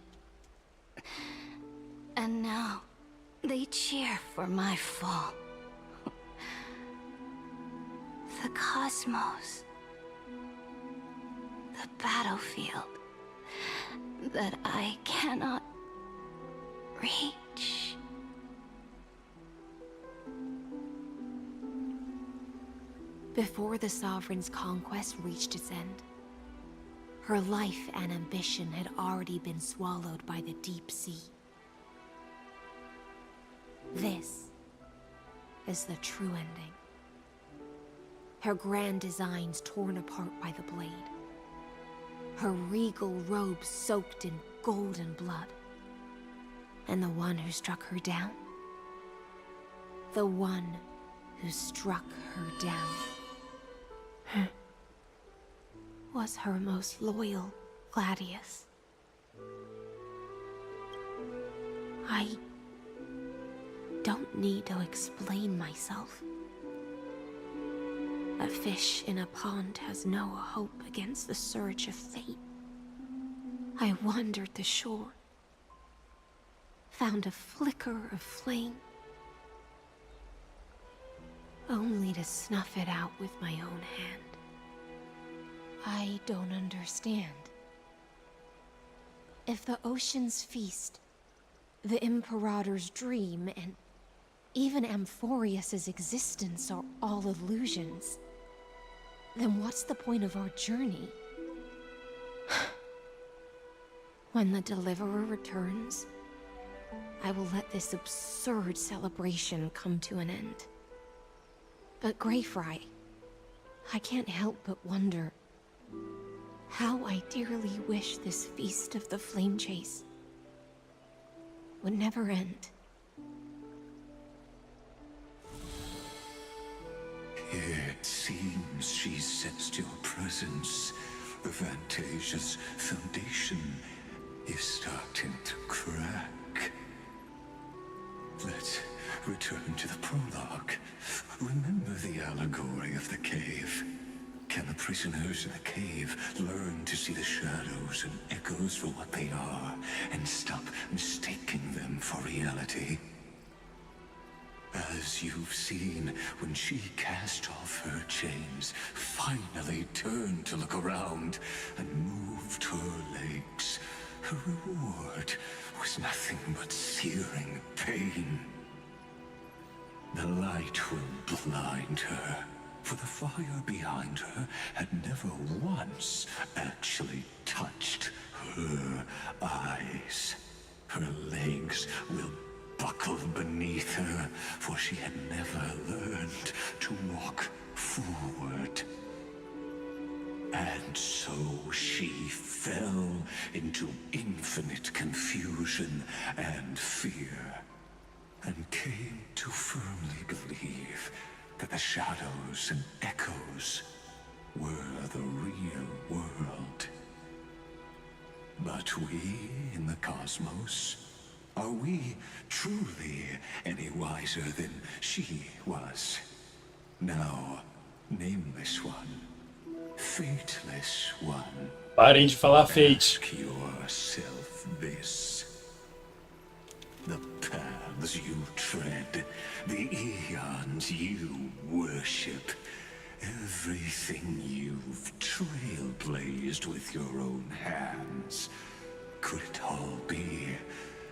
S17: And now they cheer for my fall. The cosmos. The battlefield that I cannot reach.
S18: Before the Sovereign's conquest reached its end, her life and ambition had already been swallowed by the deep sea. This is the true ending. Her grand designs torn apart by the blade. Her regal robes soaked in golden blood. And the one who struck her down? The one who struck her down was her most loyal Gladius. I don't need to explain myself. A fish in a pond has no hope against the surge of fate. I wandered the shore, found a flicker of flame, only to snuff it out with my own hand. I don't understand. If the ocean's feast, the Imperator's dream, and even Amphoreus' existence are all illusions, then what's the point of our journey? When the Deliverer returns, I will let this absurd celebration come to an end. But Greyfry, I can't help but wonder, How I dearly wish this feast of the flame chase would never end.
S10: It seems she sensed your presence. The Fantasia's foundation is starting to crack. Let's return to the prologue. Remember the allegory of the cave? Can the prisoners in the cave learn to see the shadows and echoes for what they are, and stop mistaking them for reality? As you've seen, when she cast off her chains, finally turned to look around, and moved her legs, her reward was nothing but searing pain. The light will blind her, for the fire behind her had never once actually touched her eyes. Her legs will buckle beneath her, for she had never learned to walk forward. And so she fell into infinite confusion and fear, and came to firmly believe that the shadows and echoes were the real world. But we in the cosmos, are we truly any wiser than she was? Now, nameless one, fateless one.
S1: Parem de falar fate.
S10: Ask yourself this. The paths you tread, the eons you worship, everything you've trailblazed with your own hands, could it all be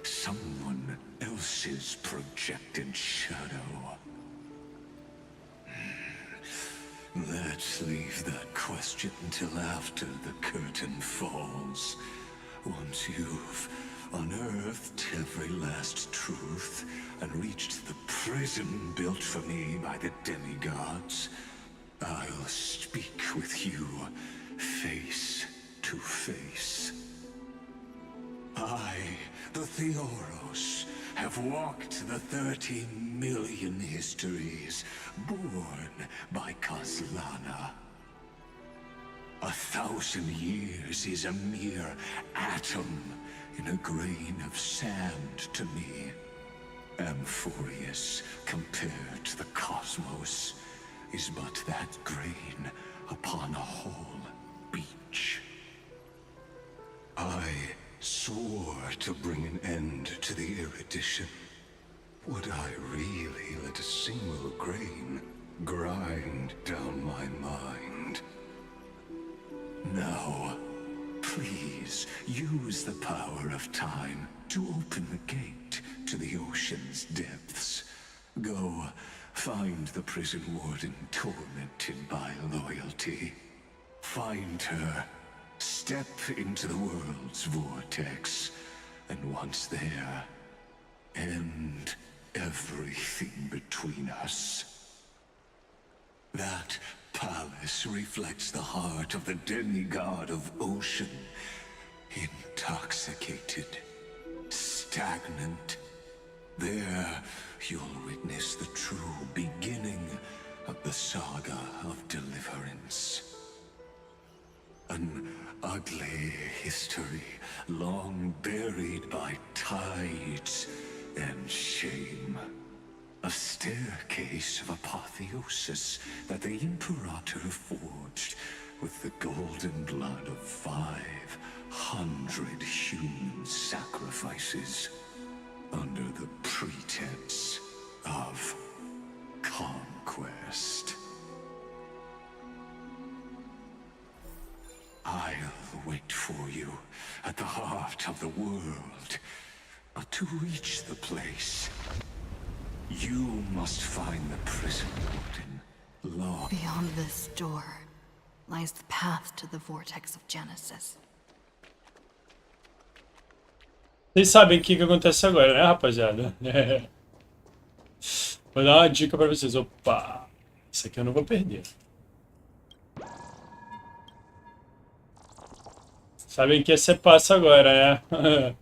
S10: someone else's projected shadow? Let's leave that question till after the curtain falls. Once you've unearthed every last truth and reached the prison built for me by the demigods, I'll speak with you face to face. I, the Theoros, have walked the 13 million histories born by Kozlana. 1,000 years is a mere atom in a grain of sand to me. Amphoreus, compared to the cosmos, is but that grain upon a whole beach. I swore to bring an end to the erudition. Would I really let a single grain grind down my mind? Now, please use the power of time to open the gate to the ocean's depths. Go find the prison warden tormented by loyalty. Find her. Step into the world's vortex, and once there, end everything between us. That palace reflects the heart of the demigod of ocean, intoxicated, stagnant. There, you'll witness the true beginning of the saga of deliverance. An ugly history, long buried by tides and shame. A staircase of apotheosis that the Imperator forged with the golden blood of 500 human sacrifices under the pretense of conquest. I'll wait for you at the heart of the world. But to reach the place, you must find the prison warden.
S11: Beyond this door lies the path to the vortex of Genesis.
S1: Vocês sabem o que acontece agora, né, rapaziada? Vou dar uma dica pra vocês. Opa! Isso aqui eu não vou perder. Sabem que você passa agora, né?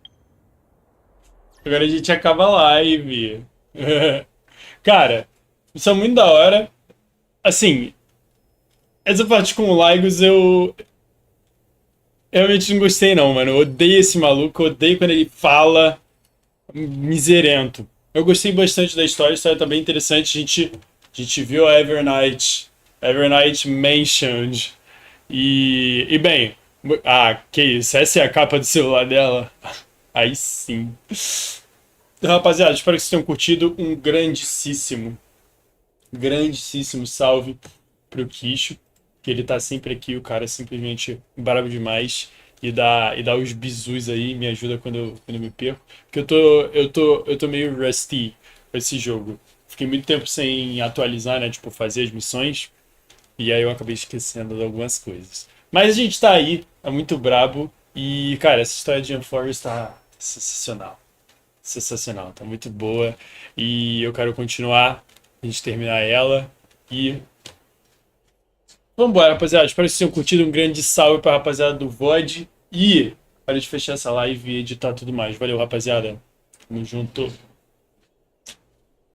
S1: Agora a gente acaba a live. Cara, isso é muito da hora. Assim, essa parte com o Lygos eu realmente não gostei não, mano. Eu odeio esse maluco, eu odeio quando ele fala miserento. Eu gostei bastante da história, a história tá bem interessante. A gente viu a Evernight Mentioned. E bem, que isso, essa é a capa do celular dela. Aí sim. Rapaziada, espero que vocês tenham curtido. Um grandíssimo salve pro Quixo, que ele tá sempre aqui, o cara é simplesmente brabo demais. E dá os bizus aí, me ajuda quando eu me perco. Porque eu tô meio rusty com esse jogo. Fiquei muito tempo sem atualizar, né? Tipo, fazer as missões. E aí eu acabei esquecendo de algumas coisas. Mas a gente tá aí, é muito brabo. E, cara, essa história de Amphoreus tá sensacional. Sensacional, tá muito boa. E eu quero continuar, a gente terminar ela. E vambora, rapaziada. Espero que vocês tenham curtido. Um grande salve pra rapaziada do VOD. E para de fechar essa live e editar tudo mais. Valeu, rapaziada. Tamo junto.